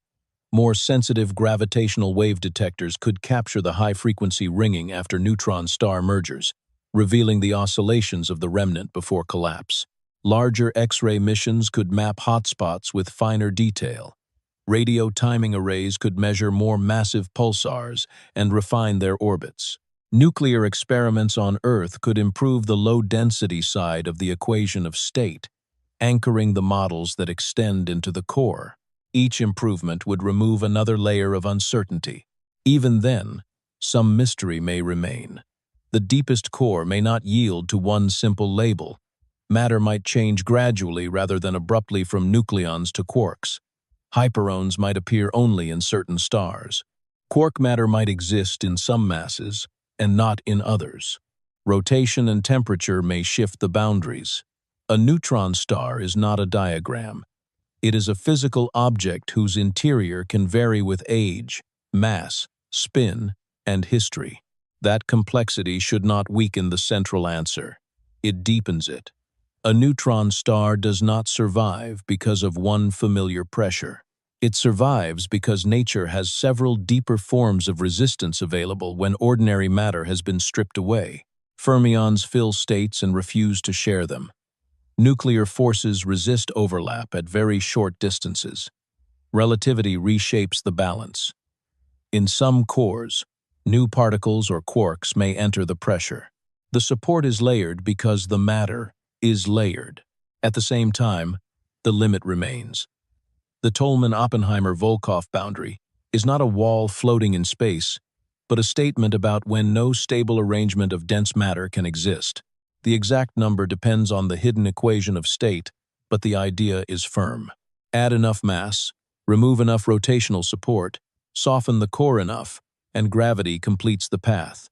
More sensitive gravitational wave detectors could capture the high-frequency ringing after neutron star mergers, revealing the oscillations of the remnant before collapse. Larger X-ray missions could map hotspots with finer detail. Radio timing arrays could measure more massive pulsars and refine their orbits. Nuclear experiments on Earth could improve the low-density side of the equation of state, anchoring the models that extend into the core. Each improvement would remove another layer of uncertainty. Even then, some mystery may remain. The deepest core may not yield to one simple label. Matter might change gradually rather than abruptly from nucleons to quarks. Hyperones might appear only in certain stars. Quark matter might exist in some masses and not in others. Rotation and temperature may shift the boundaries. A neutron star is not a diagram. It is a physical object whose interior can vary with age, mass, spin, and history. That complexity should not weaken the central answer. It deepens it. A neutron star does not survive because of one familiar pressure. It survives because nature has several deeper forms of resistance available when ordinary matter has been stripped away. Fermions fill states and refuse to share them. Nuclear forces resist overlap at very short distances. Relativity reshapes the balance. In some cores, new particles or quarks may enter the pressure. The support is layered because the matter is layered. At the same time, the limit remains. The Tolman-Oppenheimer-Volkoff boundary is not a wall floating in space, but a statement about when no stable arrangement of dense matter can exist. The exact number depends on the hidden equation of state, but the idea is firm. Add enough mass, remove enough rotational support, soften the core enough, and gravity completes the path.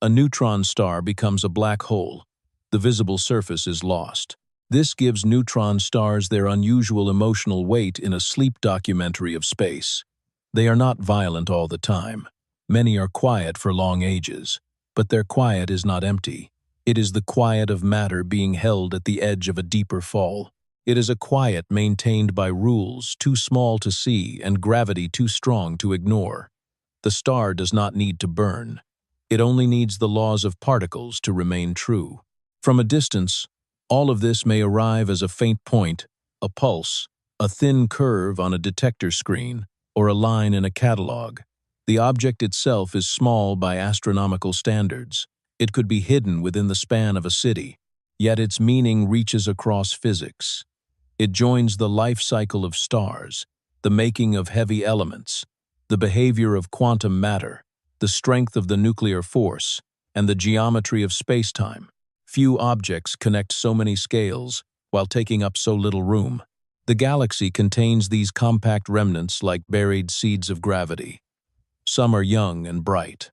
A neutron star becomes a black hole. The visible surface is lost. This gives neutron stars their unusual emotional weight in a sleep documentary of space. They are not violent all the time. Many are quiet for long ages. But their quiet is not empty. It is the quiet of matter being held at the edge of a deeper fall. It is a quiet maintained by rules too small to see and gravity too strong to ignore. The star does not need to burn. It only needs the laws of particles to remain true. From a distance, all of this may arrive as a faint point, a pulse, a thin curve on a detector screen, or a line in a catalog. The object itself is small by astronomical standards. It could be hidden within the span of a city, yet its meaning reaches across physics. It joins the life cycle of stars, the making of heavy elements, the behavior of quantum matter, the strength of the nuclear force, and the geometry of spacetime. Few objects connect so many scales while taking up so little room. The galaxy contains these compact remnants like buried seeds of gravity. Some are young and bright.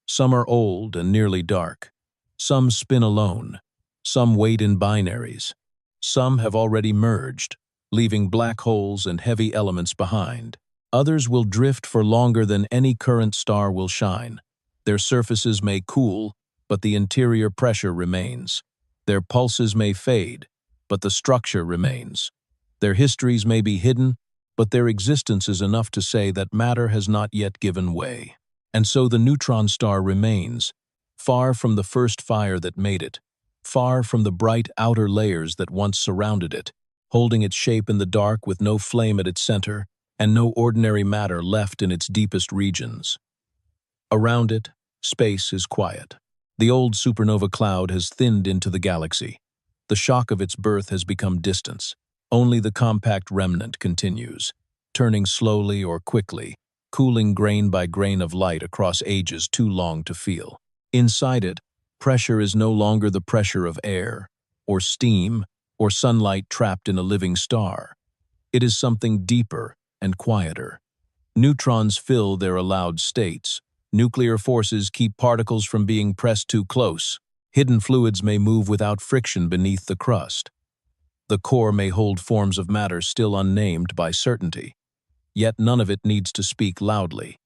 Some are old and nearly dark. Some spin alone. Some wait in binaries. Some have already merged, leaving black holes and heavy elements behind. Others will drift for longer than any current star will shine. Their surfaces may cool, but the interior pressure remains. Their pulses may fade, but the structure remains. Their histories may be hidden, but their existence is enough to say that matter has not yet given way. And so the neutron star remains, far from the first fire that made it, far from the bright outer layers that once surrounded it, holding its shape in the dark with no flame at its center and no ordinary matter left in its deepest regions. Around it, space is quiet. The old supernova cloud has thinned into the galaxy. The shock of its birth has become distance. Only the compact remnant continues, turning slowly or quickly, cooling grain by grain of light across ages too long to feel. Inside it, pressure is no longer the pressure of air, or steam, or sunlight trapped in a living star. It is something deeper and quieter. Neutrons fill their allowed states. Nuclear forces keep particles from being pressed too close. Hidden fluids may move without friction beneath the crust. The core may hold forms of matter still unnamed by certainty. Yet none of it needs to speak loudly.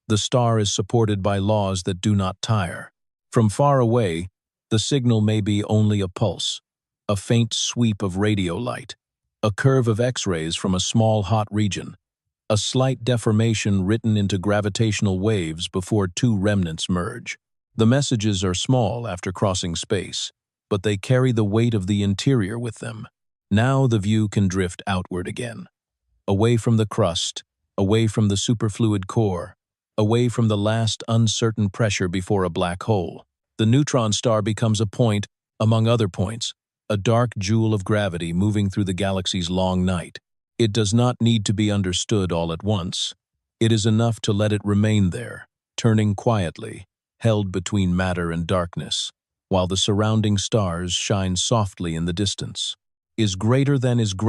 The star is supported by laws that do not tire. From far away, the signal may be only a pulse, a faint sweep of radio light, a curve of X-rays from a small hot region, a slight deformation written into gravitational waves before two remnants merge. The messages are small after crossing space, but they carry the weight of the interior with them. Now the view can drift outward again, away from the crust, away from the superfluid core, away from the last uncertain pressure before a black hole. The neutron star becomes a point, among other points, a dark jewel of gravity moving through the galaxy's long night. It does not need to be understood all at once. It is enough to let it remain there, turning quietly, held between matter and darkness, while the surrounding stars shine softly in the distance. Is greater than is greater.